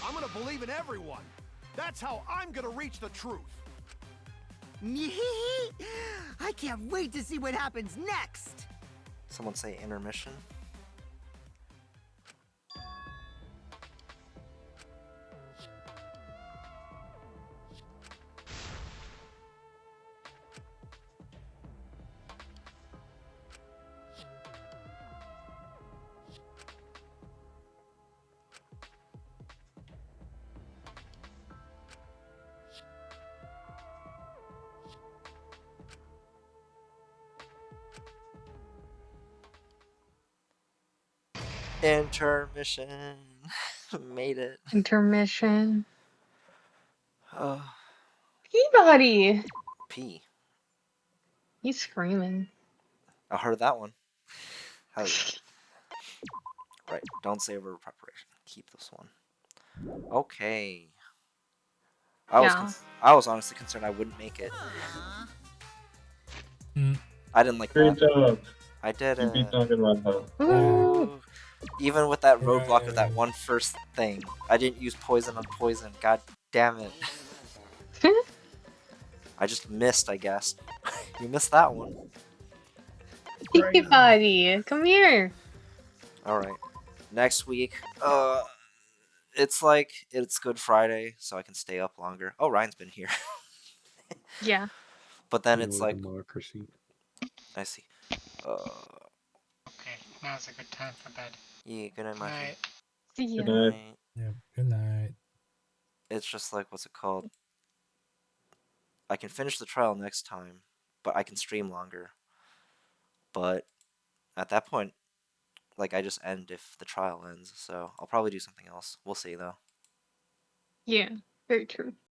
E: I'm gonna believe in everyone. That's how I'm gonna reach the truth.
J: I can't wait to see what happens next!
C: Someone say intermission. Intermission. Made it.
A: Intermission.
C: Oh.
A: Peabody!
C: P.
A: He's screaming.
C: I heard that one. Hell yeah. Right. Don't save over preparation. Keep this one. Okay. I was honestly concerned I wouldn't make it. I didn't like
B: Great
C: that.
B: job.
C: I did
B: You
C: it.
B: beat Danganronpa.
C: Ooh. Even with that roadblock of that one first thing, I didn't use poison on poison. God damn it. I just missed, I guess. You missed that one.
A: Peabody, come here.
C: Alright. Next week, it's like, it's Good Friday, so I can stay up longer. Oh, Ryan's been here.
A: Yeah.
C: But then it's like...
G: democracy.
C: I see.
H: Okay, now's a good time for bed.
C: Yeah, good night,
H: Good
C: Mikey.
H: night.
A: See ya.
B: Good night.
D: Yeah, good night.
C: It's just like, what's it called? I can finish the trial next time, but I can stream longer. But at that point, like, I just end if the trial ends, so I'll probably do something else. We'll see, though.
A: Yeah, very true.